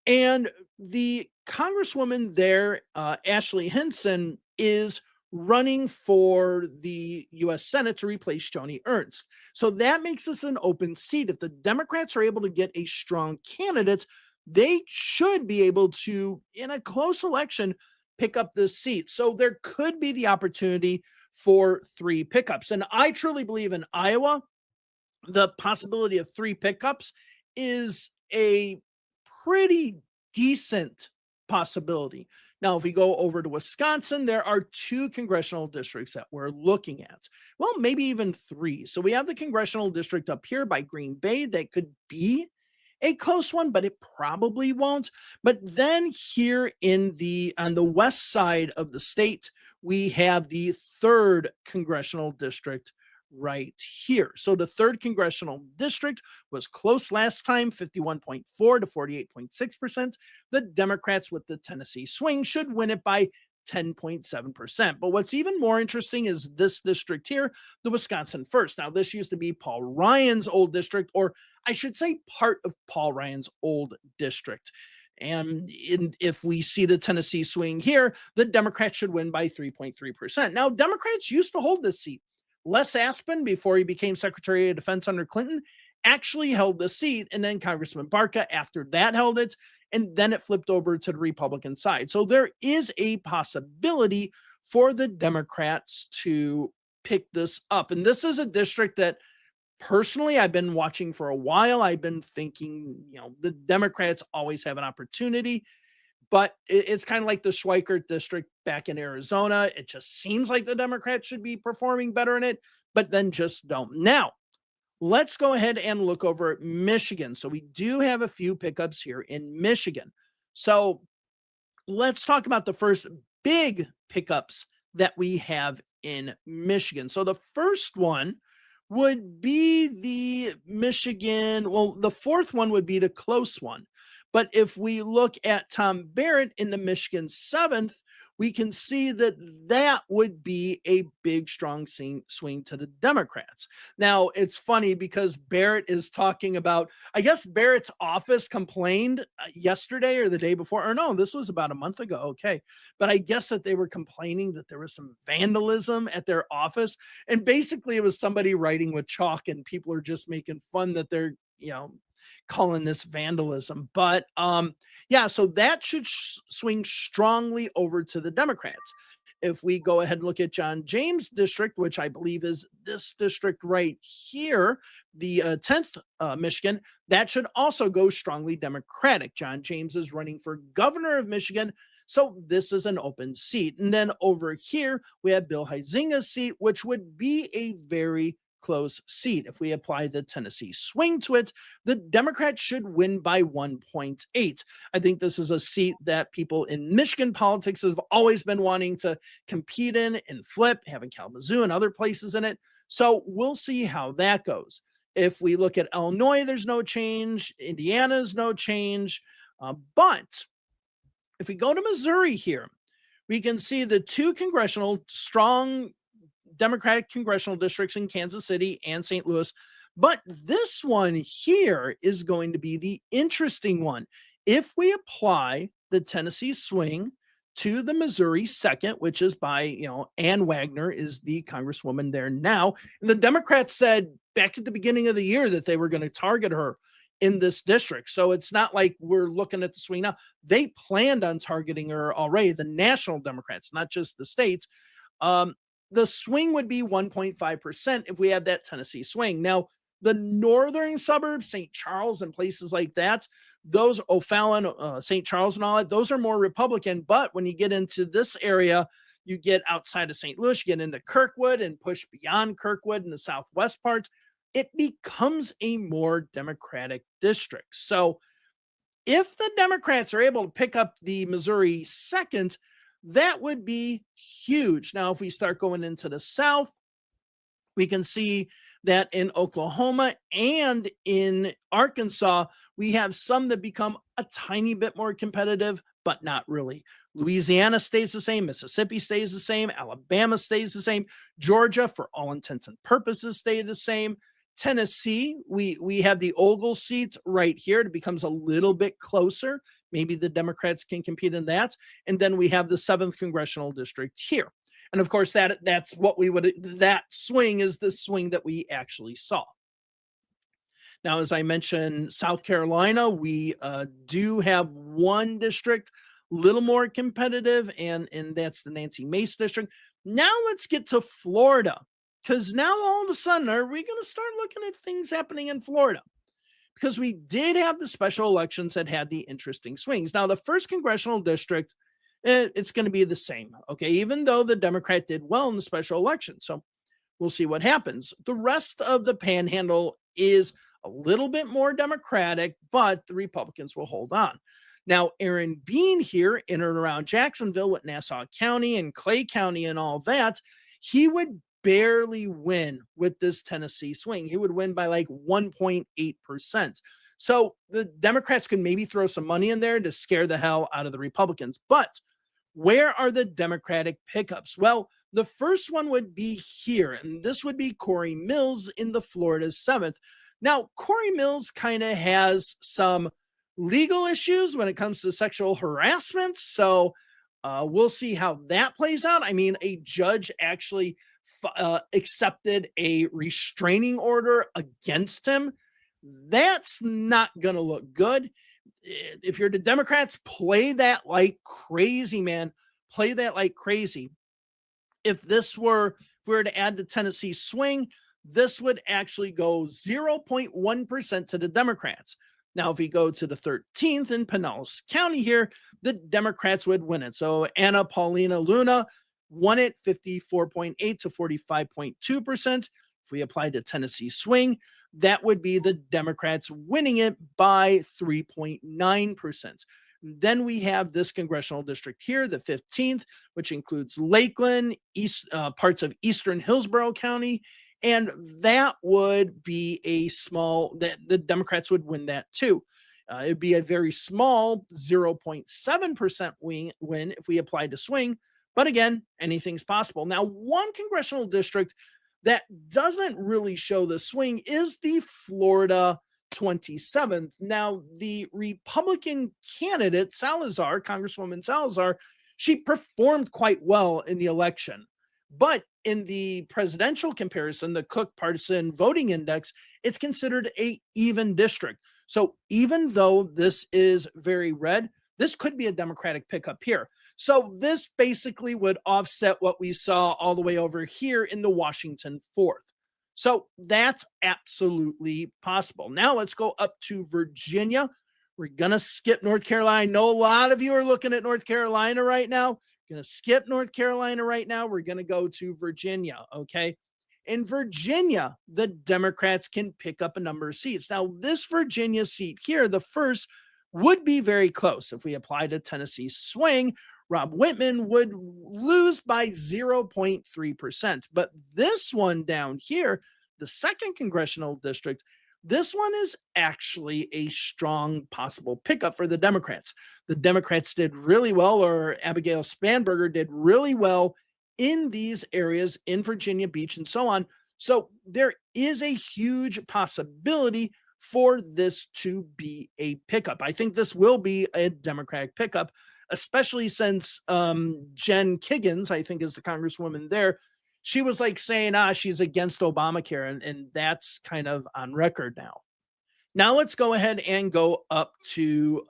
And the Congresswoman there, Ashley Hinson, is running for the U.S. Senate to replace Joni Ernst. So that makes this an open seat. If the Democrats are able to get a strong candidate, they should be able to, in a close election, pick up this seat. So there could be the opportunity for 3 pickups. And I truly believe in Iowa, the possibility of 3 pickups is a pretty decent possibility. Now, if we go over to Wisconsin, there are 2 congressional districts that we're looking at. Well, maybe even 3. So we have the congressional district up here by Green Bay that could be a close one, but it probably won't. But then here on the west side of the state, we have the 3rd congressional district right here. So the 3rd congressional district was close last time, 51.4 to 48.6%. The Democrats with the Tennessee swing should win it by 10.7%. But what's even more interesting is this district here, the Wisconsin 1st. Now, this used to be Paul Ryan's old district, or I should say part of Paul Ryan's old district. And if we see the Tennessee swing here, the Democrats should win by 3.3%. Now, Democrats used to hold this seat. Les Aspin, before he became Secretary of Defense under Clinton, actually held the seat, and then Congressman Barca after that held it, and then it flipped over to the Republican side. So there is a possibility for the Democrats to pick this up. And this is a district that personally I've been watching for a while. I've been thinking, the Democrats always have an opportunity. But it's kind of like the Schweikert district back in Arizona. It just seems like the Democrats should be performing better in it, but then just don't. Now, let's go ahead and look over at Michigan. So we do have a few pickups here in Michigan. So let's talk about the first big pickups that we have in Michigan. So the first one would be the Michigan, well, the fourth one would be the close one. But if we look at Tom Barrett in the Michigan 7th, we can see that that would be a big, strong swing to the Democrats. Now, it's funny because Barrett is talking about, I guess Barrett's office complained yesterday or the day before, or no, this was about a month ago. Okay. But I guess that they were complaining that there was some vandalism at their office. And basically, it was somebody writing with chalk, and people are just making fun that they're, calling this vandalism. But yeah, so that should swing strongly over to the Democrats. If we go ahead and look at John James district, which I believe is this district right here, the 10th Michigan, that should also go strongly Democratic. John James is running for governor of Michigan, so this is an open seat. And then over here, we have Bill Huizinga's seat, which would be a very close seat. If we apply the Tennessee swing to it, the Democrats should win by 1.8. I think this is a seat that people in Michigan politics have always been wanting to compete in and flip, having Kalamazoo and other places in it. So we'll see how that goes. If we look at Illinois, there's no change. Indiana's no change. But if we go to Missouri here, we can see the two strong Democratic congressional districts in Kansas City and St. Louis. But this one here is going to be the interesting one. If we apply the Tennessee swing to the Missouri 2nd, which is by, Ann Wagner is the congresswoman there now. And the Democrats said back at the beginning of the year that they were going to target her in this district. So it's not like we're looking at the swing now. They planned on targeting her already, the national Democrats, not just the states. The swing would be 1.5% if we had that Tennessee swing. Now, the northern suburbs, St. Charles and places like that, those O'Fallon, St. Charles and all that, those are more Republican. But when you get into this area, you get outside of St. Louis, you get into Kirkwood and push beyond Kirkwood in the southwest parts, it becomes a more Democratic district. So if the Democrats are able to pick up the Missouri 2nd, that would be huge. Now, if we start going into the South, we can see that in Oklahoma and in Arkansas, we have some that become a tiny bit more competitive, but not really. Louisiana stays the same. Mississippi stays the same. Alabama stays the same. Georgia, for all intents and purposes, stay the same. Tennessee, we have the Ogle seat right here. It becomes a little bit closer. Maybe the Democrats can compete in that. And then we have the 7th congressional district here. And of course, that's what that swing is the swing that we actually saw. Now, as I mentioned, South Carolina, we do have one district, a little more competitive, and that's the Nancy Mace district. Now let's get to Florida, because now all of a sudden, are we going to start looking at things happening in Florida? Because we did have the special elections that had the interesting swings. Now, the 1st congressional district, it's going to be the same, okay, even though the Democrat did well in the special election. So we'll see what happens. The rest of the panhandle is a little bit more Democratic, but the Republicans will hold on. Now, Aaron Bean here in and around Jacksonville with Nassau County and Clay County and all that, he would barely win with this Tennessee swing. He would win by like 1.8%. So the Democrats could maybe throw some money in there to scare the hell out of the Republicans. But where are the Democratic pickups? Well, the first one would be here, and this would be Corey Mills in the Florida 7th. Now, Corey Mills kind of has some legal issues when it comes to sexual harassment. So we'll see how that plays out. I mean, a judge actually accepted a restraining order against him. That's not going to look good. If you're the Democrats, play that like crazy, man. Play that like crazy. If we were to add the Tennessee swing, this would actually go 0.1% to the Democrats. Now, if we go to the 13th in Pinellas County here, the Democrats would win it. So Anna Paulina Luna won it 54.8 to 45.2%. If we apply the Tennessee swing, that would be the Democrats winning it by 3.9%. Then we have this congressional district here, the 15th, which includes Lakeland, parts of eastern Hillsborough County, and that would be a small, that the Democrats would win that too. It'd be a very small 0.7% win if we applied to swing. But again, anything's possible. Now, one congressional district that doesn't really show the swing is the Florida 27th. Now, the Republican candidate, Salazar, Congresswoman Salazar, she performed quite well in the election. But in the presidential comparison, the Cook Partisan Voting Index, it's considered a even district. So even though this is very red, this could be a Democratic pickup here. So this basically would offset what we saw all the way over here in the Washington 4th. So that's absolutely possible. Now let's go up to Virginia. We're going to skip North Carolina. I know a lot of you are looking at North Carolina right now. We're going to skip North Carolina right now. We're going to go to Virginia, okay? In Virginia, the Democrats can pick up a number of seats. Now, this Virginia seat here, the first, would be very close. If we applied a Tennessee swing, Rob Whitman would lose by 0.3%. But this one down here, the second congressional district, this one is actually a strong possible pickup for the Democrats. The Democrats did really well, or Abigail Spanberger did really well in these areas in Virginia Beach and so on. So there is a huge possibility for this to be a pickup. I think this will be a Democratic pickup, especially since Jen Kiggins, I think is the congresswoman there, she was like saying, she's against Obamacare, and that's kind of on record now. Now let's go ahead and go up to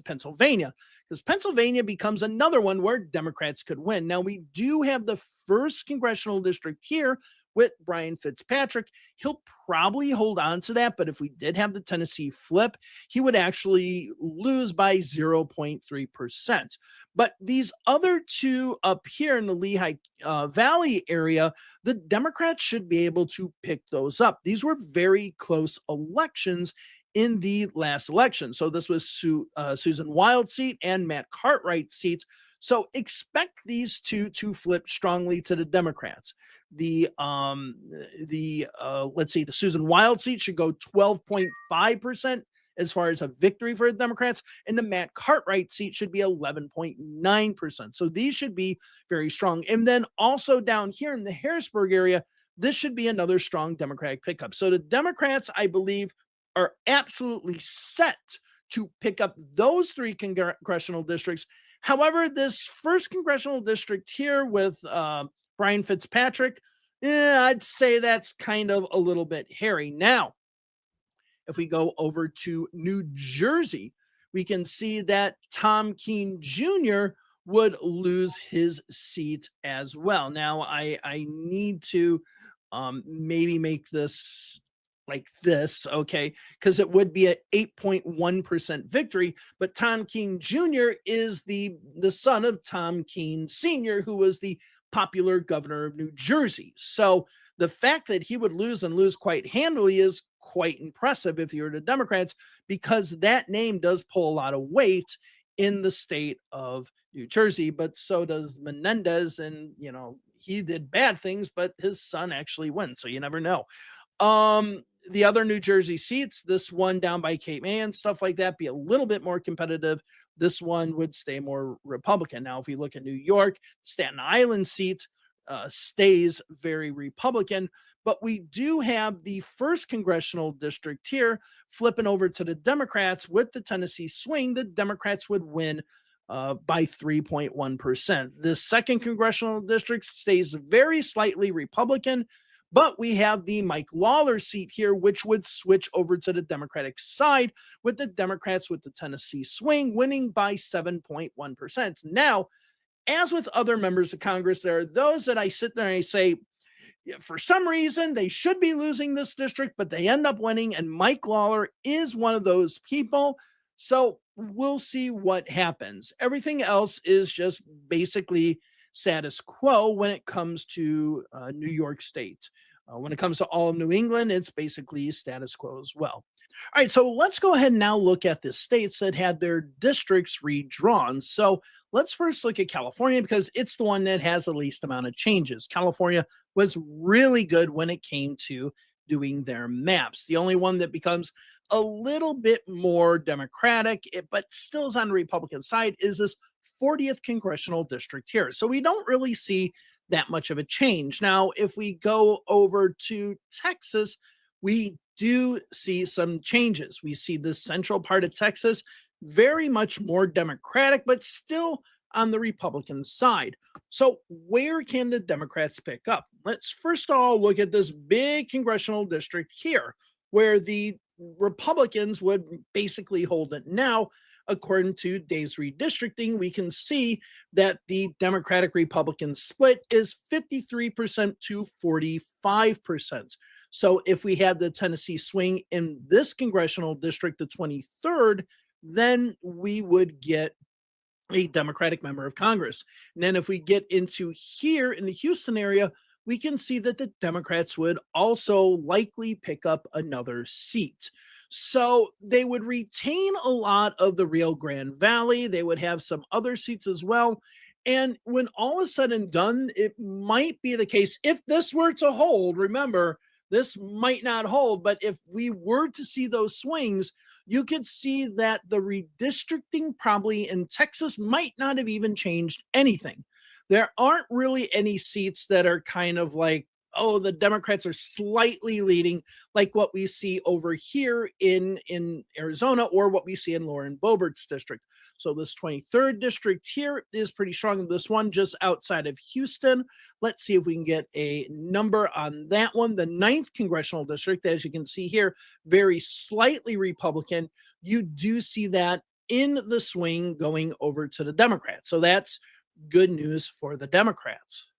Pennsylvania, because Pennsylvania becomes another one where Democrats could win. Now we do have the first congressional district here with Brian Fitzpatrick. He'll probably hold on to that, but if we did have the Tennessee flip, he would actually lose by 0.3%. But these other two up here in the Lehigh Valley area, the Democrats should be able to pick those up. These were very close elections in the last election. So this was Susan Wild's seat and Matt Cartwright's seats. So expect these two to flip strongly to the Democrats. The Susan Wild seat should go 12.5% as far as a victory for the Democrats, and the Matt Cartwright seat should be 11.9%. So these should be very strong. And then also down here in the Harrisburg area, this should be another strong Democratic pickup. So the Democrats, I believe, are absolutely set to pick up those three congressional districts. However, this first congressional district here with Brian Fitzpatrick, I'd say that's kind of a little bit hairy. Now, if we go over to New Jersey, we can see that Tom Keene Jr. would lose his seat as well. Now, I need to maybe make this like this, okay, because it would be an 8.1% victory, but Tom Keene Jr. is the son of Tom Keene Sr., who was the popular governor of New Jersey. So the fact that he would lose and lose quite handily is quite impressive if you're the Democrats, because that name does pull a lot of weight in the state of New Jersey, but so does Menendez, and he did bad things, but his son actually wins, so you never know. The other New Jersey seats, this one down by Cape May and stuff like that, be a little bit more competitive. This one would stay more Republican. Now, if we look at New York, Staten Island seat stays very Republican, but we do have the first congressional district here flipping over to the Democrats with the Tennessee swing. The Democrats would win by 3.1%. The second congressional district stays very slightly Republican, but we have the Mike Lawler seat here, which would switch over to the Democratic side, with the Democrats with the Tennessee swing winning by 7.1%. Now, as with other members of Congress, there are those that I sit there and I say, for some reason, they should be losing this district, but they end up winning, and Mike Lawler is one of those people. So we'll see what happens. Everything else is just basically status quo when it comes to New York State. When it comes to all of New England, it's basically status quo as well. All right, so let's go ahead and now look at the states that had their districts redrawn. So let's first look at California because it's the one that has the least amount of changes. California was really good when it came to doing their maps. The only one that becomes a little bit more Democratic, but still is on the Republican side, is this 40th congressional district here. So we don't really see that much of a change. Now, if we go over to Texas, we do see some changes. We see the central part of Texas very much more Democratic, but still on the Republican side. So where can the Democrats pick up? Let's first of all look at this big congressional district here, where the Republicans would basically hold it now. According to Dave's redistricting, we can see that the Democratic Republican split is 53% to 45%. So if we had the Tennessee swing in this congressional district, the 23rd, then we would get a Democratic member of Congress. And then if we get into here in the Houston area, we can see that the Democrats would also likely pick up another seat. So they would retain a lot of the Rio Grande Valley. They would have some other seats as well. And when all is said and done, it might be the case, if this were to hold, remember, this might not hold, but if we were to see those swings, you could see that the redistricting probably in Texas might not have even changed anything. There aren't really any seats that are kind of like, oh, the Democrats are slightly leading, like what we see over here in Arizona or what we see in Lauren Boebert's district. So this 23rd district here is pretty strong. This one just outside of Houston. Let's see if we can get a number on that one. The 9th congressional district, as you can see here, very slightly Republican. You do see that in the swing going over to the Democrats. So that's good news for the Democrats.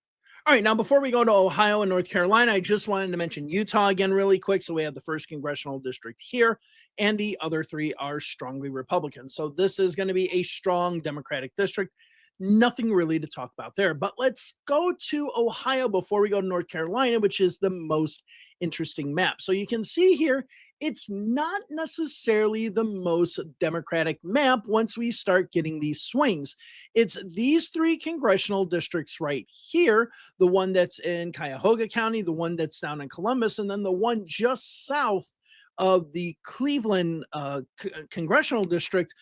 All right, now before we go to Ohio and North Carolina, I just wanted to mention Utah again really quick. So we have the 1st congressional district here, and the other 3 are strongly Republican. So this is going to be a strong Democratic district. Nothing really to talk about there. But let's go to Ohio before we go to North Carolina, which is the most interesting map. So you can see here, it's not necessarily the most Democratic map once we start getting these swings. It's these 3 congressional districts right here, the one that's in Cuyahoga County, the one that's down in Columbus, and then the one just south of the Cleveland congressional district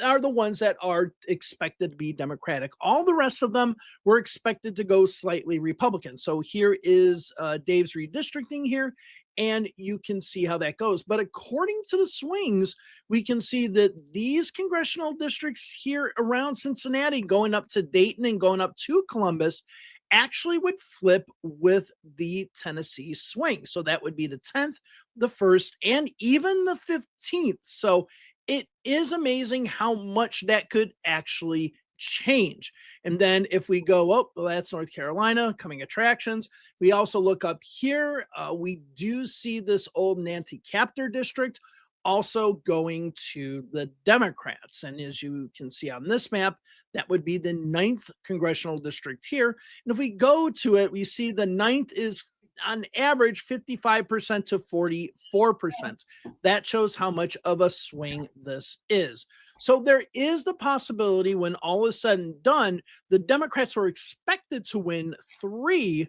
are the ones that are expected to be Democratic. All the rest of them were expected to go slightly Republican. So here is Dave's redistricting here, and you can see how that goes. But according to the swings, we can see that these congressional districts here around Cincinnati, going up to Dayton and going up to Columbus, actually would flip with the Tennessee swing. So that would be the 10th, the 1st, and even the 15th. So it is amazing how much that could actually change. And then if we go up, well, that's North Carolina, coming attractions. We also look up here. We do see this old Nancy Captor district also going to the Democrats. And as you can see on this map, that would be the 9th congressional district here. And if we go to it, we see the 9th is on average 55% to 44%. That shows how much of a swing this is. So there is the possibility when all is said and done, the Democrats are expected to win 3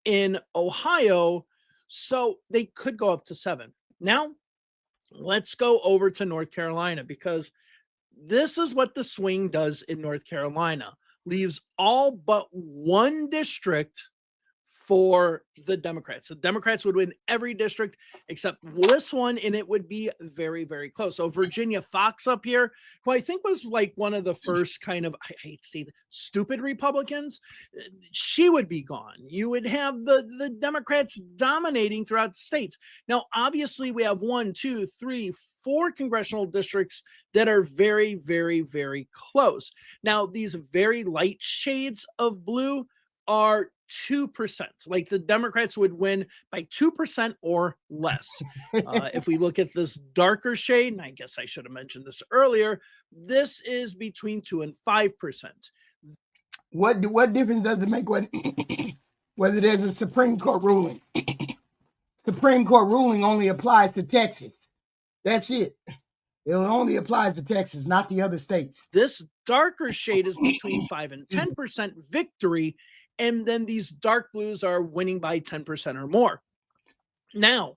in Ohio, so they could go up to 7. Now, let's go over to North Carolina, because this is what the swing does in North Carolina. Leaves all but 1 district for the Democrats. The Democrats would win every district except this one, and it would be very, very close. So Virginia Fox up here, who I think was like one of the first kind of, I hate to say, stupid Republicans, she would be gone. You would have the Democrats dominating throughout the states. Now, obviously, we have 1, 2, 3, 4 congressional districts that are very, very, very close. Now, these very light shades of blue are 2%. Like the Democrats would win by 2% or less. If we look at this darker shade, and I guess I should have mentioned this earlier, this is between 2 and 5%. What difference does it make whether there's a Supreme Court ruling? Supreme Court ruling only applies to Texas. That's it. It only applies to Texas, not the other states. This darker shade is between 5 and 10% victory, and then these dark blues are winning by 10% or more. Now,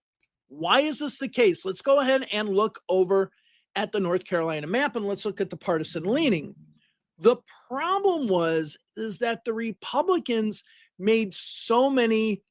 why is this the case? Let's go ahead and look over at the North Carolina map, and let's look at the partisan leaning. The problem is that the Republicans made so many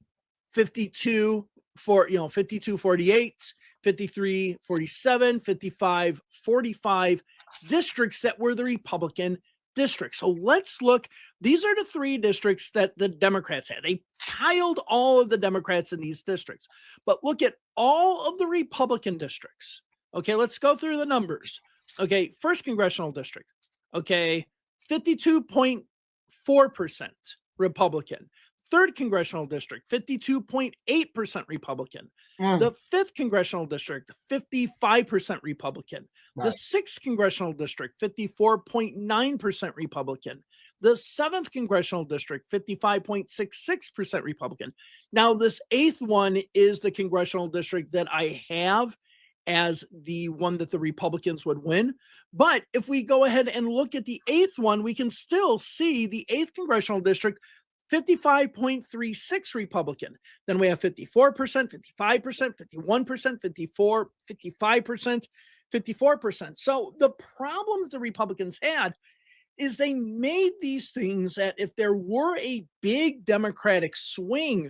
52 48, 53 47, 55 45 districts that were the Republican districts. So let's look. These are the 3 districts that the Democrats had. They piled all of the Democrats in these districts. But look at all of the Republican districts. Okay, let's go through the numbers. Okay, 1st congressional district. Okay, 52.4% Republican. 3rd congressional district, 52.8% Republican. The 5th congressional district, 55% Republican. Right. The 6th congressional district, 54.9% Republican. The 7th congressional district, 55.66% Republican. Now, this 8th one is the congressional district that I have as the one that the Republicans would win. But if we go ahead and look at the 8th one, we can still see the 8th congressional district, 55.36 Republican. Then we have 54%, 55%, 51%, 54, 55%, 54%. So the problem that the Republicans had is they made these things that if there were a big Democratic swing,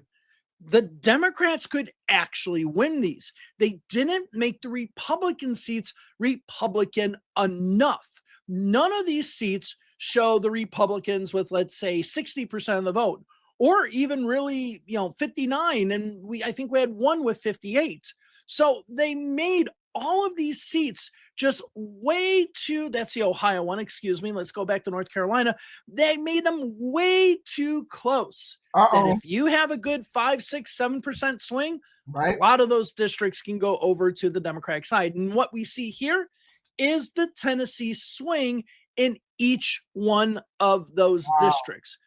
the Democrats could actually win these. They didn't make the Republican seats Republican enough. None of these seats show the Republicans with, let's say, 60% of the vote, or even really, 59. And I think we had one with 58. So they made all of these seats just way too, that's the Ohio one, excuse me. Let's go back to North Carolina. They made them way too close. That if you have a good 5, 6, 7% swing, right, a lot of those districts can go over to the Democratic side. And what we see here is the Tennessee swing in each one of those districts.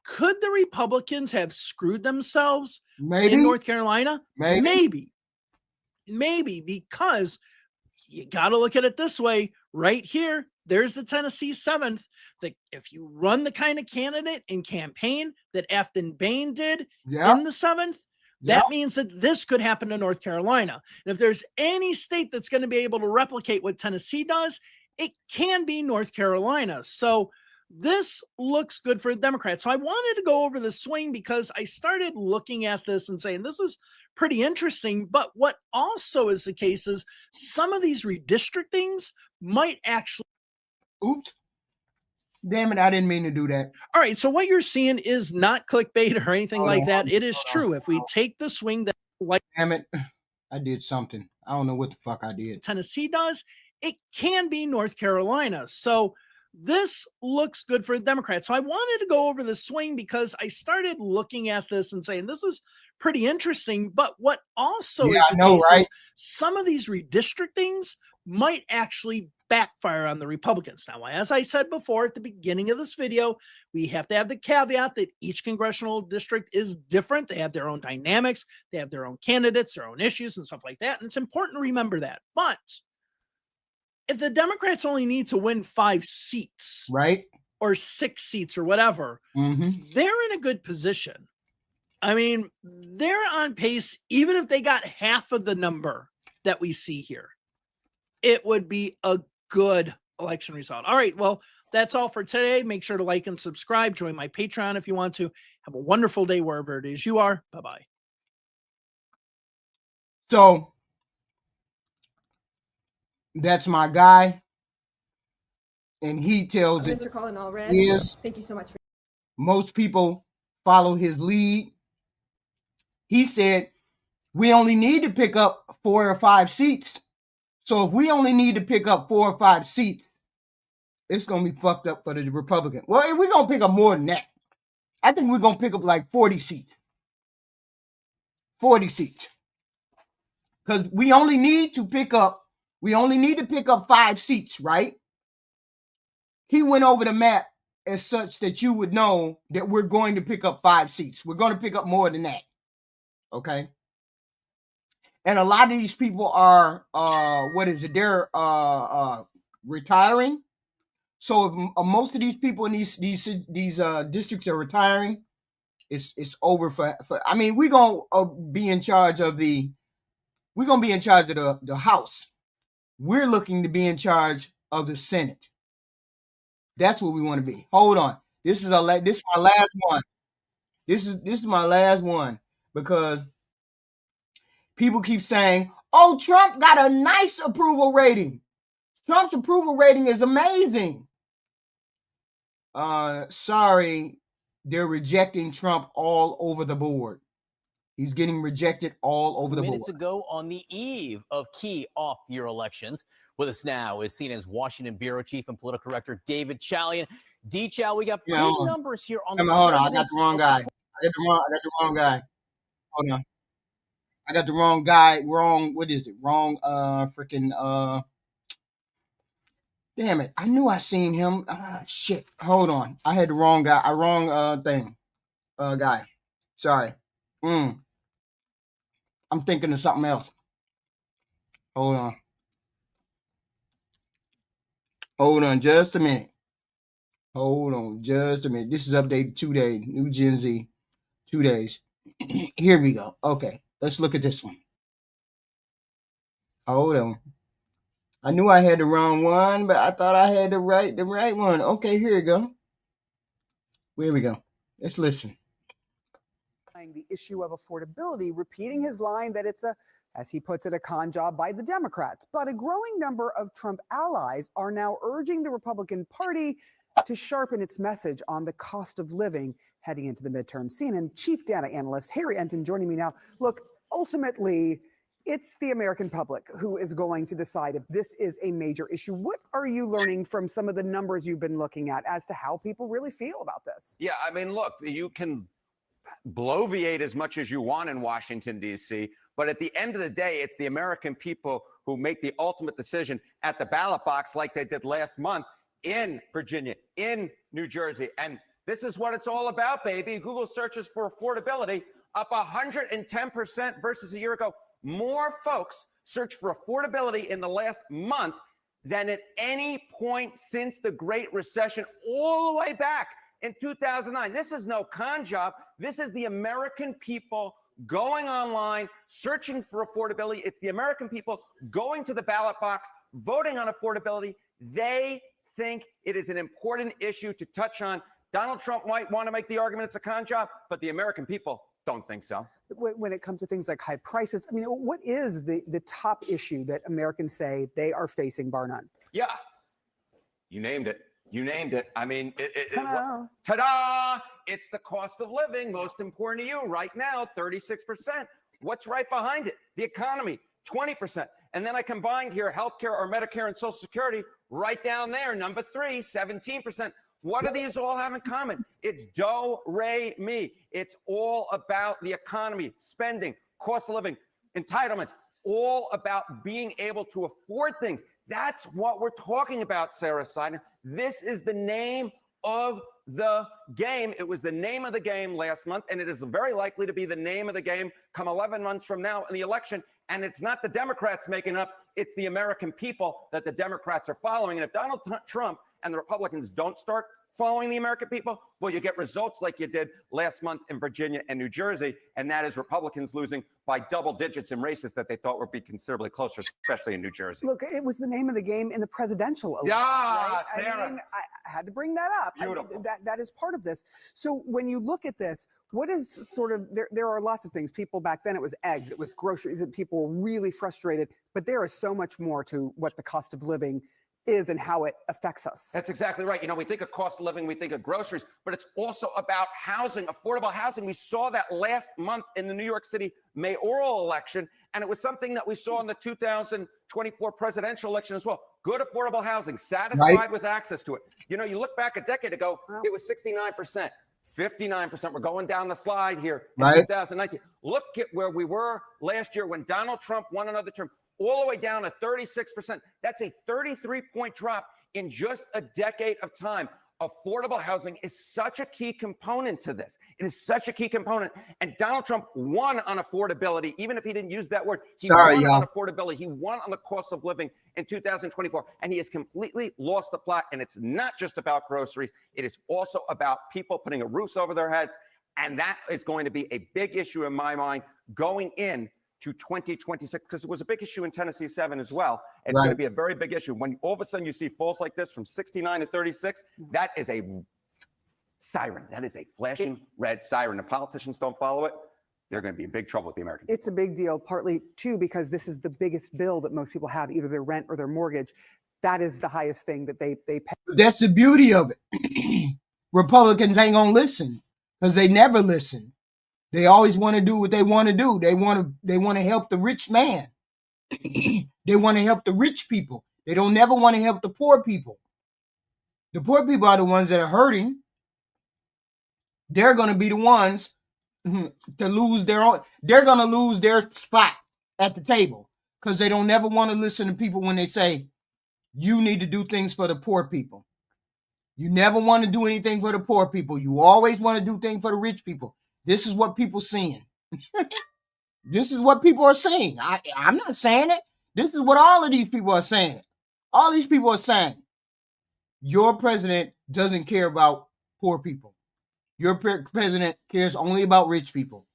Could the Republicans have screwed themselves in North Carolina? Maybe, because you got to look at it this way. Right here, there's the Tennessee 7th. That if you run the kind of candidate and campaign that Afton Bain did in the 7th, that means that this could happen to North Carolina. And if there's any state that's going to be able to replicate what Tennessee does, it can be North Carolina. So this looks good for the Democrats. So I wanted to go over the swing because I started looking at this and saying, this is pretty interesting. But what also is the case is some of these redistrictings might actually. Oops. Damn it, I didn't mean to do that. All right, so what you're seeing is not clickbait or anything like that. It is true. If we take the swing that, like, damn it, I did something. I don't know what the fuck I did. Tennessee does, it can be North Carolina. So this looks good for the Democrats. So I wanted to go over the swing because I started looking at this and saying, this is pretty interesting. But what also is the case is some of these redistrictings might actually backfire on the Republicans. Now, as I said before at the beginning of this video, we have to have the caveat that each congressional district is different. They have their own dynamics. They have their own candidates, their own issues and stuff like that. And it's important to remember that. But if the Democrats only need to win 5 seats, right, or 6 seats or whatever, they're in a good position. I mean, they're on pace. Even if they got half of the number that we see here, it would be a good election result. All right. Well, that's all for today. Make sure to like and subscribe. Join my Patreon if you want to. Have a wonderful day wherever it is you are. Bye-bye. So that's my guy. And he tells it. Mr. Colin Allred. Yes. Thank you so much. Most people follow his lead. He said, we only need to pick up 4 or 5 seats. So if we only need to pick up 4 or 5 seats, it's going to be fucked up for the Republican. Well, if we're going to pick up more than that, I think we're going to pick up like 40 seats. 40 seats. Because we only need to pick up 5 seats, right? He went over the map as such that you would know that we're going to pick up 5 seats. We're going to pick up more than that. Okay? And a lot of these people are they're retiring. So if most of these people in these districts are retiring, it's over for I mean, we're gonna be in charge of the House. We're looking to be in charge of the Senate. That's what we want to be. Hold on. This is my last one. This is my last one, because people keep saying, "Oh, Trump got a nice approval rating. Trump's approval rating is amazing." Sorry, they're rejecting Trump all over the board. He's getting rejected all over the board. Minutes ago on the eve of key off-year elections. With us now is CNN's Washington bureau chief and political director David Chalian. D-Chow, we got big numbers here on the Hold on, I got the wrong guy. I got the wrong guy. Hold on. I got the wrong guy. What is it? Wrong damn it. I knew I seen him. Shit. Hold on. I had the wrong guy. Wrong thing. Guy. Sorry. I'm thinking of something else. Hold on just a minute. This is updated 2 days. New Gen Z. 2 days. Here we go. Okay. Let's look at this one. Hold on. I knew I had the wrong one, but I thought I had the right one. Okay, here we go. Here we go. Let's listen. The issue of affordability, repeating his line that it's as he puts it, a con job by the Democrats. But a growing number of Trump allies are now urging the Republican Party to sharpen its message on the cost of living heading into the midterm. CNN chief data analyst Harry Enton joining me now. Look, ultimately, it's the American public who is going to decide if this is a major issue. What are you learning from some of the numbers you've been looking at as to how people really feel about this? Yeah, I mean, look, you can bloviate as much as you want in Washington, D.C., but at the end of the day, it's the American people who make the ultimate decision at the ballot box, like they did last month in Virginia, in New Jersey. And this is what it's all about, baby. Google searches for affordability up 110% versus a year ago. More folks search for affordability in the last month than at any point since the Great Recession, all the way back in 2009. This is no con job. This is the American people going online, searching for affordability. It's the American people going to the ballot box, voting on affordability. They think it is an important issue to touch on. Donald Trump might want to make the argument it's a con job, but the American people don't think so. When it comes to things like high prices, I mean, what is the top issue that Americans say they are facing, bar none? Yeah, you named it. You named it. I mean, ta-da! It's the cost of living, most important to you right now, 36%. What's right behind it? The economy, 20%. And then I combined here healthcare or Medicare and Social Security right down there, number 3, 17%. What do these all have in common? It's do, re, mi. It's all about the economy, spending, cost of living, entitlements, all about being able to afford things. That's what we're talking about, Sarah Seidner. This is the name of the game. It was the name of the game last month, and it is very likely to be the name of the game come 11 months from now in the election. And it's not the Democrats making up, it's the American people that the Democrats are following. And if Donald Trump and the Republicans don't start following the American people, well, you get results like you did last month in Virginia and New Jersey, and that is Republicans losing by double digits in races that they thought would be considerably closer, especially in New Jersey. Look, it was the name of the game in the presidential election. Yeah, right? Sarah. I mean, I had to bring that up. Beautiful. That is part of this. So when you look at this, what is sort of, there are lots of things. People back then, it was eggs, it was groceries, and people were really frustrated. But there is so much more to what the cost of living is and how it affects us. That's exactly right. You know, we think of cost of living, we think of groceries, but it's also about housing, affordable housing. We saw that last month in the New York City mayoral election, and it was something that we saw in the 2024 presidential election as well. Good affordable housing, satisfied with access to it. You know, you look back a decade ago, it was 69%. 59%. We're going down the slide here in 2019. Look at where we were last year when Donald Trump won another term, all the way down to 36%. That's a 33-point drop in just a decade of time. Affordable housing is such a key component to this. It is such a key component. And Donald Trump won on affordability, even if he didn't use that word. He won on affordability. He won on the cost of living in 2024. And he has completely lost the plot. And it's not just about groceries. It is also about people putting a roof over their heads. And that is going to be a big issue in my mind going in to 2026, because it was a big issue in Tennessee 7 as well. It's going to be a very big issue. When all of a sudden you see falls like this from 69 to 36, that is a siren. That is a flashing red siren. The politicians don't follow it, they're going to be in big trouble with the American people. It's a big deal, partly too, because this is the biggest bill that most people have, either their rent or their mortgage. That is the highest thing that they pay. That's the beauty of it. Republicans ain't gonna listen because they never listen. They always want to do what they want to do. They want to help the rich man. They want to help the rich people. They don't never want to help the poor people. The poor people are the ones that are hurting. They're going to be the ones to lose their own. They're going to lose their spot at the table because they don't never want to listen to people when they say, you need to do things for the poor people. You never want to do anything for the poor people. You always want to do things for the rich people. This is what people seeing. This is what people are saying. I'm not saying it. This is what all of these people are saying. All these people are saying, your president doesn't care about poor people. Your president cares only about rich people.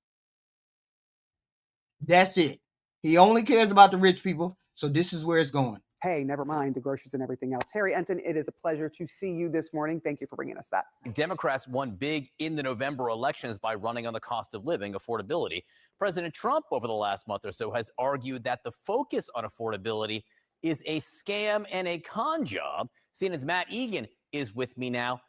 That's it. He only cares about the rich people. So this is where it's going. Hey, never mind the groceries and everything else. Harry Enton, it is a pleasure to see you this morning. Thank you for bringing us that. Democrats won big in the November elections by running on the cost of living, affordability. President Trump, over the last month or so, has argued that the focus on affordability is a scam and a con job. CNN's Matt Egan is with me now.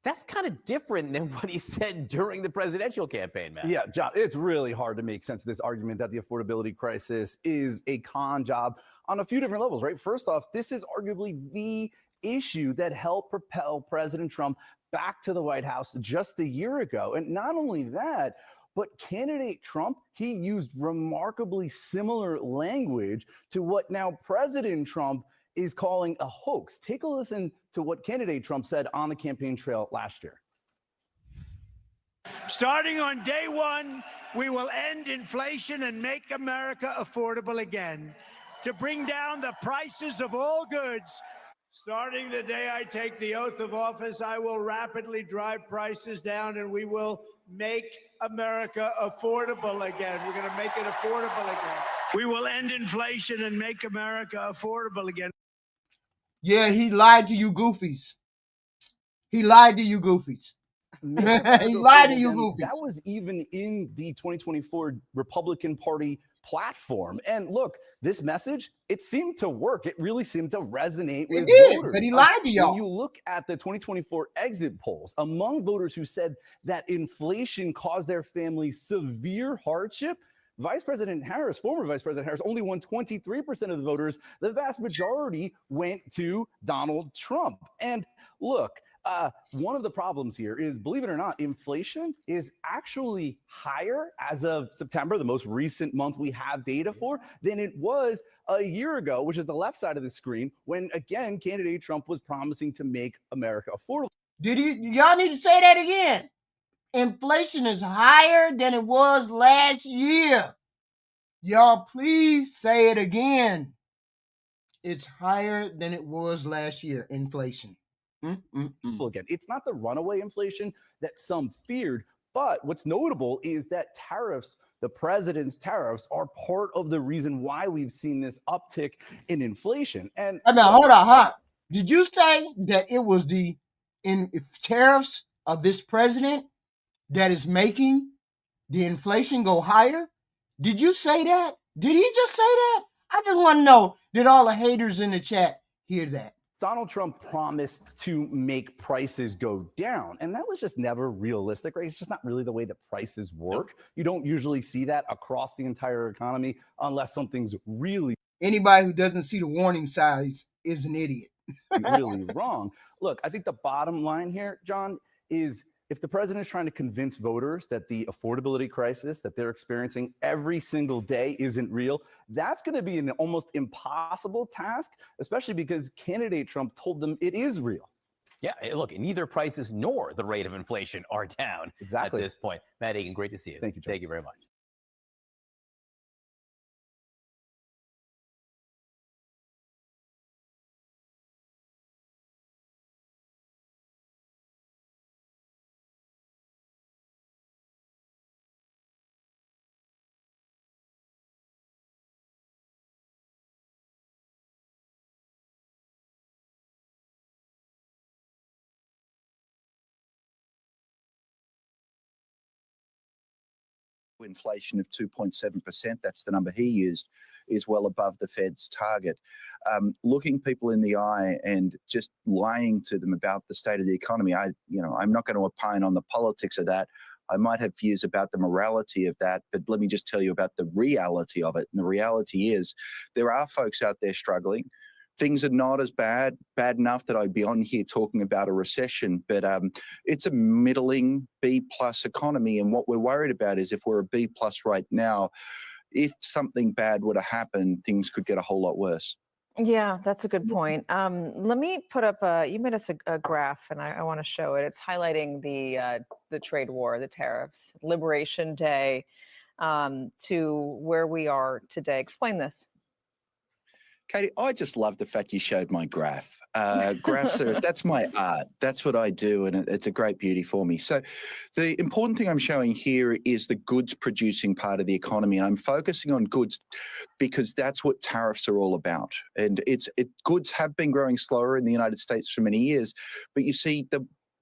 That's kind of different than what he said during the presidential campaign, Matt. Yeah, John, it's really hard to make sense of this argument that the affordability crisis is a con job on a few different levels, right? First off, this is arguably the issue that helped propel President Trump back to the White House just a year ago. And not only that, but candidate Trump, he used remarkably similar language to what now President Trump is calling a hoax. Take a listen to what candidate Trump said on the campaign trail last year. Starting on day one, we will end inflation and make America affordable again. To bring down the prices of all goods. Starting the day I take the oath of office, I will rapidly drive prices down and we will make America affordable again. We're going to make it affordable again. We will end inflation and make America affordable again. Yeah, he lied to you goofies. He lied to you goofies. He lied to you goofies. That was even in the 2024 Republican Party platform. And look, this message, it seemed to work. It really seemed to resonate with voters. But he lied to y'all. When you look at the 2024 exit polls, among voters who said that inflation caused their family severe hardship, Vice President Harris, former Vice President Harris, only won 23% of the voters. The vast majority went to Donald Trump. And look, one of the problems here is, believe it or not, inflation is actually higher as of September, the most recent month we have data for, than it was a year ago, which is the left side of the screen, when, again, candidate Trump was promising to make America affordable. Y'all need to say that again. Inflation is higher than it was last year. Y'all, please say it again. It's higher than it was last year, inflation. Again, it's not the runaway inflation that some feared, but what's notable is that tariffs, the president's tariffs, are part of the reason why we've seen this uptick in inflation. And I mean, hold on. Did you say that it was the tariffs of this president that is making the inflation go higher? Did you say that? Did he just say that? I just want to know, did all the haters in the chat hear that? Donald Trump promised to make prices go down, and that was just never realistic, right? It's just not really the way that prices work. You don't usually see that across the entire economy unless something's really... Anybody who doesn't see the warning signs is an idiot. really wrong. Look, I think the bottom line here, John, is if the president is trying to convince voters that the affordability crisis that they're experiencing every single day isn't real, that's going to be an almost impossible task, especially because candidate Trump told them it is real. Yeah, look, neither prices nor the rate of inflation are down Exactly. at this point. Matt Egan, great to see you. Thank you, Joe. Thank you very much. Inflation of 2.7%, that's the number he used, is well above the Fed's target. Looking people in the eye and just lying to them about the state of the economy, I'm not going to opine on the politics of that. I might have views about the morality of that, but let me just tell you about the reality of it. And the reality is there are folks out there struggling. Things are not as bad enough that I'd be on here talking about a recession, but it's a middling B+ economy. And what we're worried about is if we're a B+ right now, if something bad were to happen, things could get a whole lot worse. Yeah, that's a good point. Let me put up you made us a graph, and I want to show it. It's highlighting the trade war, the tariffs, Liberation Day, to where we are today. Explain this. Katie, I just love the fact you showed my graph. Graphs that's my art. That's what I do, and it's a great beauty for me. So the important thing I'm showing here is the goods producing part of the economy. And I'm focusing on goods because that's what tariffs are all about. And goods have been growing slower in the United States for many years, but you see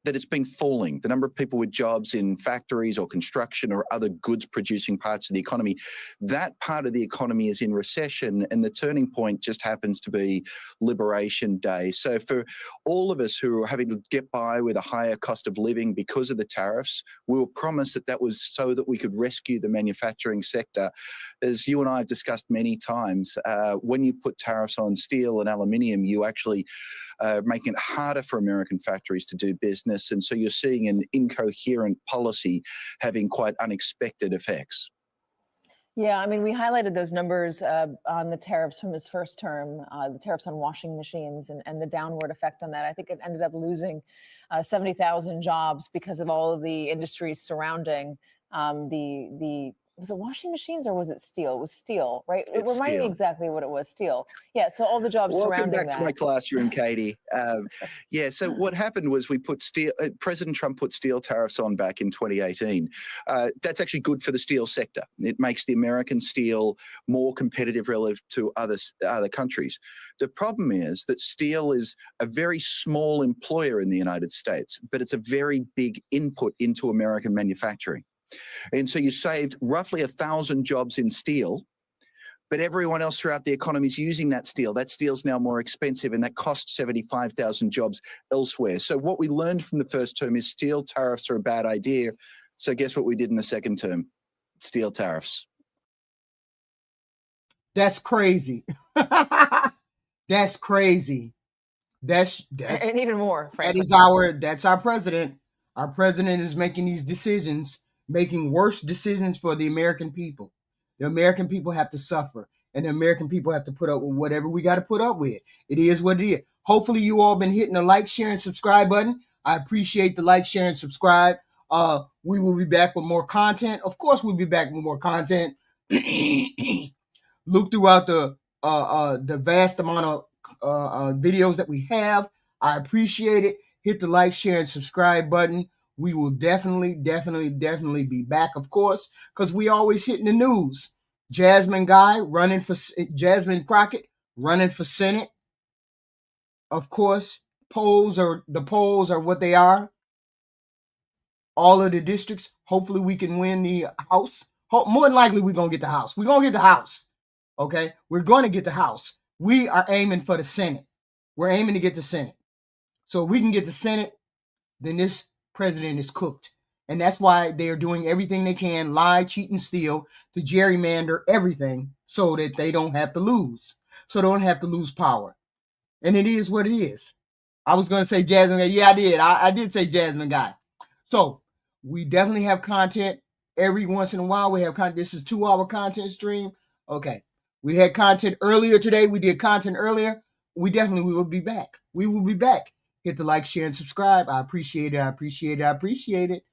that it's been falling. The number of people with jobs in factories or construction or other goods producing parts of the economy, that part of the economy is in recession, and the turning point just happens to be Liberation Day. So for all of us who are having to get by with a higher cost of living because of the tariffs, we were promised that was so that we could rescue the manufacturing sector. As you and I have discussed many times, when you put tariffs on steel and aluminium, you actually making it harder for American factories to do business. And so you're seeing an incoherent policy having quite unexpected effects. Yeah, I mean, we highlighted those numbers on the tariffs from his first term, the tariffs on washing machines and the downward effect on that. I think it ended up losing 70,000 jobs because of all of the industries surrounding was it washing machines or was it steel? It was steel, right? Remind me exactly what it was, steel. Yeah, so all the jobs surrounding that. Welcome back to my classroom, Katie. Yeah, so what happened was we put President Trump put steel tariffs on back in 2018. That's actually good for the steel sector. It makes the American steel more competitive relative to other countries. The problem is that steel is a very small employer in the United States, but it's a very big input into American manufacturing. And so you saved roughly 1,000 jobs in steel, but everyone else throughout the economy is using that steel. That steel's now more expensive, and that costs 75,000 jobs elsewhere. So what we learned from the first term is steel tariffs are a bad idea. So guess what we did in the second term? Steel tariffs. That's crazy. That's crazy. That's and even more. That's our president. Our president is making these decisions, making worse decisions for the American people. The American people have to suffer, and the American people have to put up with whatever we got to put up with. It is what it is. Hopefully you all been hitting the like, share, and subscribe button. I appreciate the like, share, and subscribe. We will be back with more content. Of course, we'll be back with more content. Look throughout the vast amount of videos that we have. I appreciate it. Hit the like, share, and subscribe button. We will definitely be back, of course, because we always hit in the news. Jasmine Crockett running for Senate. Of course, the polls are what they are. All of the districts, hopefully we can win the House. More than likely, we're going to get the House. We're going to get the House. Okay? We're going to get the House. We are aiming for the Senate. We're aiming to get the Senate. So if we can get the Senate, then this president is cooked. And that's why they are doing everything they can, lie, cheat, and steal, to gerrymander everything so that they don't have to lose. So they don't have to lose power. And it is what it is. I was going to say Jasmine guy. Yeah, I did. I did say Jasmine guy. So we definitely have content. Every once in a while we have content. This is a 2-hour content stream. Okay. We had content earlier today. We did content earlier. We will be back. We will be back. Hit the like, share, and subscribe. I appreciate it. I appreciate it. I appreciate it.